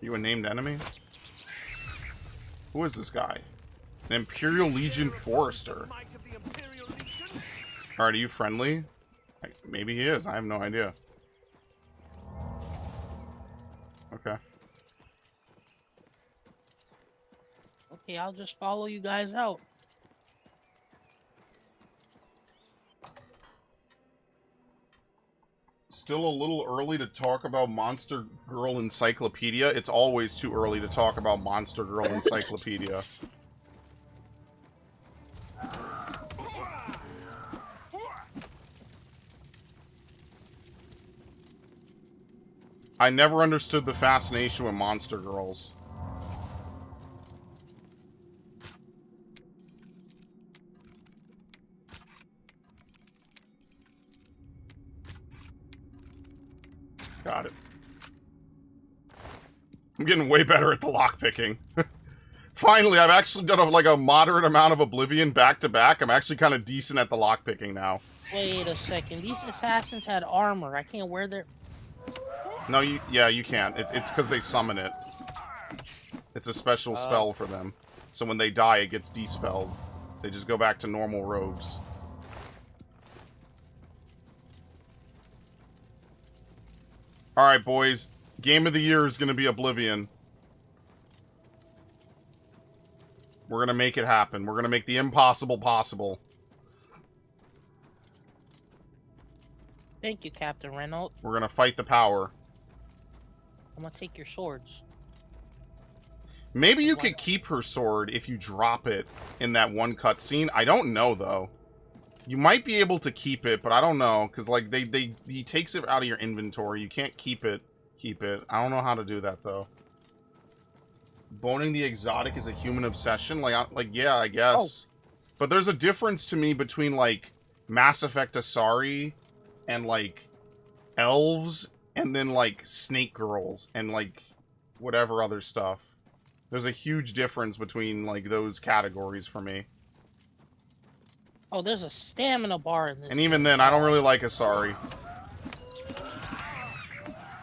Speaker 1: You a named enemy? Who is this guy? An Imperial Legion Forester. Alright, are you friendly? Maybe he is. I have no idea. Okay.
Speaker 2: Okay, I'll just follow you guys out.
Speaker 1: Still a little early to talk about Monster Girl Encyclopedia. It's always too early to talk about Monster Girl Encyclopedia. I never understood the fascination with Monster Girls. Got it. I'm getting way better at the lockpicking. Finally, I've actually done a moderate amount of Oblivion back to back. I'm actually kind of decent at the lockpicking now.
Speaker 2: Wait a second. These assassins had armor. I can't wear their...
Speaker 1: No, you can't. It's because they summon it. It's a special spell for them. So when they die, it gets dispelled. They just go back to normal robes. Alright, boys. Game of the year is going to be Oblivion. We're going to make it happen. We're going to make the impossible possible.
Speaker 2: Thank you, Captain Renault.
Speaker 1: We're going to fight the power.
Speaker 2: I'm going to take your swords.
Speaker 1: Maybe you could keep her sword if you drop it in that one cutscene. I don't know, though. You might be able to keep it, but I don't know. Because, like, he takes it out of your inventory. You can't keep it. I don't know how to do that, though. Boning the exotic is a human obsession? Like yeah, I guess. Oh. But there's a difference to me between, like, Mass Effect Asari and, like, elves, and then, like, snake girls, and, like, whatever other stuff. There's a huge difference between, like, those categories for me.
Speaker 2: Oh, there's a stamina bar in this.
Speaker 1: And even then, I don't really like Asari.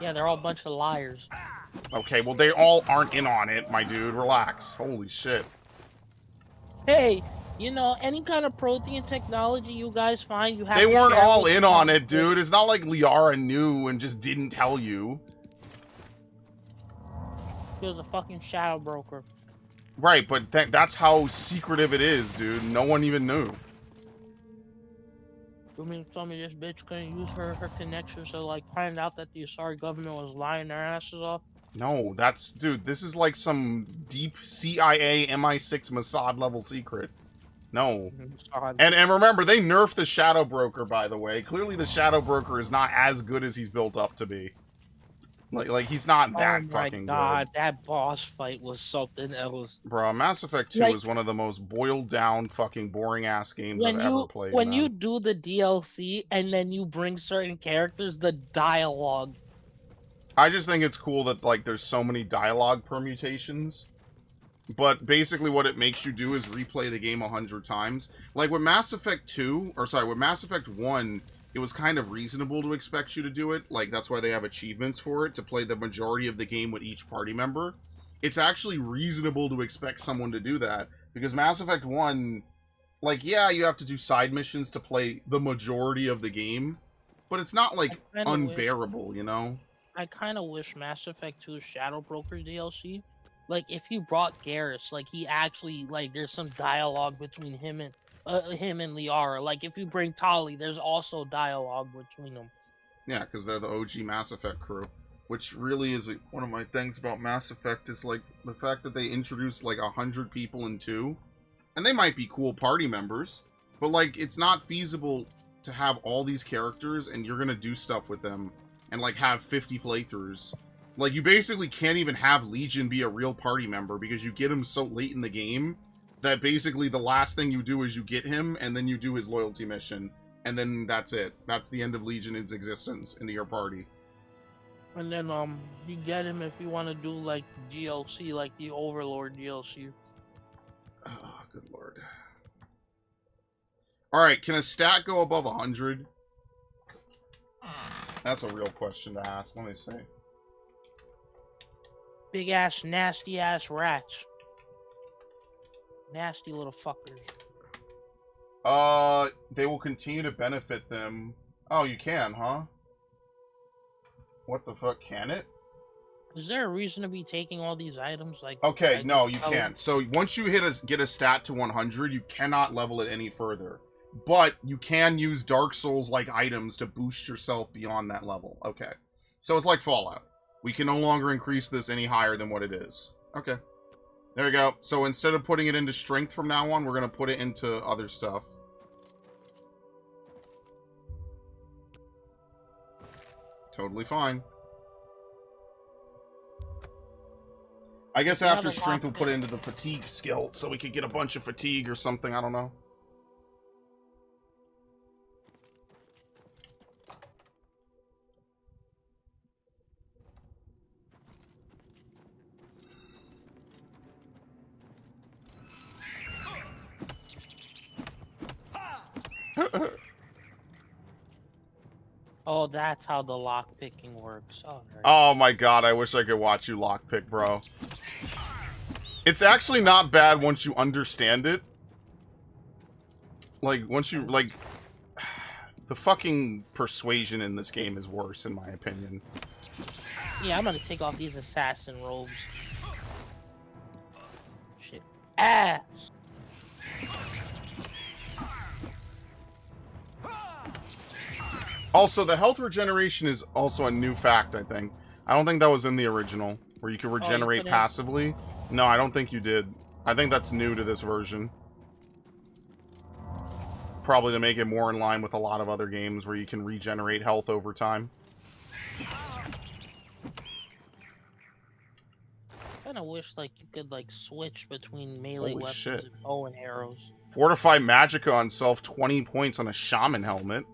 Speaker 2: Yeah, they're all a bunch of liars.
Speaker 1: Okay, well, they all aren't in on it, my dude. Relax. Holy shit.
Speaker 2: Hey, you know, any kind of protein technology you guys find, you have
Speaker 1: They
Speaker 2: to
Speaker 1: weren't
Speaker 2: share
Speaker 1: all
Speaker 2: with
Speaker 1: in
Speaker 2: them.
Speaker 1: on it, dude. It's not like Liara knew and just didn't tell you.
Speaker 2: He was a fucking shadow broker.
Speaker 1: Right, but that's how secretive it is, dude. No one even knew.
Speaker 2: You mean tell me this bitch couldn't use her connections to, like, find out that the Asari government was lying their asses off?
Speaker 1: No, that's... Dude, this is like some deep CIA MI6 Mossad level secret. No. And remember, they nerfed the Shadow Broker, by the way. Clearly the Shadow Broker is not as good as he's built up to be. Like he's not that fucking good. Oh my god,
Speaker 2: that boss fight was something else.
Speaker 1: Bro, Mass Effect 2 is one of the most boiled down, fucking boring-ass games I've ever played,
Speaker 2: When you do the DLC and then you bring certain characters, the dialogue.
Speaker 1: I just think it's cool that, like, there's so many dialogue permutations. But basically what it makes you do is replay the game 100 times. Like, with Mass Effect 2, or sorry, with Mass Effect 1... it was kind of reasonable to expect you to do it. Like, that's why they have achievements for it, to play the majority of the game with each party member. It's actually reasonable to expect someone to do that, because Mass Effect 1, like, yeah, you have to do side missions to play the majority of the game, but it's not, like, unbearable, you know?
Speaker 2: I kind of wish Mass Effect 2's Shadow Broker DLC, like, if you brought Garrus, like, he actually, like, there's some dialogue between him and Liara. Like, if you bring Tali, there's also dialogue between them.
Speaker 1: Yeah, because they're the OG Mass Effect crew. Which really is one of my things about Mass Effect is, like, the fact that they introduced, like, 100 people in 2. And they might be cool party members. But, like, it's not feasible to have all these characters and you're gonna do stuff with them. And, like, have 50 playthroughs. Like, you basically can't even have Legion be a real party member because you get him so late in the game that basically the last thing you do is you get him, and then you do his loyalty mission. And then that's it. That's the end of Legion's existence into your party.
Speaker 2: And then, you get him if you want to do, like, DLC, like the Overlord DLC.
Speaker 1: Oh, good lord. Alright, can a stat go above 100? That's a real question to ask. Let me see.
Speaker 2: Big-ass, nasty-ass rats. Nasty little fuckers.
Speaker 1: They will continue to benefit them. Oh, you can, huh? What the fuck, can it?
Speaker 2: Is there a reason to be taking all these items? Like,
Speaker 1: okay, no, you can't. So once you get a stat to 100, you cannot level it any further. But you can use Dark Souls-like items to boost yourself beyond that level. Okay. So it's like Fallout. We can no longer increase this any higher than what it is. Okay. There we go. So instead of putting it into strength from now on, we're going to put it into other stuff. Totally fine. I guess after strength we'll put it into the fatigue skill so we could get a bunch of fatigue or something. I don't know.
Speaker 2: Oh, that's how the lockpicking works. Oh, right.
Speaker 1: Oh my god, I wish I could watch you lockpick, bro. It's actually not bad once you understand it. Like, once you, like... The fucking persuasion in this game is worse, in my opinion.
Speaker 2: Yeah, I'm gonna take off these assassin robes. Shit. Ass!
Speaker 1: Also, the health regeneration is also a new fact, I think. I don't think that was in the original, where you could regenerate passively. No, I don't think you did. I think that's new to this version. Probably to make it more in line with a lot of other games where you can regenerate health over time.
Speaker 2: kind of wish like you could like switch between melee
Speaker 1: Holy
Speaker 2: weapons
Speaker 1: shit.
Speaker 2: and bow and arrows.
Speaker 1: Fortify Magicka on self, 20 points on a shaman helmet.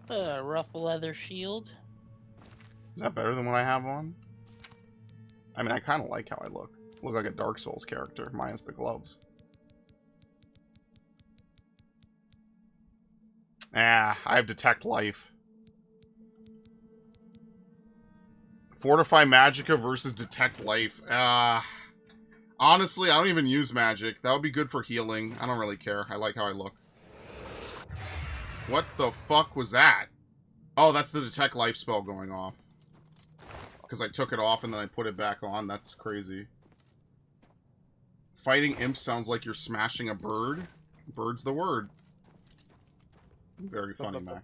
Speaker 2: Rough leather shield.
Speaker 1: Is that better than what I have on? I mean, I kind of like how I look. Look like a Dark Souls character, minus the gloves. Ah, I have Detect Life. Fortify Magicka versus Detect Life. Honestly, I don't even use magic. That would be good for healing. I don't really care. I like how I look. What the fuck was that? Oh, that's the Detect Life spell going off. Because I took it off and then I put it back on. That's crazy. Fighting imps sounds like you're smashing a bird. Bird's the word. Very funny, Max.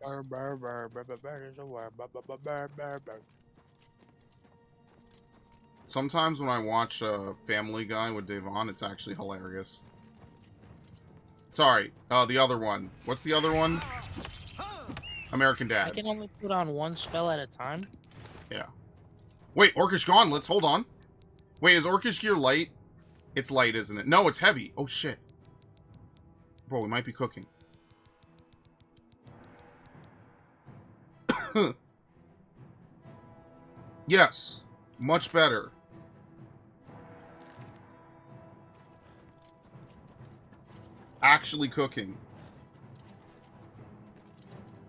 Speaker 1: Sometimes when I watch Family Guy with Devon, it's actually hilarious. Sorry, the other one. What's the other one? American Dad.
Speaker 2: I can only put on one spell at a time.
Speaker 1: Yeah. Wait, Orcish Gauntlets, hold on. Wait, is Orcish Gear light? It's light, isn't it? No, it's heavy. Oh, shit. Bro, we might be cooking. Yes. Much better. Actually cooking.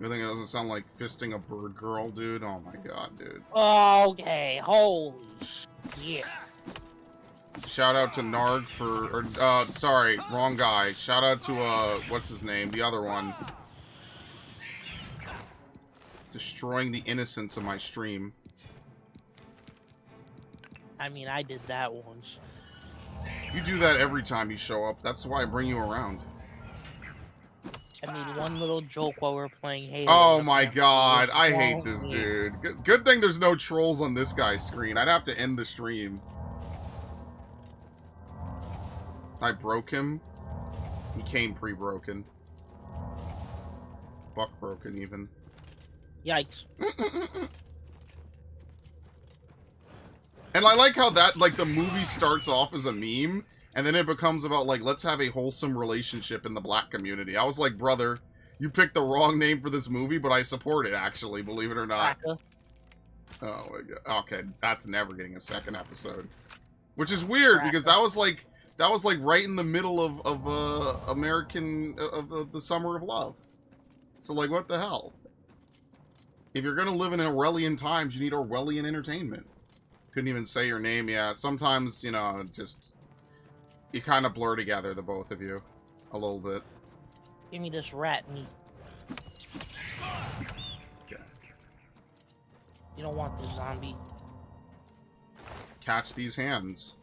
Speaker 1: You think it doesn't sound like fisting a bird girl, dude? Oh my god, dude.
Speaker 2: Okay, holy shit.
Speaker 1: Shout out to Narg for, sorry, wrong guy. Shout out to, what's his name? The other one. Destroying the innocence of my stream.
Speaker 2: I mean, I did that once.
Speaker 1: You do that every time you show up. That's why I bring you around.
Speaker 2: I made one little joke while we were playing Halo.
Speaker 1: Oh my god, I hate this dude. Good thing there's no trolls on this guy's screen. I'd have to end the stream. I broke him. He came pre-broken. Buck broken even.
Speaker 2: Yikes.
Speaker 1: And I like how that, like, the movie starts off as a meme, and then it becomes about, like, let's have a wholesome relationship in the black community. I was like, brother, you picked the wrong name for this movie, but I support it, actually, believe it or not. Oh, my God. Okay, that's never getting a second episode. Which is weird, because that was, like, right in the middle of the Summer of Love. So, like, what the hell? If you're gonna live in Orwellian times, you need Orwellian entertainment. Couldn't even say your name, yeah. Sometimes, you know, just... You kind of blur together, the both of you. A little bit.
Speaker 2: Give me this rat meat.
Speaker 1: Okay.
Speaker 2: You don't want the zombie.
Speaker 1: Catch these hands.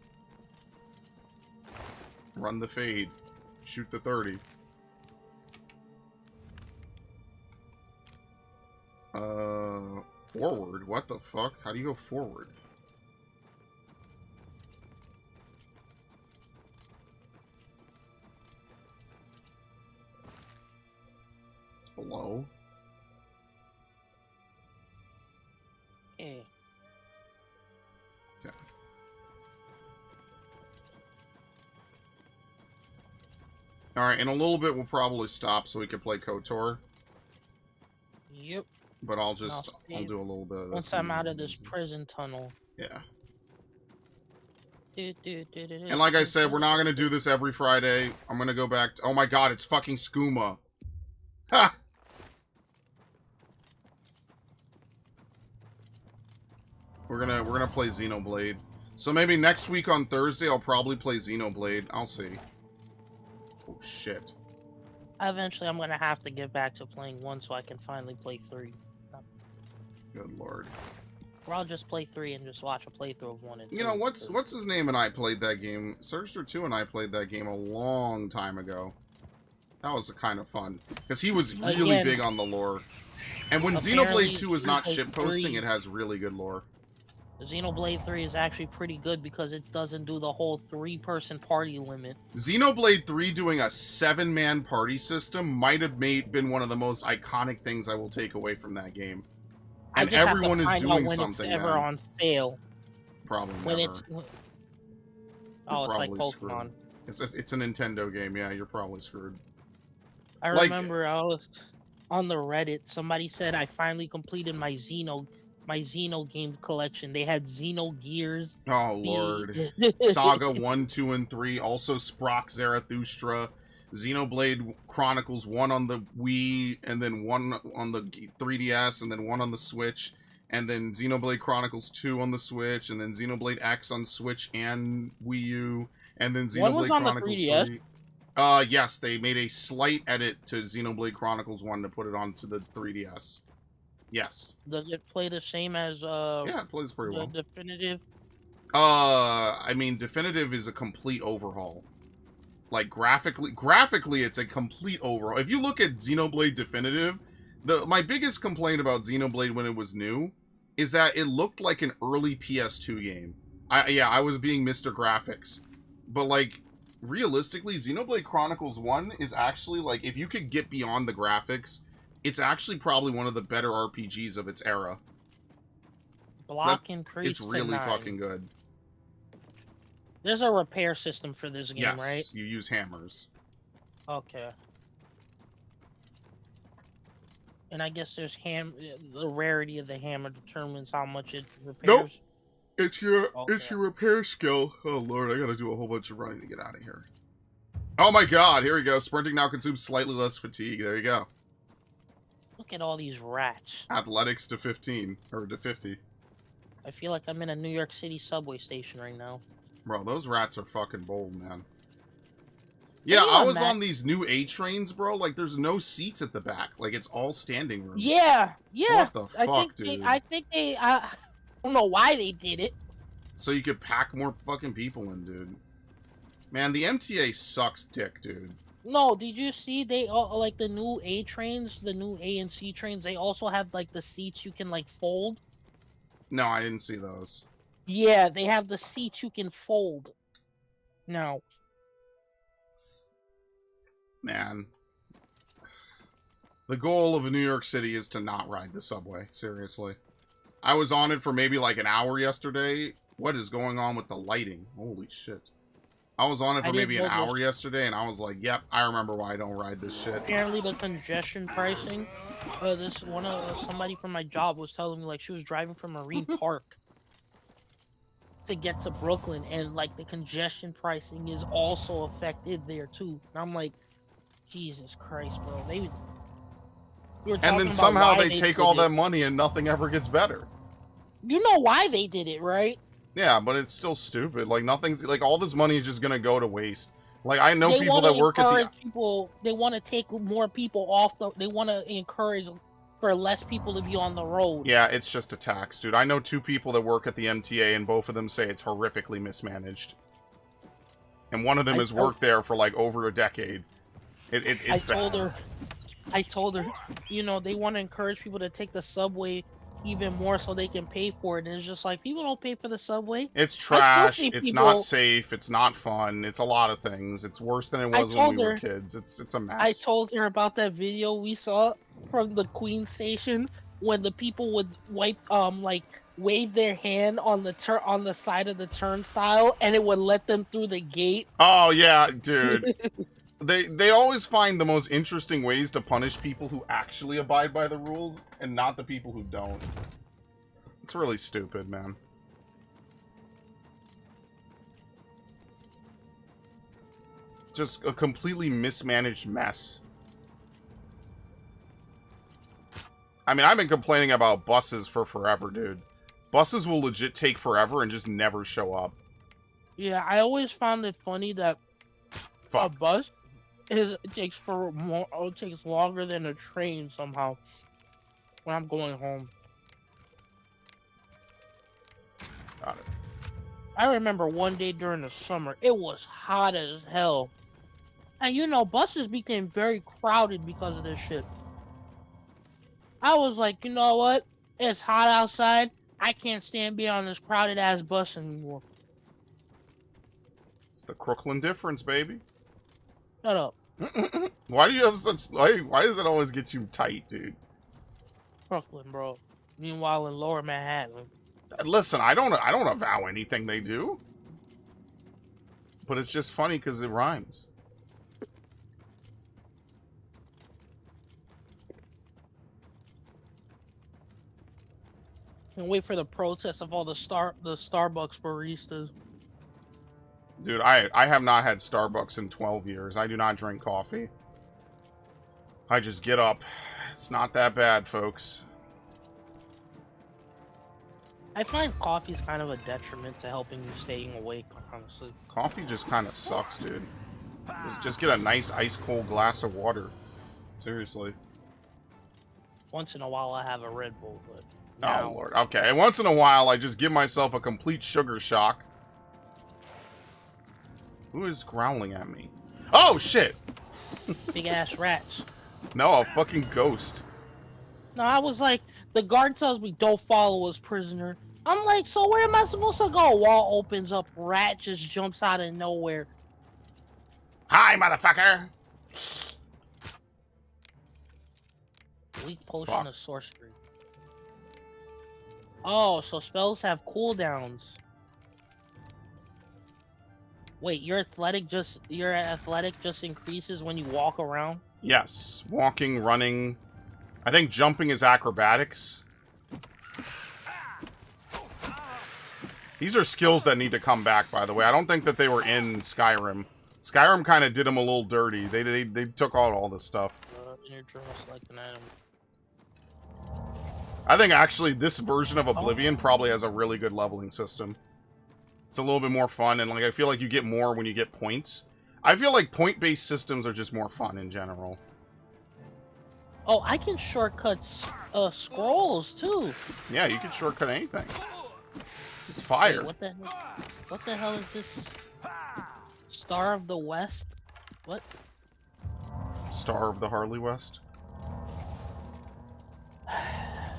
Speaker 1: Run the fade. Shoot the 30. Forward? What the fuck? How do you go forward? It's below.
Speaker 2: Yeah.
Speaker 1: Okay. Alright, in a little bit we'll probably stop so we can play KOTOR.
Speaker 2: Yep.
Speaker 1: But I'll do a little bit of this.
Speaker 2: Once I'm out of this prison tunnel.
Speaker 1: Yeah. And like I said, we're not going to do this every Friday. I'm going to go back to... Oh my god, it's fucking skooma. Ha! We're gonna play Xenoblade. So maybe next week on Thursday, I'll probably play Xenoblade. I'll see. Oh, shit.
Speaker 2: Eventually, I'm going to have to get back to playing 1 so I can finally play 3.
Speaker 1: Good lord.
Speaker 2: Or I'll just play 3 and just watch a playthrough of 1 and 2.
Speaker 1: You know, what's his name and I played that game? Surgster 2 and I played that game a long time ago. That was kind of fun. Because he was really big on the lore. And when Xenoblade 2 is not shitposting, it has really good lore.
Speaker 2: Xenoblade 3 is actually pretty good because it doesn't do the whole 3-person party limit.
Speaker 1: Xenoblade 3 doing a 7-man party system might have been one of the most iconic things I will take away from that game. And everyone is doing something
Speaker 2: now. On sale.
Speaker 1: Probably
Speaker 2: when
Speaker 1: never.
Speaker 2: Oh, it's like Pokemon.
Speaker 1: Screwed. It's a Nintendo game. Yeah, you're probably screwed.
Speaker 2: I remember I was on the Reddit. Somebody said I finally completed my Xeno game collection. They had Xenogears.
Speaker 1: Oh lord. Saga 1, 2, and 3. Also Sprock Zarathustra. Xenoblade Chronicles 1 on the Wii, and then 1 on the 3DS, and then 1 on the Switch, and then Xenoblade Chronicles 2 on the Switch, and then Xenoblade X on Switch and Wii U, and then Xenoblade Chronicles 3. Yes, they made a slight edit to Xenoblade Chronicles 1 to put it onto the 3DS. Yes.
Speaker 2: Does it play the same as
Speaker 1: yeah, it plays pretty well.
Speaker 2: Definitive?
Speaker 1: I mean, Definitive is a complete overhaul. Like, graphically, it's a complete overhaul. If you look at Xenoblade Definitive, my biggest complaint about Xenoblade when it was new is that it looked like an early PS2 game. I was being Mr. Graphics. But, like, realistically, Xenoblade Chronicles 1 is actually, like, if you could get beyond the graphics, it's actually probably one of the better RPGs of its era.
Speaker 2: Block increase.
Speaker 1: It's really fucking good.
Speaker 2: There's a repair system for this game,
Speaker 1: yes,
Speaker 2: right?
Speaker 1: You use hammers.
Speaker 2: Okay. And I guess there's the rarity of the hammer determines how much it repairs.
Speaker 1: Nope. It's your repair skill. Oh lord, I gotta do a whole bunch of running to get out of here. Oh my god, here we go. Sprinting now consumes slightly less fatigue. There you go.
Speaker 2: Look at all these rats.
Speaker 1: Athletics to 15 or to 50.
Speaker 2: I feel like I'm in a New York City subway station right now.
Speaker 1: Bro, those rats are fucking bold, man. Yeah, I was on these new A trains, bro. Like, there's no seats at the back. Like, it's all standing room.
Speaker 2: Yeah.
Speaker 1: What the fuck, dude?
Speaker 2: I don't know why they did it.
Speaker 1: So you could pack more fucking people in, dude. Man, the MTA sucks dick, dude.
Speaker 2: No, did you see they like the new A trains, the new A and C trains? They also have like the seats you can like fold.
Speaker 1: No, I didn't see those.
Speaker 2: Yeah, they have the seats you can fold. No.
Speaker 1: Man. The goal of New York City is to not ride the subway. Seriously. I was on it for maybe like an hour yesterday. What is going on with the lighting? Holy shit. I was on it for maybe an hour yesterday, and I was like, yep, I remember why I don't ride this shit.
Speaker 2: Apparently the congestion pricing, somebody from my job was telling me, like, she was driving from Marine Park to get to Brooklyn, and, like, the congestion pricing is also affected there, too. And I'm like, Jesus Christ, bro.
Speaker 1: And then somehow they take all that money and nothing ever gets better.
Speaker 2: You know why they did it, right?
Speaker 1: Yeah, but it's still stupid. Like, nothing's... Like, all this money is just gonna go to waste. Like, I know people that work at the...
Speaker 2: They want to take more people off the... They want to encourage for less people to be on the road.
Speaker 1: Yeah, it's just a tax, dude. I know 2 people that work at the MTA, and both of them say it's horrifically mismanaged. And one of them has worked there for, like, over a decade. It's bad.
Speaker 2: I told her, you know, they want to encourage people to take the subway even more so they can pay for it, and it's just like, people don't pay for the subway.
Speaker 1: It's trash, it's not safe, it's not fun, it's a lot of things. It's worse than it was when we were kids. It's a mess.
Speaker 2: I told her about that video we saw from the Queen station when the people would wave their hand on the side of the turnstile, and it would let them through the gate.
Speaker 1: Oh yeah, dude. They always find the most interesting ways to punish people who actually abide by the rules and not the people who don't. It's really stupid, man. Just a completely mismanaged mess. I mean, I've been complaining about buses for forever, dude. Buses will legit take forever and just never show up.
Speaker 2: Yeah, I always found it funny that a bus... It takes longer than a train somehow when I'm going home.
Speaker 1: Got it.
Speaker 2: I remember one day during the summer, it was hot as hell. And you know, buses became very crowded because of this shit. I was like, you know what? It's hot outside. I can't stand being on this crowded ass bus anymore.
Speaker 1: It's the Crooklyn difference, baby.
Speaker 2: Shut up.
Speaker 1: Why do you have such... Why does it always get you tight, dude?
Speaker 2: Brooklyn, bro. Meanwhile, in Lower Manhattan.
Speaker 1: Listen, I don't avow anything they do. But it's just funny because it rhymes.
Speaker 2: And wait for the protest of all the Starbucks baristas.
Speaker 1: Dude, I have not had Starbucks in 12 years. I do not drink coffee. I just get up. It's not that bad, folks.
Speaker 2: I find coffee's kind of a detriment to helping you staying awake, honestly.
Speaker 1: Coffee just kind of sucks, dude. Just get a nice ice-cold glass of water. Seriously.
Speaker 2: Once in a while I have a Red Bull, but...
Speaker 1: Oh, Lord. Okay, once in a while I just give myself a complete sugar shock. Who is growling at me? Oh, shit!
Speaker 2: Big-ass rats.
Speaker 1: No, a fucking ghost.
Speaker 2: No, I was like, the guard tells me, don't follow us, prisoner. I'm like, so where am I supposed to go? Wall opens up, rat just jumps out of nowhere.
Speaker 1: Hi, motherfucker!
Speaker 2: Weak potion of sorcery. Oh, so spells have cooldowns. Wait, your athletic just increases when you walk around?
Speaker 1: Yes. Walking, running. I think jumping is acrobatics. These are skills that need to come back, by the way. I don't think that they were in Skyrim. Skyrim kind of did them a little dirty. They took out all this stuff.
Speaker 2: Like an item.
Speaker 1: I think actually this version of Oblivion probably has a really good leveling system. It's a little bit more fun, and like I feel like you get more when you get points. I feel like point-based systems are just more fun in general.
Speaker 2: Oh, I can shortcut scrolls too.
Speaker 1: Yeah, you can shortcut anything. It's fire.
Speaker 2: Wait, what the hell is this? Star of the West? What?
Speaker 1: Star of the Harley West.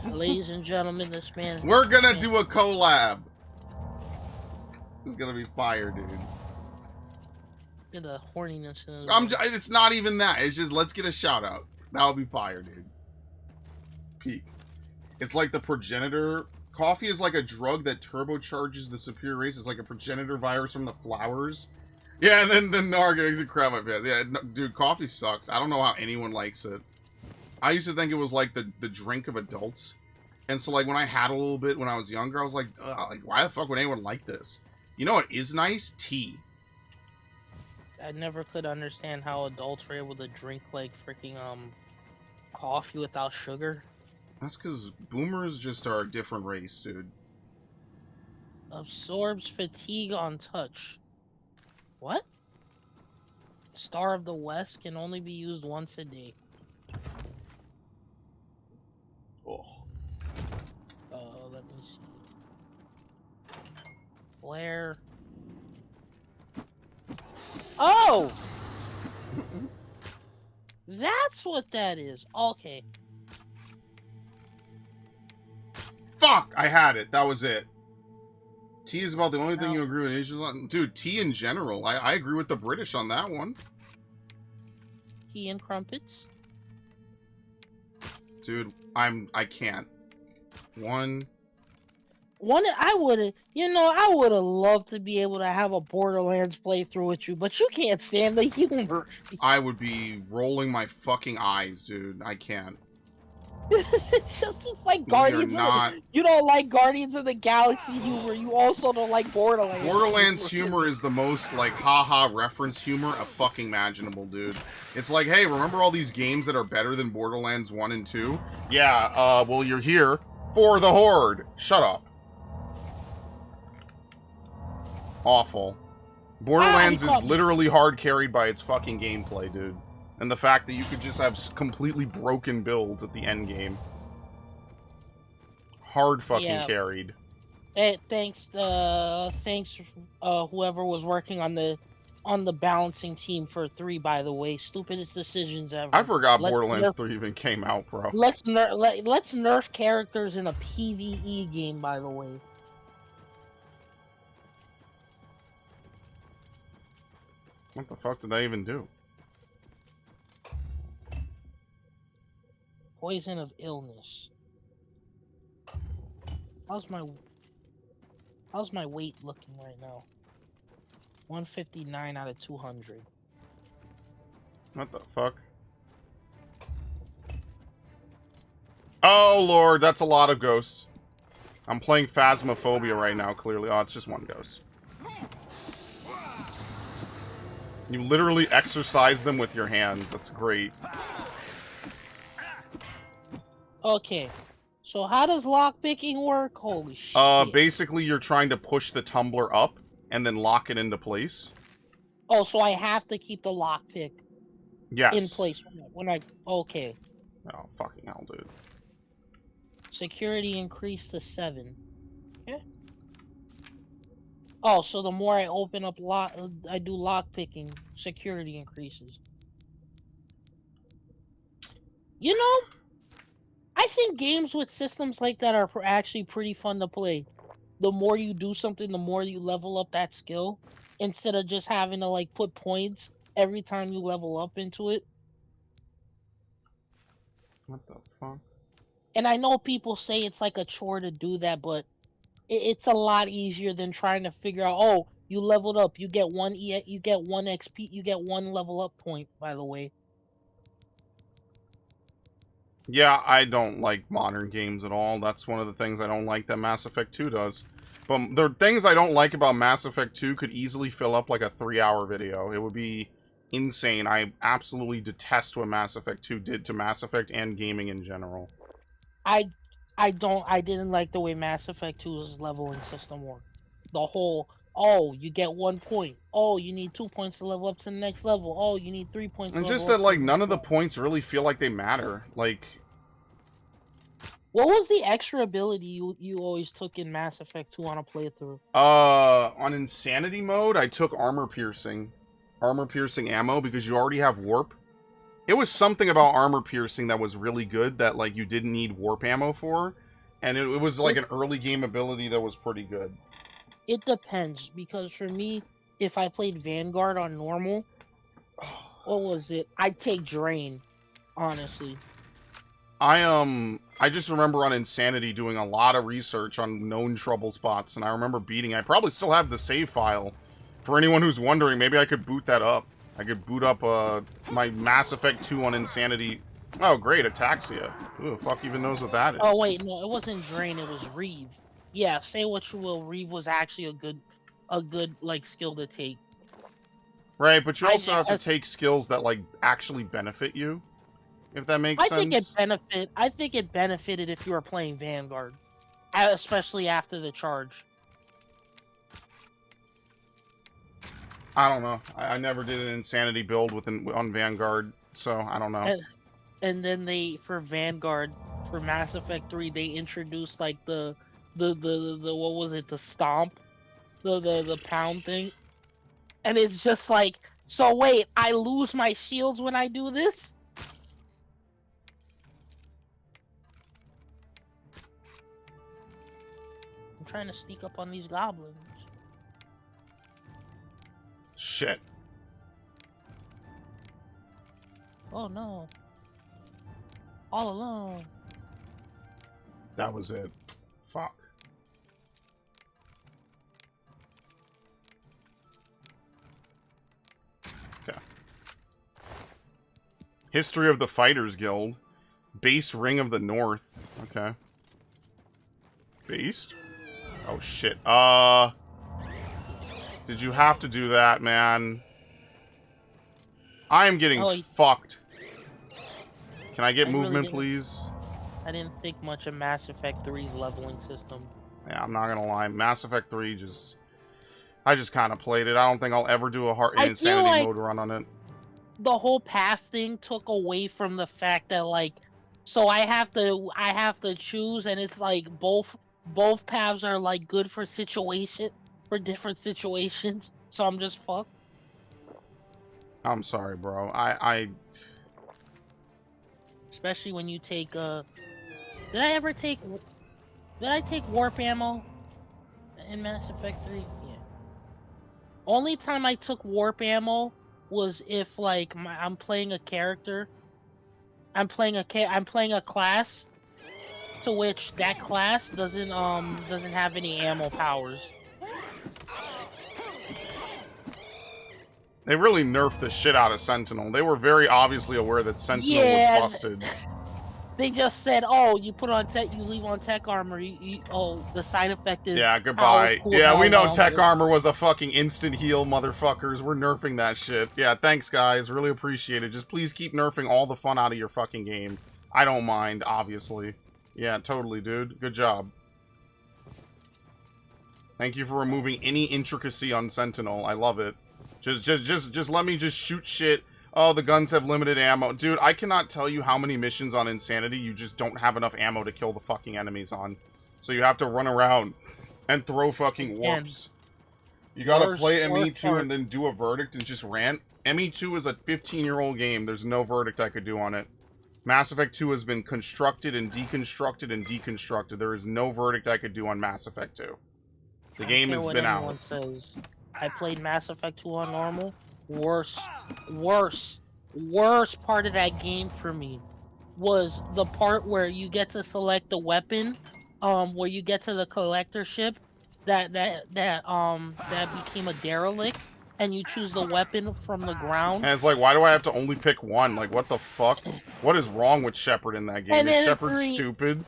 Speaker 2: Ladies and gentlemen, this man...
Speaker 1: We're gonna do a collab. This is gonna be fire, dude.
Speaker 2: Look at the horniness in his
Speaker 1: it's not even that. It's just, let's get a shout out. That'll be fire, dude. Peak. It's like the progenitor... Coffee is like a drug that turbocharges the superior race. It's like a progenitor virus from the flowers. Yeah, and then Narga makes it crap my pants. Yeah, no, dude, coffee sucks. I don't know how anyone likes it. I used to think it was like the drink of adults. And so like when I had a little bit when I was younger, I was like, ugh, like why the fuck would anyone like this? You know what is nice? Tea.
Speaker 2: I never could understand how adults were able to drink like freaking coffee without sugar.
Speaker 1: That's because boomers just are a different race, dude.
Speaker 2: Absorbs fatigue on touch. What? Star of the West can only be used once a day.
Speaker 1: Oh.
Speaker 2: Let me see. Flare. Oh! That's what that is. Okay.
Speaker 1: Fuck! I had it. That was it. Tea is about the only thing you agree with Asians on. Dude, tea in general. I agree with the British on that one.
Speaker 2: Tea and crumpets?
Speaker 1: Dude, I can't. One,
Speaker 2: I would have loved to be able to have a Borderlands playthrough with you, but you can't stand the humor.
Speaker 1: I would be rolling my fucking eyes, dude. I can't.
Speaker 2: It's like Guardians. You don't like Guardians of the Galaxy humor. You also don't like Borderlands.
Speaker 1: Borderlands humor is the most like haha reference humor fucking imaginable, dude. It's like, hey, remember all these games that are better than Borderlands 1 and 2? Yeah, well, you're here for the Horde. Shut up. Awful. Borderlands is literally hard carried by its fucking gameplay, dude. And the fact that you could just have completely broken builds at the end game. Hard fucking carried.
Speaker 2: Thanks, whoever was working on the balancing team for 3, by the way. Stupidest decisions ever.
Speaker 1: I forgot Borderlands 3 even came out, bro.
Speaker 2: Let's nerf characters in a PvE game, by the way.
Speaker 1: What the fuck did they even do?
Speaker 2: Poison of illness. How's my... How's my weight looking right now? 159 out of 200.
Speaker 1: What the fuck? Oh, Lord, that's a lot of ghosts. I'm playing Phasmophobia right now, clearly. Oh, it's just one ghost. You literally exercise them with your hands. That's great.
Speaker 2: Okay. So how does lockpicking work? Holy shit.
Speaker 1: Basically, you're trying to push the tumbler up and then lock it into place.
Speaker 2: Oh, so I have to keep the lockpick in place when I... Okay.
Speaker 1: Oh, fucking hell, dude.
Speaker 2: Security increased to 7. Okay. Oh, so the more I open up I do lockpicking, security increases. You know, I think games with systems like that are actually pretty fun to play. The more you do something, the more you level up that skill, instead of just having to like put points every time you level up into it.
Speaker 1: What the fuck?
Speaker 2: And I know people say it's like a chore to do that, but it's a lot easier than trying to figure out, oh, you leveled up, you get one XP, you get one level up point, by the way.
Speaker 1: Yeah, I don't like modern games at all. That's one of the things I don't like that Mass Effect 2 does. But the things I don't like about Mass Effect 2 could easily fill up like a 3-hour video. It would be insane. I absolutely detest what Mass Effect 2 did to Mass Effect and gaming in general.
Speaker 2: I didn't like the way Mass Effect 2's leveling system worked. The whole, oh, you get 1 point. Oh, you need 2 points to level up to the next level. Oh, you need 3 points to
Speaker 1: It's
Speaker 2: level
Speaker 1: just
Speaker 2: up
Speaker 1: that, like, none of the points really feel like they matter. Like...
Speaker 2: What was the extra ability you always took in Mass Effect 2 on a playthrough?
Speaker 1: On Insanity mode, I took armor piercing ammo because you already have warp. It was something about armor piercing that was really good that, like, you didn't need warp ammo for. And it was, like, an early game ability that was pretty good.
Speaker 2: It depends, because for me, if I played Vanguard on normal, what was it? I'd take Drain, honestly.
Speaker 1: I just remember on Insanity doing a lot of research on known trouble spots, and I remember beating... I probably still have the save file. For anyone who's wondering, maybe I could boot that up. I could boot up my Mass Effect 2 on Insanity. Oh, great, Ataxia. Who the fuck even knows what that is?
Speaker 2: Oh, wait, no, it wasn't Drain, it was Reeve. Yeah, say what you will, Reeve was actually a good, like, skill to take.
Speaker 1: Right, but you also have to take skills that, like, actually benefit you. If that makes sense.
Speaker 2: I think it benefited if you were playing Vanguard. Especially after the charge.
Speaker 1: I don't know. I never did an Insanity build on Vanguard, so I don't know.
Speaker 2: And then for Vanguard, for Mass Effect 3, they introduced like the what was it, the stomp? The pound thing. And it's just like, so wait, I lose my shields when I do this? I'm trying to sneak up on these goblins.
Speaker 1: Shit.
Speaker 2: Oh no. All alone.
Speaker 1: That was it. Fuck. Okay. History of the Fighters Guild. Base Ring of the North. Okay. Based? Oh shit. Did you have to do that, man? I am getting fucked. Can I get movement, please?
Speaker 2: I didn't think much of Mass Effect 3's leveling system.
Speaker 1: Yeah, I'm not gonna lie. Mass Effect 3 I just kind of played it. I don't think I'll ever do a Insanity mode run on it.
Speaker 2: The whole path thing took away from the fact that, like, so I have to choose, and it's like both paths are like good for different situations. So I'm just fucked.
Speaker 1: I'm sorry, bro.
Speaker 2: Especially when you take did I take warp ammo in Mass Effect 3? Yeah. Only time I took warp ammo was if, like, I'm playing a character. I'm playing a class to which that class doesn't have any ammo powers.
Speaker 1: They really nerfed the shit out of Sentinel. They were very obviously aware that Sentinel was busted.
Speaker 2: They just said, "Oh, you put on tech, you leave on tech armor. Oh, the side effect is
Speaker 1: goodbye. Yeah, we know tech armor was a fucking instant heal, motherfuckers. We're nerfing that shit. Yeah, thanks, guys. Really appreciate it. Just please keep nerfing all the fun out of your fucking game. I don't mind, obviously. Yeah, totally, dude. Good job. Thank you for removing any intricacy on Sentinel. I love it. Just let me just shoot shit. Oh, the guns have limited ammo. Dude, I cannot tell you how many missions on Insanity you just don't have enough ammo to kill the fucking enemies on. So you have to run around and throw fucking warps. You gotta play ME2 and then do a verdict and just rant. ME2 is a 15-year-old game. There's no verdict I could do on it. Mass Effect 2 has been constructed and deconstructed and deconstructed. There is no verdict I could do on Mass Effect 2. The game has been out.
Speaker 2: Says. I played Mass Effect 2 on normal. Worst part of that game for me was the part where you get to select the weapon, where you get to the collector ship that became a derelict, and you choose the weapon from the ground.
Speaker 1: And it's like, why do I have to only pick one? Like, what the fuck? What is wrong with Shepard in that game? Is Shepard stupid?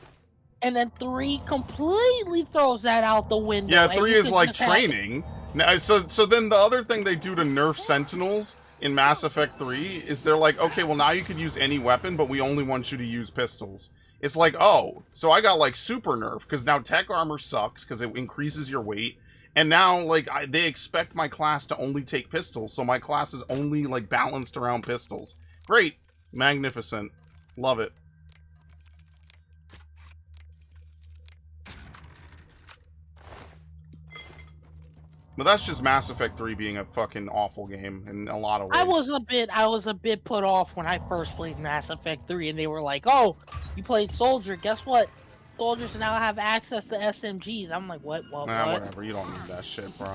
Speaker 2: And then 3 completely throws that out the window.
Speaker 1: Yeah, 3 is like training. Now, so then the other thing they do to nerf Sentinels in Mass Effect 3 is they're like, okay, well now you can use any weapon, but we only want you to use pistols. It's like, oh, so I got like super nerf, because now tech armor sucks, because it increases your weight, and now, like, they expect my class to only take pistols, so my class is only, like, balanced around pistols. Great. Magnificent. Love it. But that's just Mass Effect 3 being a fucking awful game in a lot of ways.
Speaker 2: I was a bit put off when I first played Mass Effect 3, and they were like, "Oh, you played Soldier. Guess what? Soldiers now have access to SMGs." I'm like, "What? What?
Speaker 1: Nah, whatever. You don't need that shit, bro."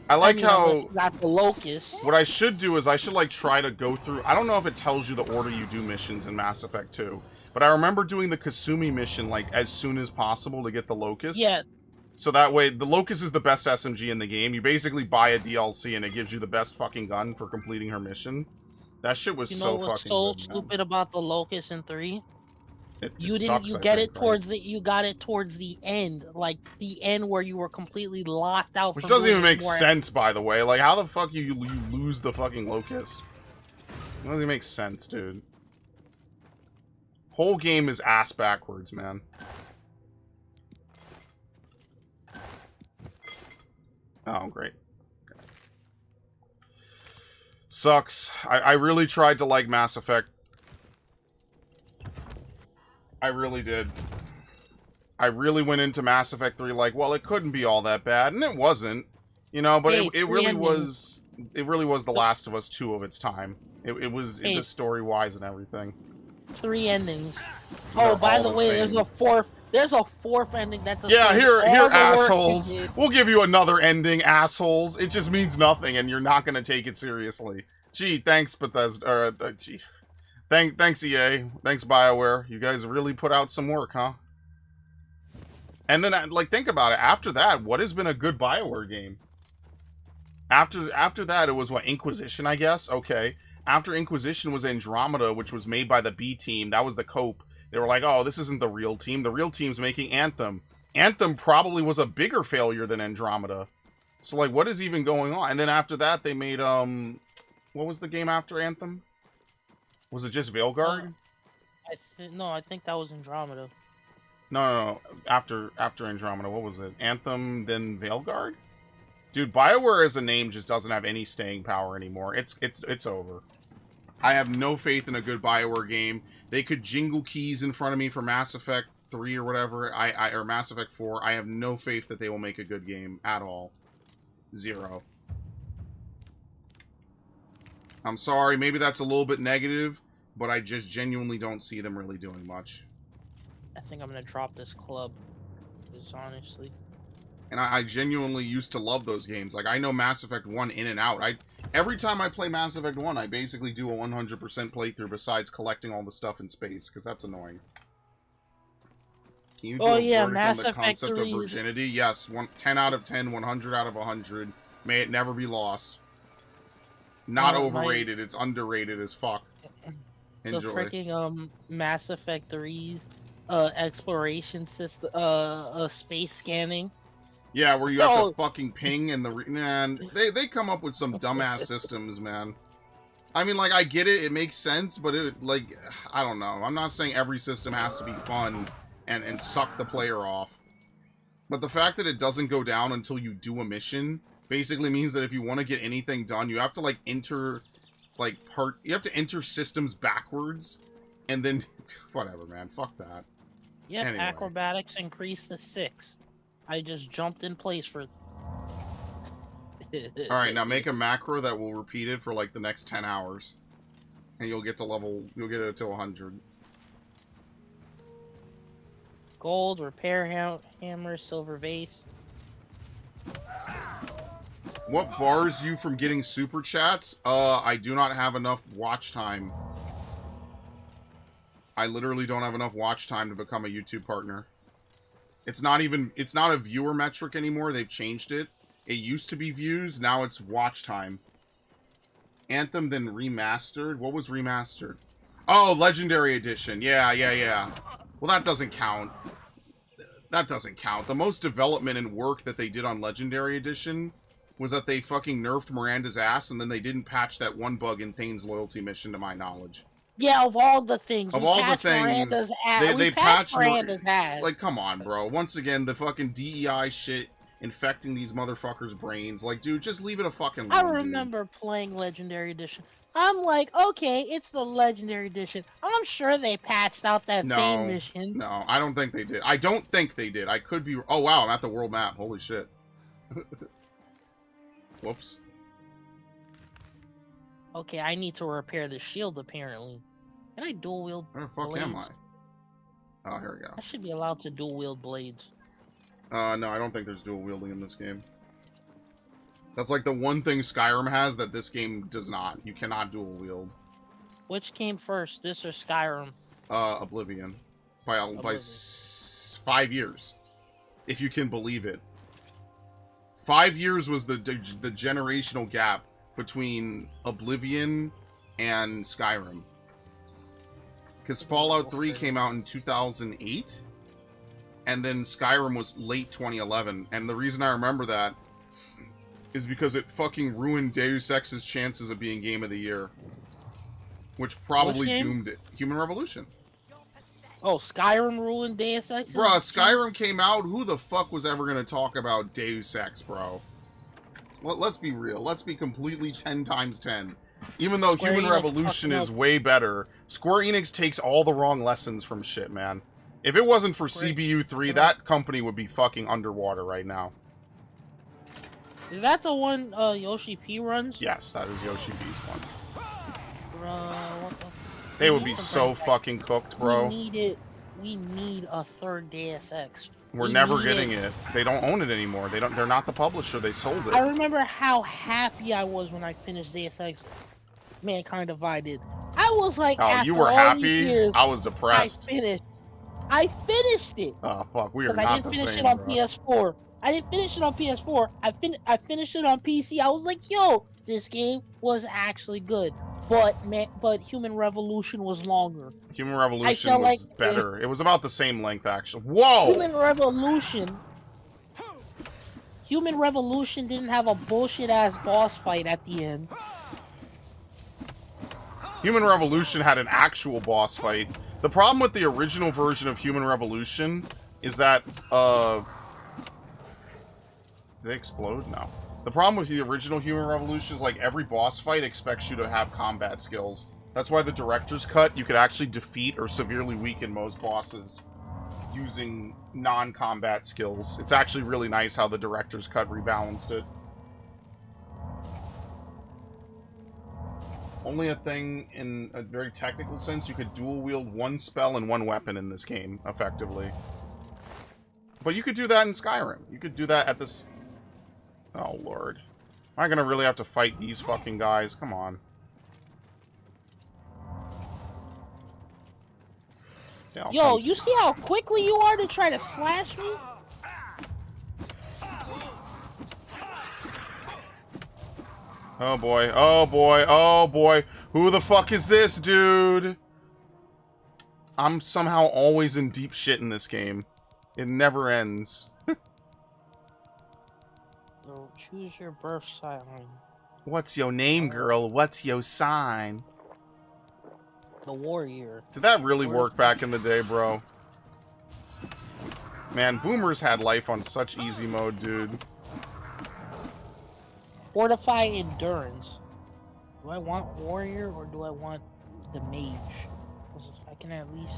Speaker 1: I like how
Speaker 2: got the Locust.
Speaker 1: What I should do is I should like try to go through. I don't know if it tells you the order you do missions in Mass Effect 2, but I remember doing the Kasumi mission like as soon as possible to get the Locust.
Speaker 2: Yeah.
Speaker 1: So that way, the Locust is the best SMG in the game. You basically buy a DLC and it gives you the best fucking gun for completing her mission. That shit was so fucking good, man.
Speaker 2: You know what's so stupid about the Locust in 3? You got it towards the end, like the end where you were completely locked out.
Speaker 1: Which doesn't even make sense, by the way. Like, how the fuck you lose the fucking Locust? It doesn't even make sense, dude. Whole game is ass backwards, man. Oh, great. Okay. Sucks. I really tried to like Mass Effect. I really did. I really went into Mass Effect 3 like, well, it couldn't be all that bad, and it wasn't. You know, but it really was. It really was The Last of Us 2 of its time. It was the story-wise and everything.
Speaker 2: 3 endings. Oh, by the way, there's a fourth. There's a fourth ending that's
Speaker 1: here, assholes. We'll give you another ending, assholes. It just means nothing, and you're not gonna take it seriously. Gee, thanks, Bethesda. Gee, thanks, EA. Thanks, BioWare. You guys really put out some work, huh? And then, like, think about it. After that, what has been a good BioWare game? After that, it was what, Inquisition, I guess. Okay. After Inquisition was Andromeda, which was made by the B team. That was the Cope. They were like, oh, this isn't the real team. The real team's making Anthem. Anthem probably was a bigger failure than Andromeda. So, like, what is even going on? And then after that, they made, what was the game after Anthem? Was it just Veilguard?
Speaker 2: No, I think that was Andromeda.
Speaker 1: No. After Andromeda, what was it? Anthem, then Veilguard? Dude, BioWare as a name just doesn't have any staying power anymore. It's over. I have no faith in a good BioWare game. They could jingle keys in front of me for Mass Effect 3 or whatever, or Mass Effect 4. I have no faith that they will make a good game at all. Zero. I'm sorry, maybe that's a little bit negative, but I just genuinely don't see them really doing much.
Speaker 2: I think I'm gonna drop this club, because honestly.
Speaker 1: And I genuinely used to love those games. Like, I know Mass Effect 1 in and out. Every time I play Mass Effect 1, I basically do a 100% playthrough besides collecting all the stuff in space, because that's annoying. Can you do a verdict on the concept of virginity? Yes, 10 out of 10, 100 out of 100. May it never be lost. Not overrated. It's underrated as fuck. Enjoy.
Speaker 2: The freaking Mass Effect 3's exploration system, space scanning.
Speaker 1: Yeah, where you have to fucking ping and man, they come up with some dumbass systems, man. I mean, like, I get it, it makes sense, but it, like, I don't know. I'm not saying every system has to be fun and suck the player off. But the fact that it doesn't go down until you do a mission basically means that if you want to get anything done, you have to, like, enter systems backwards, and then, whatever, man, fuck that.
Speaker 2: Yep,
Speaker 1: anyway.
Speaker 2: Acrobatics increased to 6. I just jumped in place for...
Speaker 1: Alright, now make a macro that will repeat it for, like, the next 10 hours. And you'll get it to 100.
Speaker 2: Gold, repair hammer, silver vase.
Speaker 1: What bars you from getting super chats? I do not have enough watch time. I literally don't have enough watch time to become a YouTube partner. It's not a viewer metric anymore. They've changed it. It used to be views. Now it's watch time. Anthem, then Remastered. What was Remastered? Oh, Legendary Edition. Yeah. Well, that doesn't count. That doesn't count. The most development and work that they did on Legendary Edition was that they fucking nerfed Miranda's ass, and then they didn't patch that one bug in Thane's loyalty mission, to my knowledge.
Speaker 2: Yeah, of all the things.
Speaker 1: Of all the things, they patched
Speaker 2: Miranda's ass.
Speaker 1: Like, come on, bro. Once again, the fucking DEI shit infecting these motherfuckers' brains. Like, dude, just leave it a fucking alone,
Speaker 2: I remember playing Legendary Edition. I'm like, okay, it's the Legendary Edition. I'm sure they patched out that Thane mission.
Speaker 1: No, I don't think they did. I don't think they did. I could be... Oh, wow, I'm at the world map. Holy shit. Whoops.
Speaker 2: Okay, I need to repair the shield, apparently. Can I dual wield
Speaker 1: Where the fuck
Speaker 2: blades?
Speaker 1: am I? Oh, here we go.
Speaker 2: I should be allowed to dual wield blades.
Speaker 1: No, I don't think there's dual wielding in this game. That's like the one thing Skyrim has that this game does not. You cannot dual wield.
Speaker 2: Which came first, this or Skyrim?
Speaker 1: Oblivion. By 5 years. If you can believe it. 5 years was the generational gap between Oblivion and Skyrim. Because Fallout 3 came out in 2008, and then Skyrim was late 2011. And the reason I remember that is because it fucking ruined Deus Ex's chances of being Game of the Year. Which probably doomed it. Human Revolution.
Speaker 2: Oh, Skyrim ruined Deus Ex?
Speaker 1: Bruh, Skyrim came out, who the fuck was ever going to talk about Deus Ex, bro? Let's be real. Let's be completely 10 times 10. Even though Human Revolution is way better, Square Enix takes all the wrong lessons from shit, man. If it wasn't for CBU 3, that company would be fucking underwater right now.
Speaker 2: Is that the one Yoshi P runs?
Speaker 1: Yes, that is Yoshi P's one.
Speaker 2: What the...
Speaker 1: They would be so fucking cooked, bro.
Speaker 2: We need a third Deus Ex.
Speaker 1: We're never getting it. They don't own it anymore. They're not the publisher. They sold it.
Speaker 2: I remember how happy I was when I finished Deus Ex Mankind Divided. I was like,
Speaker 1: oh,
Speaker 2: after
Speaker 1: you were
Speaker 2: all
Speaker 1: happy?
Speaker 2: These years,
Speaker 1: I was depressed.
Speaker 2: I finished it.
Speaker 1: Oh fuck, we are
Speaker 2: not the same. I didn't finish it on PS4. I didn't finish it on PS4. I finished it on PC. I was like, yo, this game was actually good. But Human Revolution was longer.
Speaker 1: Human Revolution was better. It was about the same length, actually. Whoa!
Speaker 2: Human Revolution didn't have a bullshit-ass boss fight at the end.
Speaker 1: Human Revolution had an actual boss fight. The problem with the original version of Human Revolution is that, did they explode? No. The problem with the original Human Revolution is, like, every boss fight expects you to have combat skills. That's why the director's cut, you could actually defeat or severely weaken most bosses using non-combat skills. It's actually really nice how the director's cut rebalanced it. Only a thing in a very technical sense, you could dual wield one spell and one weapon in this game, effectively. But you could do that in Skyrim. You could do that at this... Oh, Lord. Am I gonna really have to fight these fucking guys? Come on. Yeah,
Speaker 2: yo, you see how quickly you are to try to slash me?
Speaker 1: Oh boy, oh boy, oh boy. Who the fuck is this, dude? I'm somehow always in deep shit in this game. It never ends.
Speaker 2: So choose your birth sign.
Speaker 1: What's your name, girl? What's your sign?
Speaker 2: The warrior.
Speaker 1: Did that really work back in the day, bro? Man, boomers had life on such easy mode, dude.
Speaker 2: Fortify endurance. Do I want warrior or do I want the mage? Because if I can at least...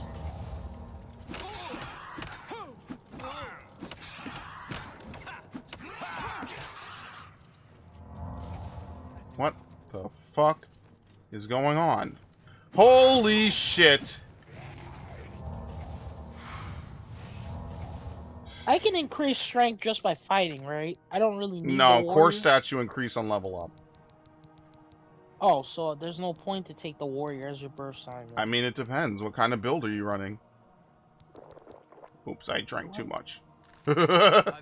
Speaker 1: What the fuck is going on? Holy shit!
Speaker 2: I can increase strength just by fighting, right? I don't really need
Speaker 1: No,
Speaker 2: the
Speaker 1: core stats you increase on level up.
Speaker 2: Oh, so there's no point to take the warrior as your birth sign. Then.
Speaker 1: I mean, it depends. What kind of build are you running? Oops, I drank too much.
Speaker 2: The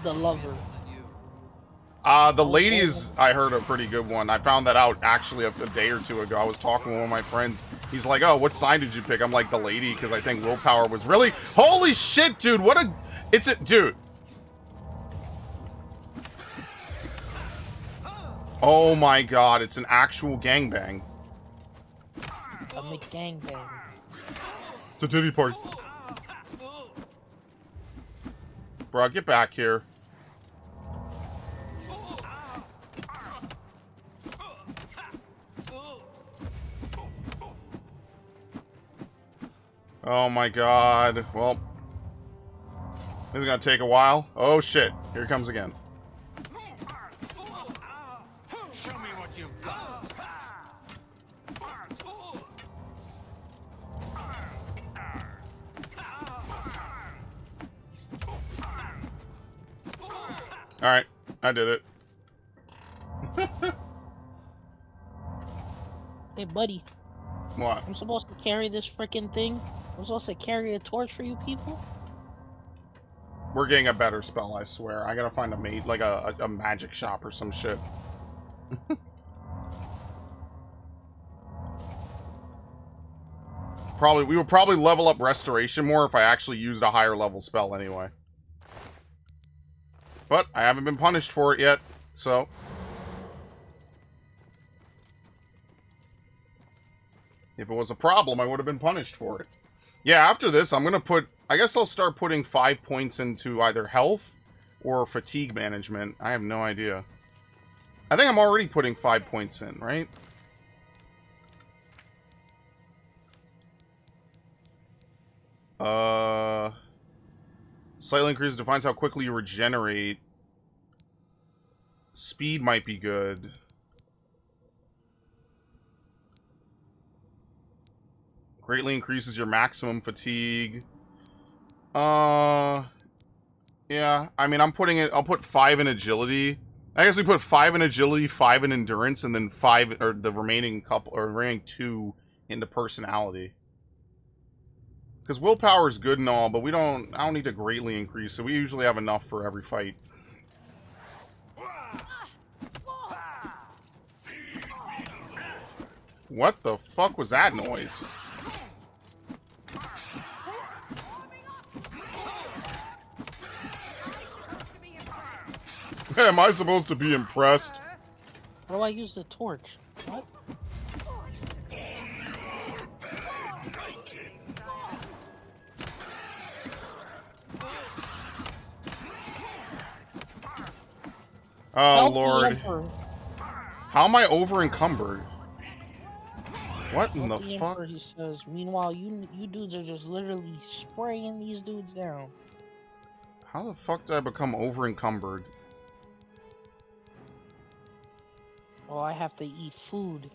Speaker 2: lover.
Speaker 1: The ladies, I heard a pretty good one. I found that out actually a day or two ago. I was talking with one of my friends. He's like, oh, what sign did you pick? I'm like, the lady, because I think willpower was really... Holy shit, dude, what a... It's a... Dude. Oh my god, it's an actual gangbang.
Speaker 2: A McGangbang.
Speaker 1: It's a titty party. Bro, get back here. Oh my god. Well, this is gonna take a while. Oh shit. Here it comes again.
Speaker 6: Show me what you've got.
Speaker 1: Alright, I did it.
Speaker 2: Hey, buddy.
Speaker 1: What?
Speaker 2: I'm supposed to carry this freaking thing? I'm supposed to carry a torch for you people?
Speaker 1: We're getting a better spell, I swear. I gotta find a mate, like a magic shop or some shit. We would probably level up restoration more if I actually used a higher level spell anyway. But I haven't been punished for it yet, so... If it was a problem, I would have been punished for it. Yeah, after this, I'm gonna put... I guess I'll start putting 5 points into either health or fatigue management. I have no idea. I think I'm already putting 5 points in, right? Slightly increases defines how quickly you regenerate. Speed might be good. Greatly increases your maximum fatigue. Yeah. I mean, I'm putting it... I'll put 5 in agility. I guess we put 5 in agility, 5 in endurance, and then 5... Or the remaining couple... Or remaining 2 into personality. Because willpower is good and all, but we don't... I don't need to greatly increase it. We usually have enough for every fight. What the fuck was that noise? Am I supposed to be impressed?
Speaker 2: How do I use the torch? What?
Speaker 1: Oh, Lord. How am I over encumbered? What in the fuck?
Speaker 2: He says, meanwhile, you dudes are just literally spraying these dudes down.
Speaker 1: How the fuck did I become over encumbered?
Speaker 2: Oh, I have to eat food.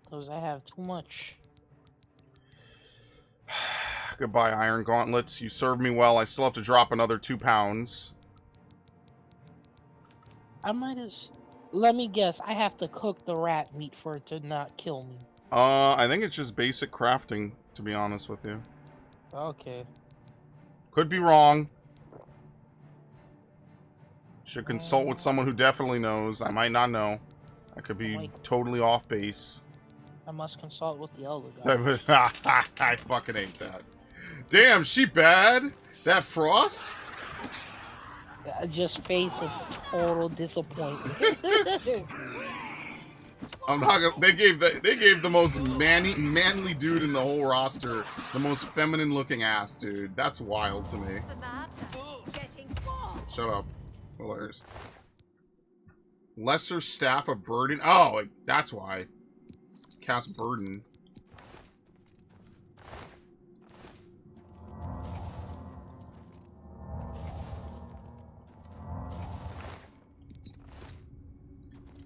Speaker 2: Because I have too much.
Speaker 1: Goodbye, Iron Gauntlets. You served me well. I still have to drop another 2 pounds.
Speaker 2: I might as... Let me guess. I have to cook the rat meat for it to not kill me.
Speaker 1: I think it's just basic crafting, to be honest with you.
Speaker 2: Okay.
Speaker 1: Could be wrong. Should consult with someone who definitely knows. I might not know. I could be totally off base.
Speaker 2: I must consult with the elder guy.
Speaker 1: I fucking hate that. Damn, she bad? That Frost?
Speaker 2: Just face a total disappointment.
Speaker 1: I'm not gonna. They gave the most manly dude in the whole roster the most feminine looking ass, dude. That's wild to me. Shut up. Hilarious. Lesser staff of burden. Oh, that's why. Cast burden.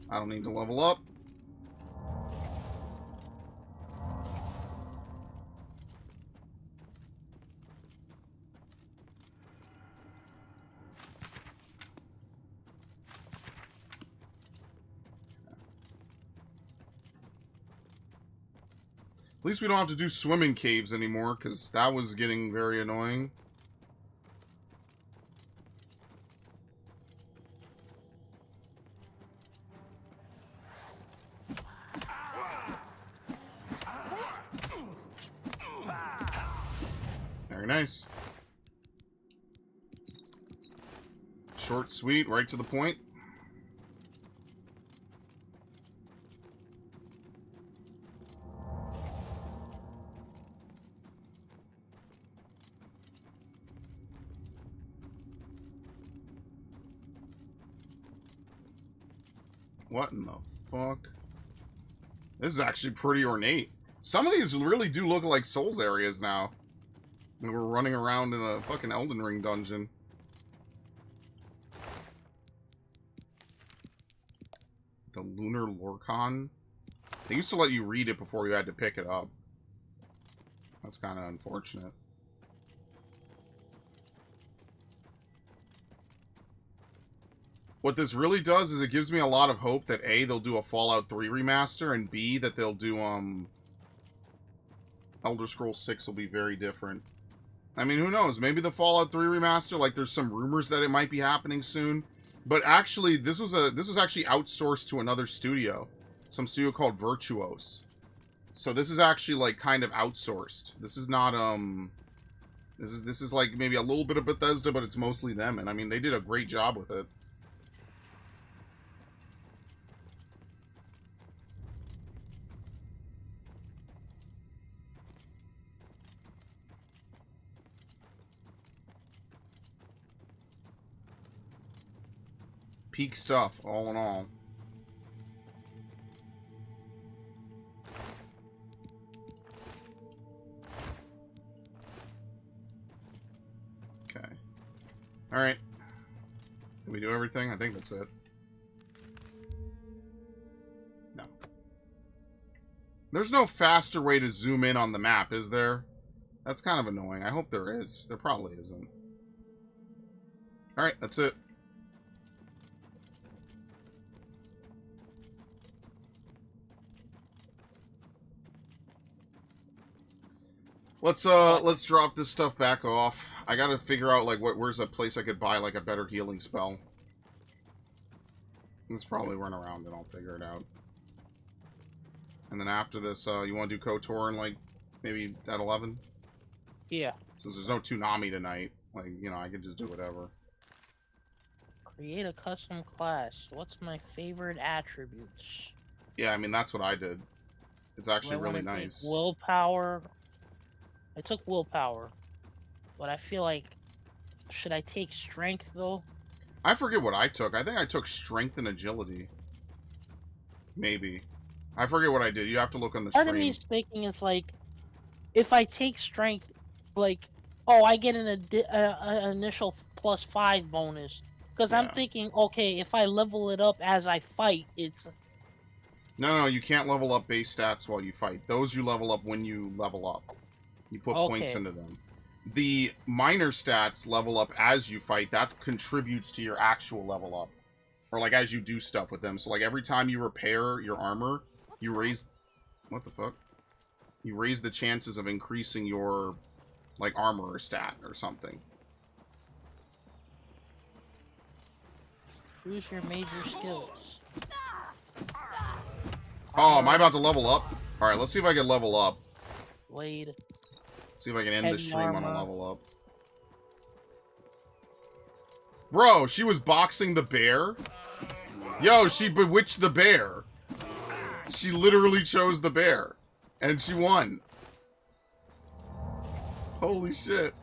Speaker 1: I don't need to level up. At least we don't have to do swimming caves anymore, because that was getting very annoying. Very nice. Short, sweet, right to the point. What in the fuck? This is actually pretty ornate. Some of these really do look like Souls areas now. And we're running around in a fucking Elden Ring dungeon. The Lunar Lorcan. They used to let you read it before you had to pick it up. That's kind of unfortunate. What this really does is it gives me a lot of hope that A, they'll do a Fallout 3 remaster, and B, that they'll do, Elder Scrolls 6 will be very different. I mean, who knows? Maybe the Fallout 3 remaster, like, there's some rumors that it might be happening soon. But actually, this was actually outsourced to another studio. Some studio called Virtuos. So this is actually, like, kind of outsourced. This is not, This is like, maybe a little bit of Bethesda, but it's mostly them. And, I mean, they did a great job with it. Peak stuff, all in all. Okay. Alright. Did we do everything? I think that's it. No. There's no faster way to zoom in on the map, is there? That's kind of annoying. I hope there is. There probably isn't. Alright, that's it. Let's drop this stuff back off. I gotta figure out, like, where's a place I could buy, like, a better healing spell. Let's probably run around and I'll figure it out. And then after this, you want to do KOTOR and, like, maybe at 11?
Speaker 2: Yeah.
Speaker 1: Since there's no Toonami tonight, like, you know, I could just do whatever.
Speaker 2: Create a custom class. What's my favorite attributes?
Speaker 1: Yeah, I mean, that's what I did. It's actually really nice.
Speaker 2: Willpower. I took willpower, but I feel like, should I take strength, though?
Speaker 1: I forget what I took. I think I took strength and agility. Maybe. I forget what I did. You have to look on the stream.
Speaker 2: Part of me is thinking is, like, if I take strength, like, oh, I get an initial +5 bonus. Because I'm thinking, okay, if I level it up as I fight, it's...
Speaker 1: No, you can't level up base stats while you fight. Those you level up when you level up. You put points into them. The minor stats level up as you fight. That contributes to your actual level up. Or, like, as you do stuff with them. So, like, every time you repair your armor, you raise... What the fuck? You raise the chances of increasing your, like, armor or stat or something.
Speaker 2: Choose your major skills.
Speaker 1: Oh, am I about to level up? Alright, let's see if I can level up.
Speaker 2: Blade.
Speaker 1: See if I can end
Speaker 2: Heavy
Speaker 1: the stream on a
Speaker 2: armor.
Speaker 1: level up. Bro, she was boxing the bear? Yo, she bewitched the bear. She literally chose the bear. And she won. Holy shit.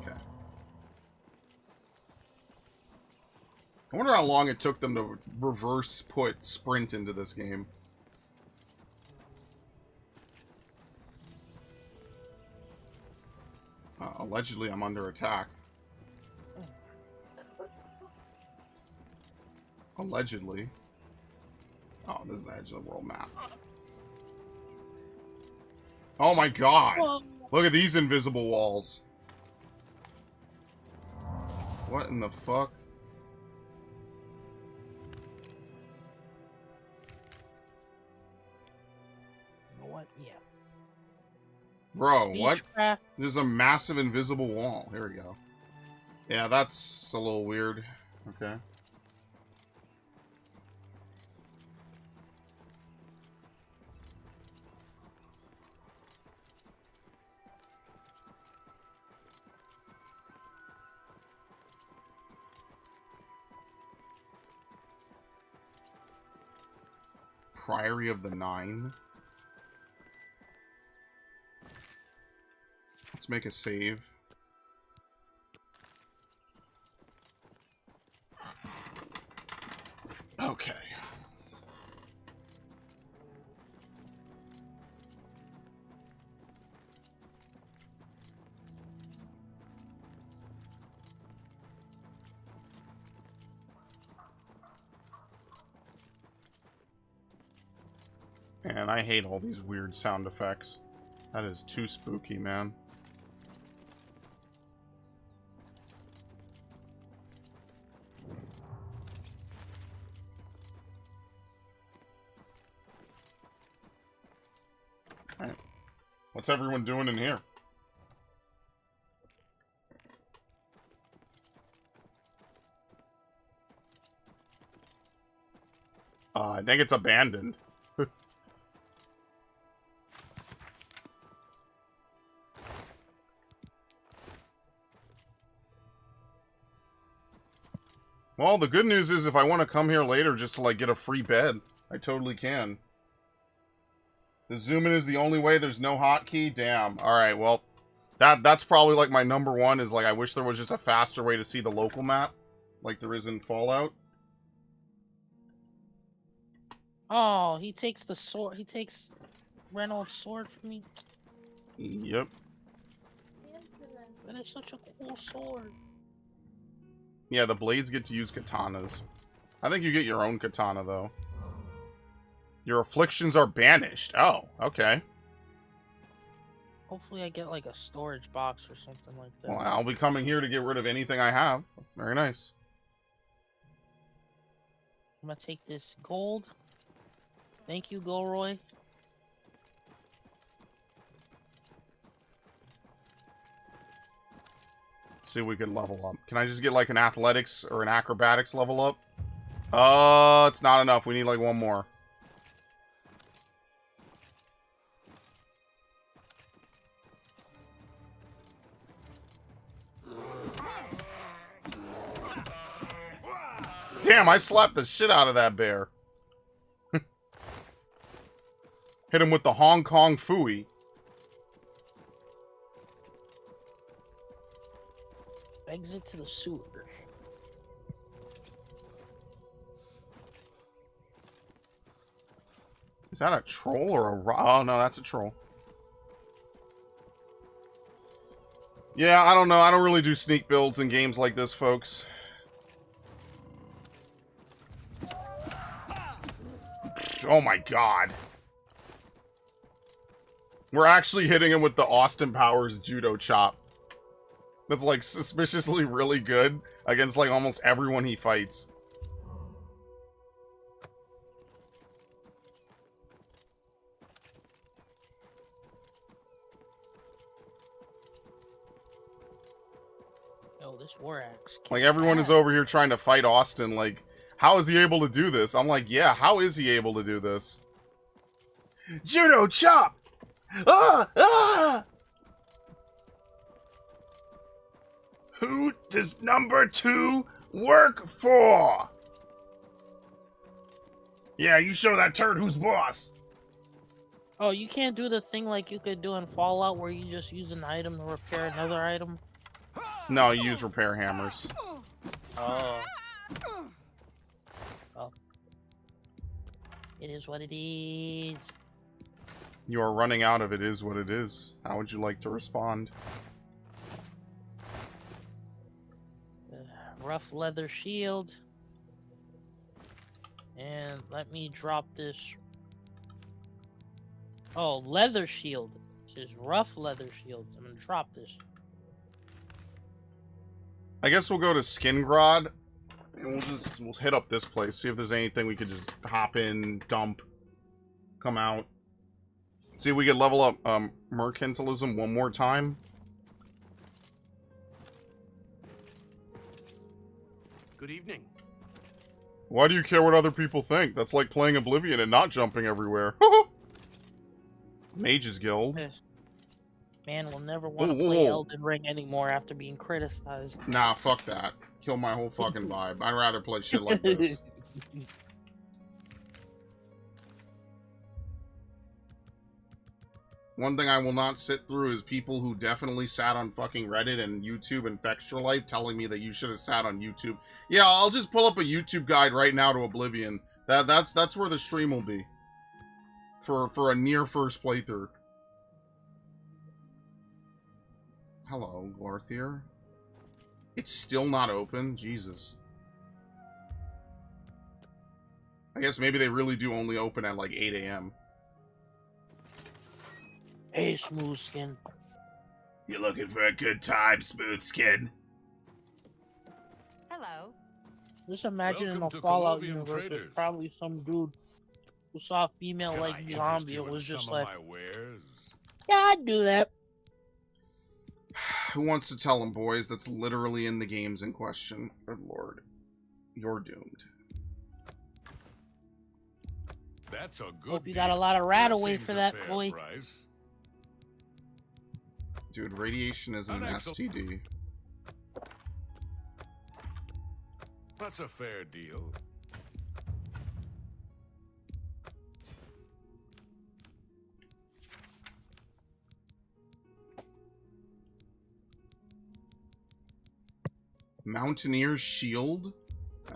Speaker 1: Okay. I wonder how long it took them to reverse put sprint into this game. Allegedly, I'm under attack. Allegedly. Oh, this is the edge of the world map. Oh my god! Look at these invisible walls. What in the fuck?
Speaker 2: What? Yeah.
Speaker 1: Bro, what?
Speaker 2: Beechcraft.
Speaker 1: There's a massive invisible wall. Here we go. Yeah, that's a little weird. Okay. Priory of the Nine. Let's make a save. Okay. Man, I hate all these weird sound effects. That is too spooky, man. Alright. What's everyone doing in here? I think it's abandoned. Well, the good news is if I want to come here later just to, like, get a free bed, I totally can. The zoom in is the only way, there's no hotkey? Damn. Alright, well, that's probably, like, my number one is, like, I wish there was just a faster way to see the local map, like there is in Fallout.
Speaker 2: Oh, he takes the sword. He takes Reynolds' sword from me.
Speaker 1: Yep.
Speaker 2: That is such a cool sword.
Speaker 1: Yeah, the blades get to use katanas. I think you get your own katana, though. Your afflictions are banished. Oh, okay.
Speaker 2: Hopefully I get, like, a storage box or something like that.
Speaker 1: Well, I'll be coming here to get rid of anything I have. Very nice.
Speaker 2: I'm gonna take this gold. Thank you, Golroy.
Speaker 1: See if we can level up. Can I just get, like, an athletics or an acrobatics level up? It's not enough. We need, like, one more. Damn, I slapped the shit out of that bear. Hit him with the Hong Kong Phooey.
Speaker 2: Exit to the sewer.
Speaker 1: Is that a troll or a... Oh, no, that's a troll. Yeah, I don't know. I don't really do sneak builds in games like this, folks. Oh my god. We're actually hitting him with the Austin Powers judo chop. That's, like, suspiciously really good against, like, almost everyone he fights.
Speaker 2: Yo, this war axe.
Speaker 1: Like, everyone is over here trying to fight Austin. Like, how is he able to do this? I'm like, yeah, how is he able to do this? Judo chop! Ah! Ah! Who does number 2 work for? Yeah, you show that turd who's boss.
Speaker 2: Oh, you can't do the thing like you could do in Fallout where you just use an item to repair another item?
Speaker 1: No, you use repair hammers.
Speaker 2: Oh. Well. It is what it is.
Speaker 1: You are running out of it is what it is. How would you like to respond?
Speaker 2: Rough leather shield. And let me drop this. Oh, leather shield. This is rough leather shield. I'm gonna drop this.
Speaker 1: I guess we'll go to Skingrod. And we'll hit up this place. See if there's anything we could just hop in, dump, come out. See if we could level up mercantilism one more time.
Speaker 4: Good evening.
Speaker 1: Why do you care what other people think? That's like playing Oblivion and not jumping everywhere. Mages Guild.
Speaker 2: Man will never want to play Elden Ring anymore after being criticized.
Speaker 1: Nah, fuck that. Kill my whole fucking vibe. I'd rather play shit like this. One thing I will not sit through is people who definitely sat on fucking Reddit and YouTube and Extra Life telling me that you should have sat on YouTube. Yeah, I'll just pull up a YouTube guide right now to Oblivion. That's where the stream will be. For a near first playthrough. Hello, Glorthier. It's still not open? Jesus. I guess maybe they really do only open at like 8 a.m.
Speaker 2: Hey, Smooth Skin.
Speaker 1: You looking for a good time, Smooth Skin?
Speaker 3: Hello.
Speaker 2: Just imagine in a
Speaker 6: to
Speaker 2: Fallout
Speaker 6: Oblivion
Speaker 2: universe, there's
Speaker 6: Traders.
Speaker 2: probably some dude who saw a female
Speaker 6: Can
Speaker 2: like
Speaker 6: I
Speaker 2: zombie
Speaker 6: interest
Speaker 2: and
Speaker 6: you
Speaker 2: was
Speaker 6: in
Speaker 2: just
Speaker 6: some
Speaker 2: like,
Speaker 6: of my wares?
Speaker 2: yeah, I'd do that.
Speaker 1: Who wants to tell them, boys? That's literally in the games in question. Good lord. You're doomed.
Speaker 6: That's a good
Speaker 2: Hope you
Speaker 6: deal.
Speaker 2: got a lot of rat
Speaker 6: That
Speaker 2: away
Speaker 6: seems
Speaker 2: for
Speaker 6: a
Speaker 2: that,
Speaker 6: fair
Speaker 2: boy.
Speaker 6: price.
Speaker 1: Dude, radiation is an STD.
Speaker 6: That's a fair deal.
Speaker 1: Mountaineer's Shield.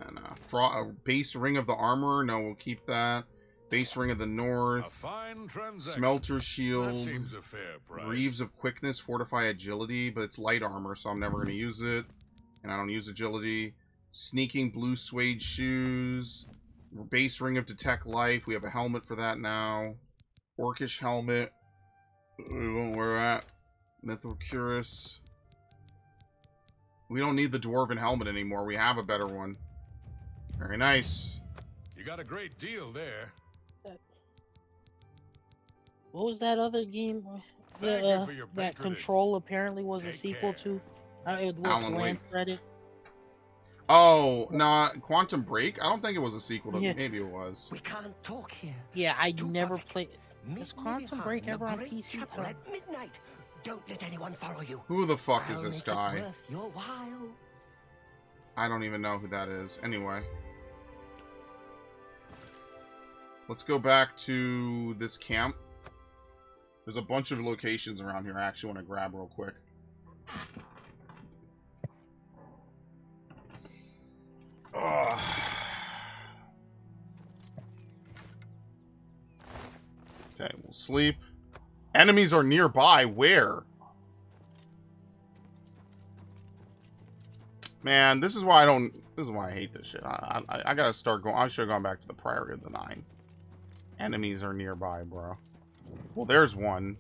Speaker 1: And a base ring of the armor. No, we'll keep that. Base ring of the
Speaker 6: A
Speaker 1: north.
Speaker 6: fine transaction.
Speaker 1: Smelter
Speaker 6: That
Speaker 1: shield.
Speaker 6: seems a fair price.
Speaker 1: Greaves of quickness, fortify agility, but it's light armor, so I'm never going to use it. And I don't use agility. Sneaking blue suede shoes. Base ring of detect life. We have a helmet for that now. Orcish helmet. We won't wear that. Mithril cuirass. We don't need the dwarven helmet anymore. We have a better one. Very nice.
Speaker 6: You got a great deal there.
Speaker 2: What was that other game
Speaker 6: Thank you for your
Speaker 2: that
Speaker 6: patronage.
Speaker 2: Control apparently was a
Speaker 6: Take
Speaker 2: sequel
Speaker 6: care.
Speaker 2: to? It was
Speaker 1: Alan
Speaker 2: Lance
Speaker 1: Wake.
Speaker 2: read it.
Speaker 1: Oh, no, Quantum Break? I don't think it was a sequel to
Speaker 2: Yeah.
Speaker 1: Maybe it was.
Speaker 7: We can't talk here.
Speaker 2: Yeah, I
Speaker 7: Too
Speaker 2: never
Speaker 7: public.
Speaker 2: played.
Speaker 7: Meet
Speaker 2: Is
Speaker 7: me
Speaker 2: Quantum
Speaker 7: behind
Speaker 2: Break
Speaker 7: the
Speaker 2: ever on
Speaker 7: great
Speaker 2: PC?
Speaker 7: chapel at midnight. Don't let anyone follow you.
Speaker 1: Who the fuck is
Speaker 7: I'll
Speaker 1: this
Speaker 7: make it
Speaker 1: guy?
Speaker 7: worth your while.
Speaker 1: I don't even know who that is. Anyway. Let's go back to this camp. There's a bunch of locations around here I actually want to grab real quick. Ugh. Okay, we'll sleep. Enemies are nearby. Where? Man, this is why I don't... This is why I hate this shit. I gotta start going... I should have gone back to the Priory of the Nine. Enemies are nearby, bro. Well, there's one.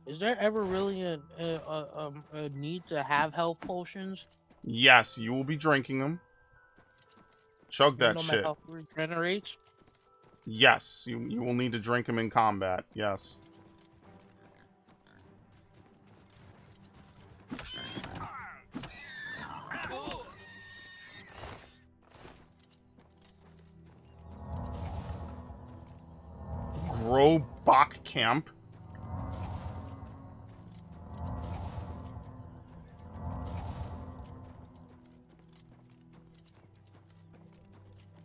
Speaker 2: Is there ever really a need to have health potions?
Speaker 1: Yes, you will be drinking them. Chug that
Speaker 2: Even though my
Speaker 1: shit.
Speaker 2: health regenerates?
Speaker 1: Yes, you will need to drink them in combat. Yes. Bro Bach Camp.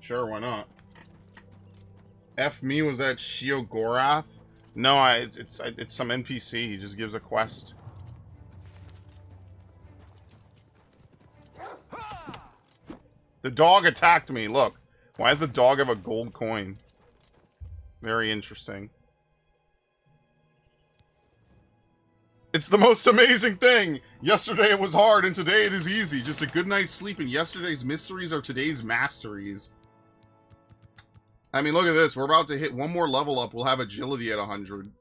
Speaker 1: Sure, why not? F me, was that Shio Gorath? No, it's some NPC. He just gives a quest. The dog attacked me. Look. Why does the dog have a gold coin? Very interesting. It's the most amazing thing! Yesterday it was hard, and today it is easy. Just a good night's sleep, and yesterday's mysteries are today's masteries. I mean, look at this. We're about to hit one more level up. We'll have agility at 100.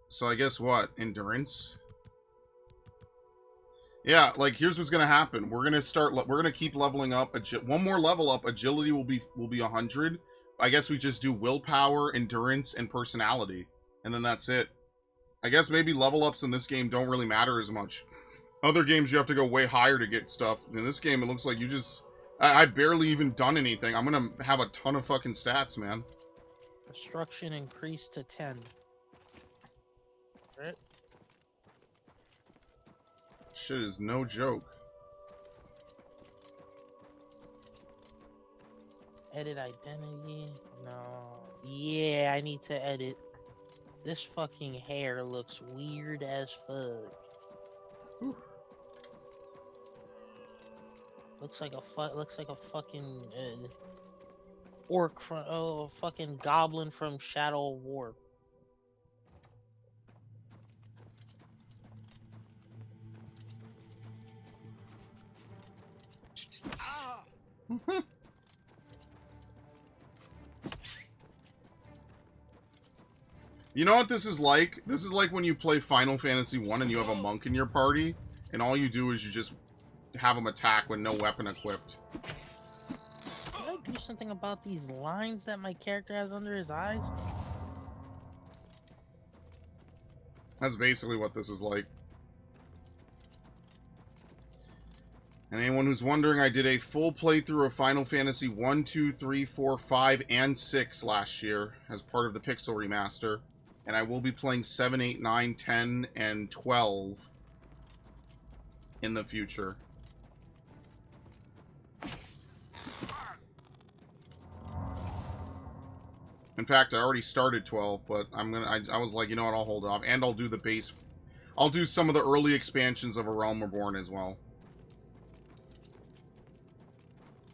Speaker 1: So I guess what? Endurance? Yeah, like, here's what's gonna happen. We're gonna keep leveling up. One more level up, agility will be 100. I guess we just do willpower, endurance, and personality. And then that's it. I guess maybe level ups in this game don't really matter as much. Other games you have to go way higher to get stuff. In this game, it looks like you just... I barely even done anything. I'm gonna have a ton of fucking stats, man.
Speaker 2: Destruction increased to 10. Right?
Speaker 1: Shit is no joke.
Speaker 2: Edit identity? No. Yeah, I need to edit. This fucking hair looks weird as fuck.
Speaker 1: Whew.
Speaker 2: Looks like a fucking orc from a fucking goblin from Shadow of War.
Speaker 1: You know what this is like? This is like when you play Final Fantasy 1 and you have a monk in your party, and all you do is you just have him attack with no weapon equipped.
Speaker 2: Did I do something about these lines that my character has under his eyes?
Speaker 1: That's basically what this is like. And anyone who's wondering, I did a full playthrough of Final Fantasy 1, 2, 3, 4, 5, and 6 last year as part of the Pixel Remaster. And I will be playing 7, 8, 9, 10, and 12 in the future. In fact, I already started 12, but I was like, you know what, I'll hold off. And I'll do the base. I'll do some of the early expansions of A Realm Reborn as well.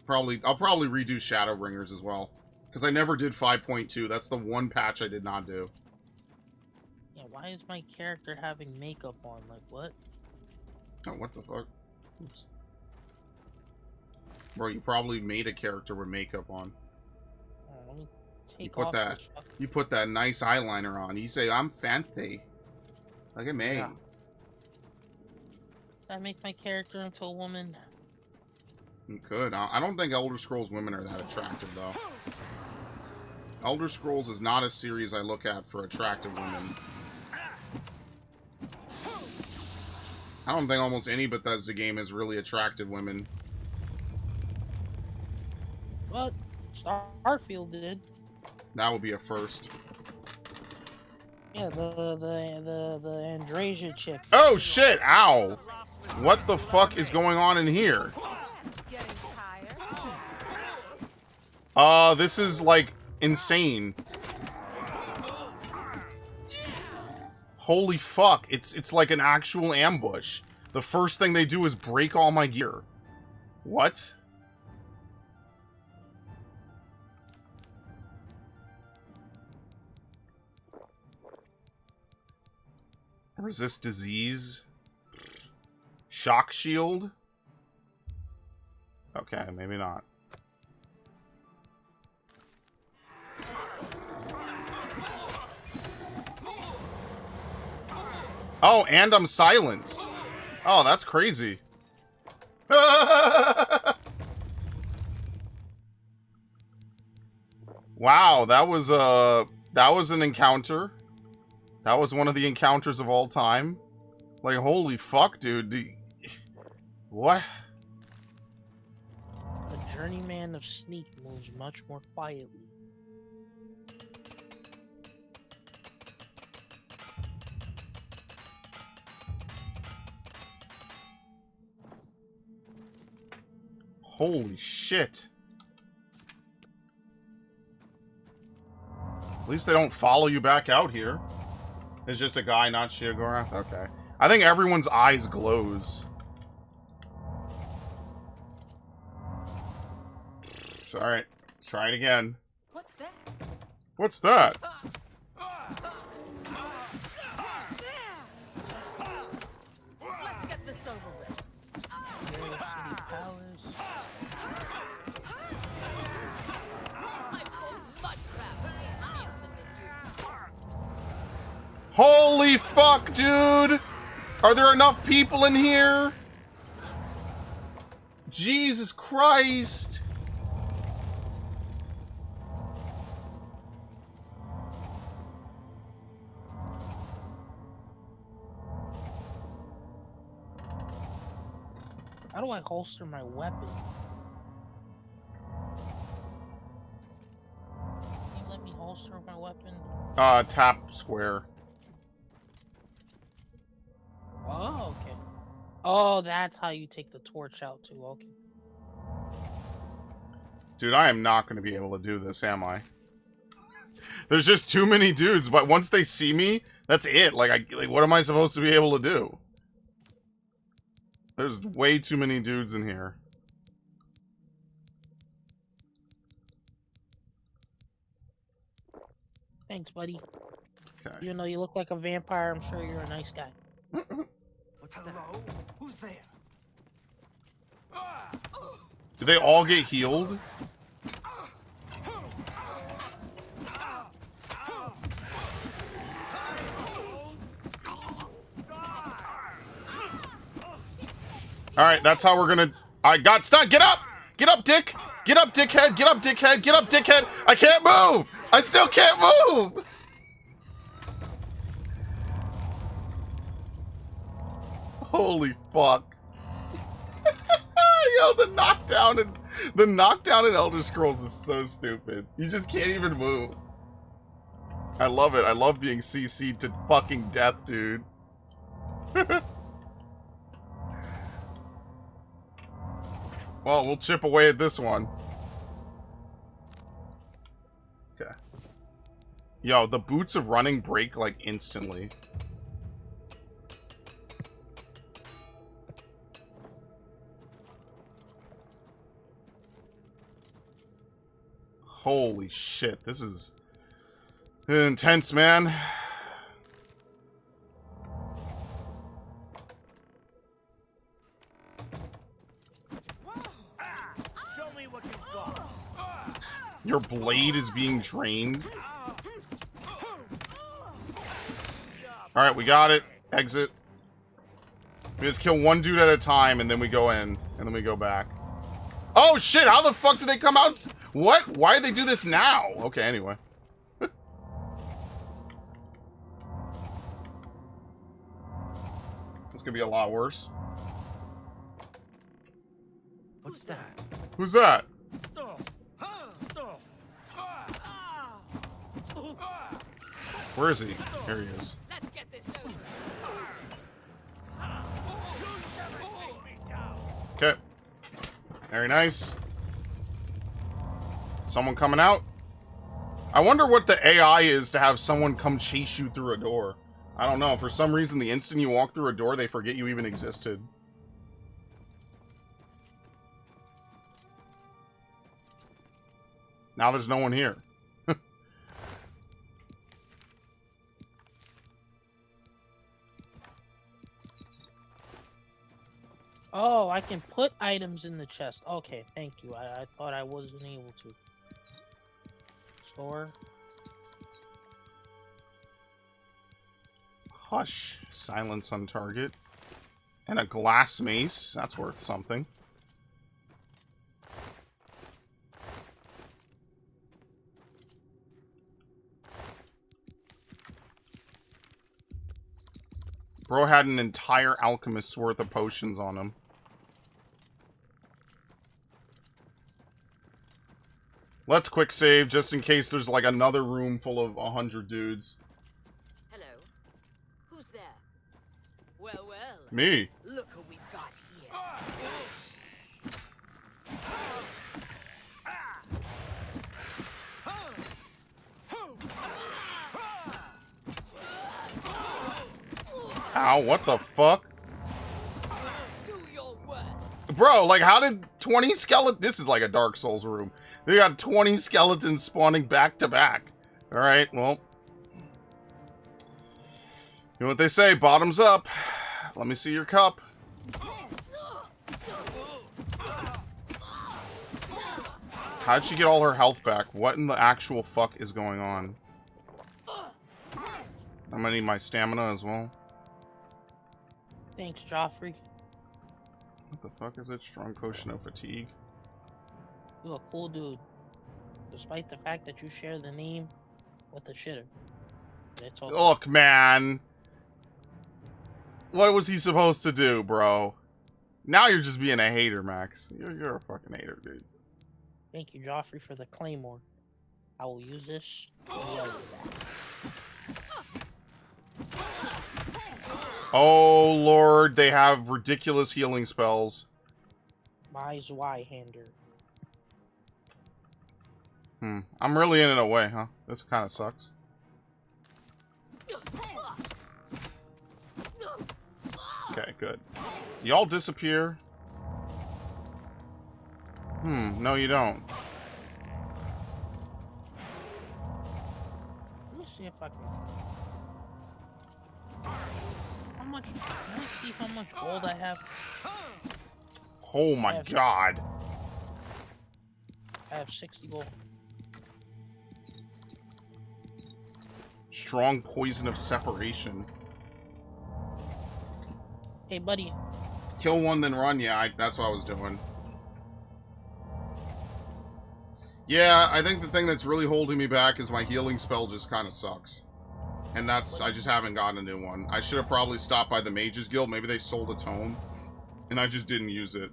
Speaker 1: I'll probably redo Shadowbringers as well. Because I never did 5.2. That's the one patch I did not do.
Speaker 2: Yeah, why is my character having makeup on? Like, what?
Speaker 1: Oh, what the fuck? Oops. Bro, you probably made a character with makeup on.
Speaker 2: Oh, let me take off
Speaker 1: You put that nice eyeliner on. You say, I'm fancy. Look at me.
Speaker 2: Yeah. Does that make my character into a woman?
Speaker 1: You could. I don't think Elder Scrolls women are that attractive, though. Elder Scrolls is not a series I look at for attractive women. I don't think almost any Bethesda game has really attractive women.
Speaker 2: But Starfield did.
Speaker 1: That would be a first.
Speaker 2: Yeah, the Andrasia chick.
Speaker 1: Oh shit! Ow! What the fuck is going on in here? This is like insane. Holy fuck! It's like an actual ambush. The first thing they do is break all my gear. What? Resist disease. Shock shield. Okay, maybe not. Oh, and I'm silenced. Oh, that's crazy. Wow, that was an encounter. That was one of the encounters of all time. Like, holy fuck, dude. What?
Speaker 2: The journeyman of Sneak moves much more quietly.
Speaker 1: Holy shit. At least they don't follow you back out here. It's just a guy, not Sheogorath? Okay. I think everyone's eyes glows. Alright, let's try it again.
Speaker 5: What's that?
Speaker 1: What's that?
Speaker 5: Let's get this over with.
Speaker 1: Holy fuck, dude! Are there enough people in here? Jesus Christ!
Speaker 2: How do I holster my weapon? Can you let me holster my weapon?
Speaker 1: Tap square.
Speaker 2: Oh, okay. Oh, that's how you take the torch out too, okay.
Speaker 1: Dude, I am not going to be able to do this, am I? There's just too many dudes, but once they see me, that's it. Like, what am I supposed to be able to do? There's way too many dudes in here.
Speaker 2: Thanks, buddy.
Speaker 1: Okay.
Speaker 2: Even though you look like a vampire, I'm sure you're a nice guy.
Speaker 7: What's that? Who's there?
Speaker 1: Did they all get healed? Alright, that's how we're gonna... I got stuck! Get up! Get up, dick! Get up, dickhead! Get up, dickhead! Get up, dickhead! I can't move! I still can't move! Holy fuck. Yo, the knockdown in Elder Scrolls is so stupid. You just can't even move. I love it. I love being CC'd to fucking death, dude. Well, we'll chip away at this one. Okay. Yo, the boots of running break, like, instantly. Holy shit, this is intense, man.
Speaker 4: Show me what you've got.
Speaker 1: Your blade is being drained. Alright, we got it. Exit. We just kill one dude at a time, and then we go in, and then we go back. Oh shit, how the fuck did they come out? What? Why did they do this now? Okay, anyway. This could be a lot worse.
Speaker 7: What's that?
Speaker 1: Who's that? Where is he? Here he is.
Speaker 3: Let's get this over.
Speaker 1: Okay. Very nice. Someone coming out? I wonder what the AI is to have someone come chase you through a door. I don't know. For some reason, the instant you walk through a door, they forget you even existed. Now there's no one here.
Speaker 2: Oh, I can put items in the chest. Okay, thank you. I thought I wasn't able to. Store.
Speaker 1: Hush. Silence on target. And a glass mace. That's worth something. Bro had an entire alchemist's worth of potions on him. Let's quick save just in case there's like another room full of 100 dudes.
Speaker 3: Hello. Who's there? Well, well.
Speaker 1: Me.
Speaker 3: Look who we've got here.
Speaker 1: Ow, what the fuck?
Speaker 3: Do your worst.
Speaker 1: Bro, like, how did 20 skeletons... This is like a Dark Souls room. They got 20 skeletons spawning back to back. Alright, well. You know what they say, bottoms up. Let me see your cup. How'd she get all her health back? What in the actual fuck is going on? I'm gonna need my stamina as well.
Speaker 2: Thanks, Joffrey.
Speaker 1: What the fuck is it? Strong potion of fatigue.
Speaker 2: You're a cool dude. Despite the fact that you share the name with a shitter. It's okay.
Speaker 1: Look, man. What was he supposed to do, bro? Now you're just being a hater, Max. You're a fucking hater, dude.
Speaker 2: Thank you, Joffrey, for the claymore. I will use this.
Speaker 1: Oh, Lord. They have ridiculous healing spells.
Speaker 2: My Zweihander.
Speaker 1: I'm really in it away, huh? This kind of sucks. Okay, good. Do y'all disappear? No you don't.
Speaker 2: Let me see if I can... How much... Let me see how much gold I have.
Speaker 1: Oh my god.
Speaker 2: I have 60 gold.
Speaker 1: Strong poison of separation.
Speaker 2: Hey, buddy.
Speaker 1: Kill one, then run. Yeah, that's what I was doing. Yeah, I think the thing that's really holding me back is my healing spell just kind of sucks. And that's... I just haven't gotten a new one. I should have probably stopped by the Mages Guild. Maybe they sold a tome. And I just didn't use it.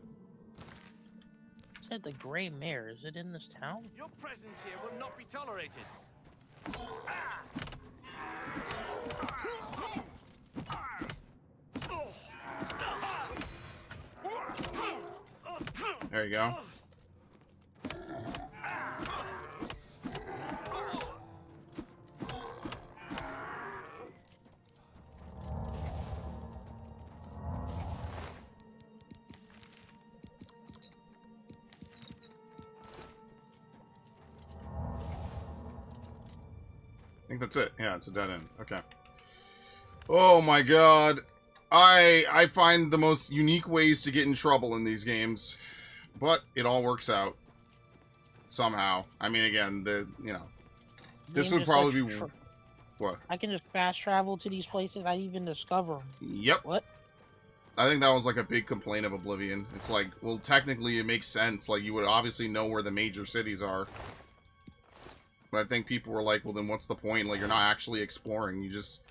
Speaker 2: It said the Grey Mare. Is it in this town?
Speaker 4: Your presence here will not be tolerated.
Speaker 1: There you go. I think that's it. Yeah, it's a dead end. Okay. Oh my god. I find the most unique ways to get in trouble in these games. But it all works out. Somehow. I mean, again, this would probably be... What?
Speaker 2: I can just fast travel to these places. I even discover them.
Speaker 1: Yep.
Speaker 2: What?
Speaker 1: I think that was like a big complaint of Oblivion. It's like, well, technically it makes sense. Like, you would obviously know where the major cities are. But I think people were like, well, then what's the point? Like, you're not actually exploring. You just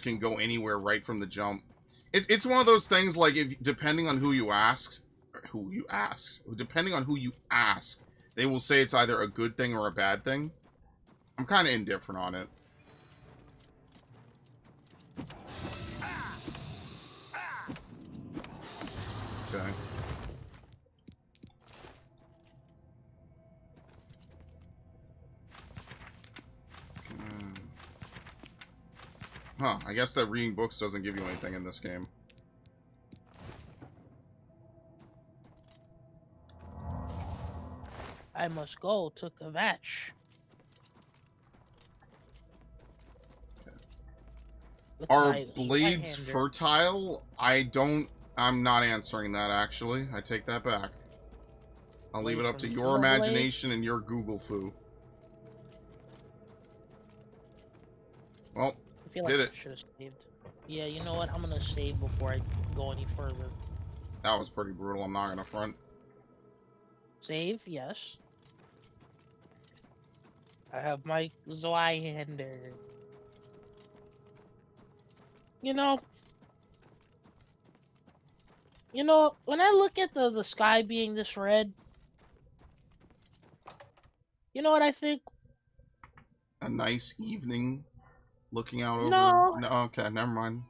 Speaker 1: can go anywhere right from the jump. It's one of those things, like, depending on who you ask, they will say it's either a good thing or a bad thing. I'm kind of indifferent on it. Okay. Huh, I guess that reading books doesn't give you anything in this game.
Speaker 2: I must go to Kvatch.
Speaker 1: Are blades fertile? I'm not answering that, actually. I take that back. I'll leave it up to your imagination and your Google foo. Well,
Speaker 2: I feel like I should have saved. Yeah, you know what? I'm gonna save before I go any further.
Speaker 1: That was pretty brutal. I'm not gonna front.
Speaker 2: Save, yes. I have my Zweihander. You know, when I look at the sky being this red, you know what I think?
Speaker 1: A nice evening, looking out over...
Speaker 2: No,
Speaker 1: okay, never mind.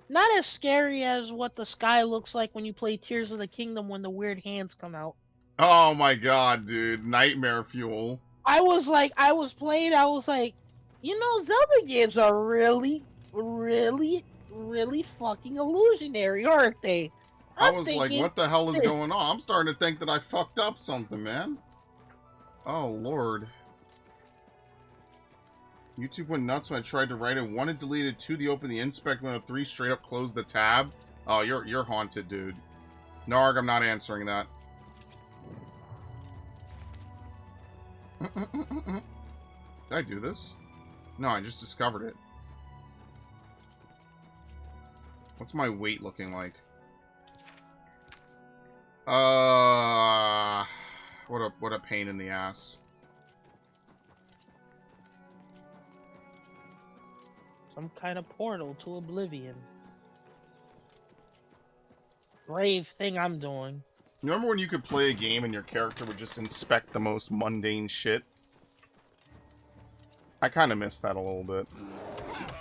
Speaker 2: Not as scary as what the sky looks like when you play Tears of the Kingdom when the weird hands come out.
Speaker 1: Oh my god, dude. Nightmare fuel.
Speaker 2: I was like, you know, Zelda games are really, really really fucking illusionary, aren't they?
Speaker 1: I was like, what the hell is going on? I'm starting to think that I fucked up something, man. Oh, Lord. YouTube went nuts when I tried to write it. 1, it deleted. 2, the open the inspect window. 3, straight up closed the tab. Oh, you're haunted, dude. Narg, I'm not answering that. Did I do this? No, I just discovered it. What's my weight looking like? What a pain in the ass.
Speaker 2: Some kind of portal to Oblivion. Brave thing I'm doing.
Speaker 1: Remember when you could play a game and your character would just inspect the most mundane shit? I kind of miss that a little bit.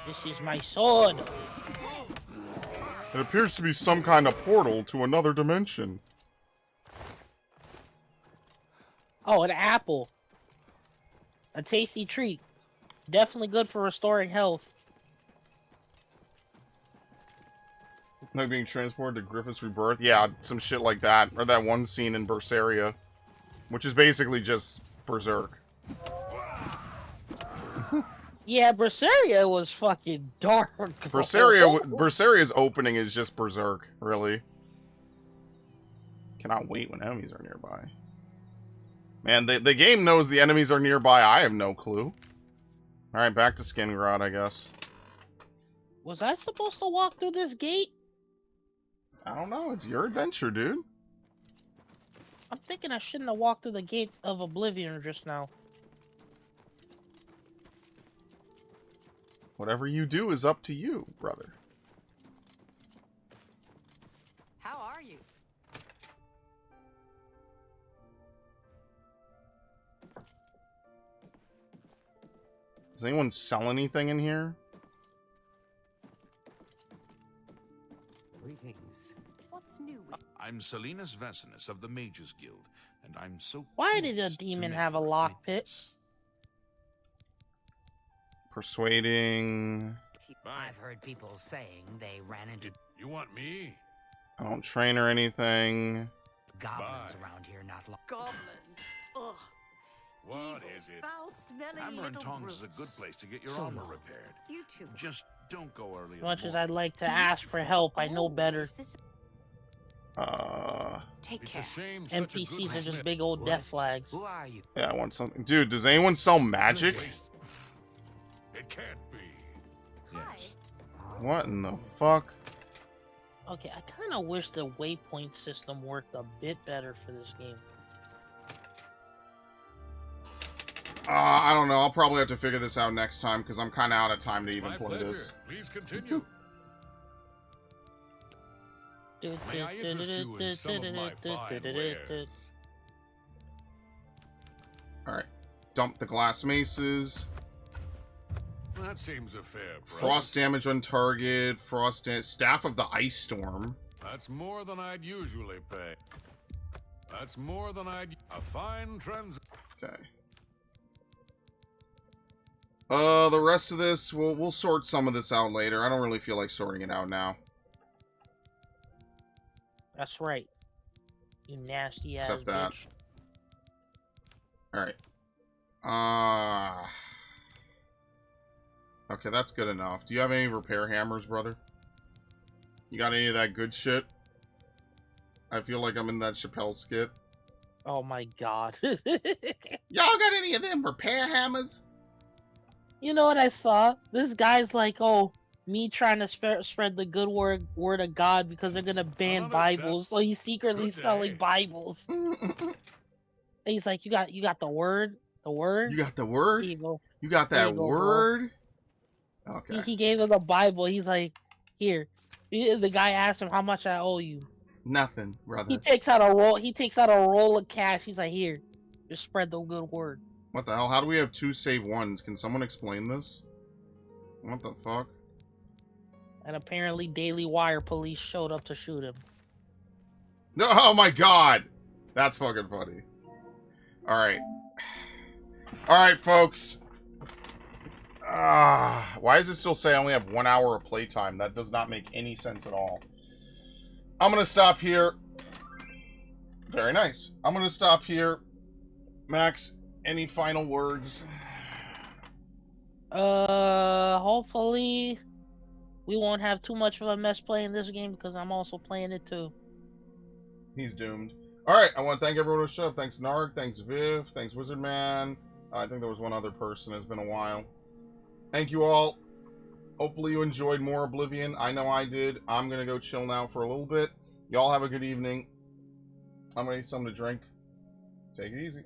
Speaker 2: This is my sword.
Speaker 1: It appears to be some kind of portal to another dimension.
Speaker 2: Oh, an apple. A tasty treat. Definitely good for restoring health.
Speaker 1: Like being transported to Griffith's Rebirth? Yeah, some shit like that. Or that one scene in Berseria. Which is basically just Berserk.
Speaker 2: Yeah, Berseria was fucking dark.
Speaker 1: Berseria's opening is just Berserk, really. Cannot wait when enemies are nearby. Man, the game knows the enemies are nearby. I have no clue. Alright, back to Skingrad, I guess.
Speaker 2: Was I supposed to walk through this gate?
Speaker 1: I don't know. It's your adventure, dude.
Speaker 2: I'm thinking I shouldn't have walked through the gate of Oblivion just now.
Speaker 1: Whatever you do is up to you, brother.
Speaker 5: How are you?
Speaker 1: Does anyone sell anything in here?
Speaker 7: Greetings.
Speaker 3: What's new with
Speaker 6: I'm Salinas Vasinus of the Mages Guild, and I'm so
Speaker 2: Why did a
Speaker 6: pleased to
Speaker 2: demon
Speaker 6: make
Speaker 2: have a
Speaker 6: your
Speaker 2: lockpick?
Speaker 6: acquaintance.
Speaker 1: Persuading.
Speaker 6: Bye.
Speaker 3: I've heard people saying they ran into
Speaker 6: You want me?
Speaker 1: I don't train or anything.
Speaker 3: goblins
Speaker 6: Bye.
Speaker 3: around here not long. Goblins. Ugh.
Speaker 6: What is it?
Speaker 3: Foul-smelling
Speaker 6: Hammer and
Speaker 3: little
Speaker 6: Tongs is a
Speaker 3: brutes.
Speaker 6: good place to get your
Speaker 3: So
Speaker 6: armor
Speaker 3: long.
Speaker 6: repaired.
Speaker 3: You too.
Speaker 6: Just don't go early.
Speaker 2: As much as I'd like to ask for help, I know better.
Speaker 3: Is this... Take
Speaker 6: It's
Speaker 3: care.
Speaker 6: a shame such a good
Speaker 2: NPCs are just
Speaker 6: smith-
Speaker 2: big old
Speaker 3: What?
Speaker 2: death flags.
Speaker 3: Who are you?
Speaker 1: Yeah, I want something. Dude, does anyone sell magic?
Speaker 6: Good waste. It can't be. Yes.
Speaker 1: What in the fuck?
Speaker 2: Okay, I kind of wish the waypoint system worked a bit better for this game.
Speaker 1: I don't know. I'll probably have to figure this out next time because I'm kind of out of time to
Speaker 6: It's
Speaker 1: even
Speaker 6: my
Speaker 1: play
Speaker 6: pleasure.
Speaker 1: this.
Speaker 6: Please continue. May I interest you in some of my fine wares?
Speaker 1: Alright. Dump the glass maces.
Speaker 6: That seems a fair price.
Speaker 1: Frost damage on target. Staff of the Ice Storm.
Speaker 6: That's more than I'd usually pay. That's more than I'd... A fine transaction.
Speaker 1: Okay. The rest of this, we'll sort some of this out later. I don't really feel like sorting it out now.
Speaker 2: That's right. You nasty ass
Speaker 1: Except that.
Speaker 2: bitch.
Speaker 1: Alright. Okay, that's good enough. Do you have any repair hammers, brother? You got any of that good shit? I feel like I'm in that Chappelle skit.
Speaker 2: Oh my god.
Speaker 1: Y'all got any of them repair hammers?
Speaker 2: You know what I saw? This guy's like, oh, me trying to spread the good word of God because they're gonna ban
Speaker 6: Another
Speaker 2: Bibles, so he's secretly
Speaker 6: Good day.
Speaker 2: selling Bibles. And he's like, you got the word, the word.
Speaker 1: You got the word?
Speaker 2: Here you go.
Speaker 1: You got
Speaker 2: There
Speaker 1: that
Speaker 2: you go, bro.
Speaker 1: word? Okay.
Speaker 2: He gave him the Bible. He's like, here. The guy asked him how much I owe you.
Speaker 1: Nothing, brother.
Speaker 2: He takes out a roll. He takes out a roll of cash. He's like, here, just spread the good word.
Speaker 1: What the hell? How do we have 2 save 1s? Can someone explain this? What the fuck?
Speaker 2: And apparently, Daily Wire police showed up to shoot him.
Speaker 1: No, oh my god! That's fucking funny. Alright. Alright, folks. Wow, Why does it still say I only have 1 hour of playtime? That does not make any sense at all. I'm going to stop here. Very nice. I'm going to stop here. Max, any final words?
Speaker 2: Hopefully we won't have too much of a mess playing this game because I'm also playing it too.
Speaker 1: He's doomed. Alright, I want to thank everyone who showed up. Thanks Narg, thanks Viv, thanks Wizardman. I think there was one other person. It's been a while. Thank you all. Hopefully you enjoyed more Oblivion. I know I did. I'm going to go chill now for a little bit. Y'all have a good evening. I'm going to need something to drink. Take it easy.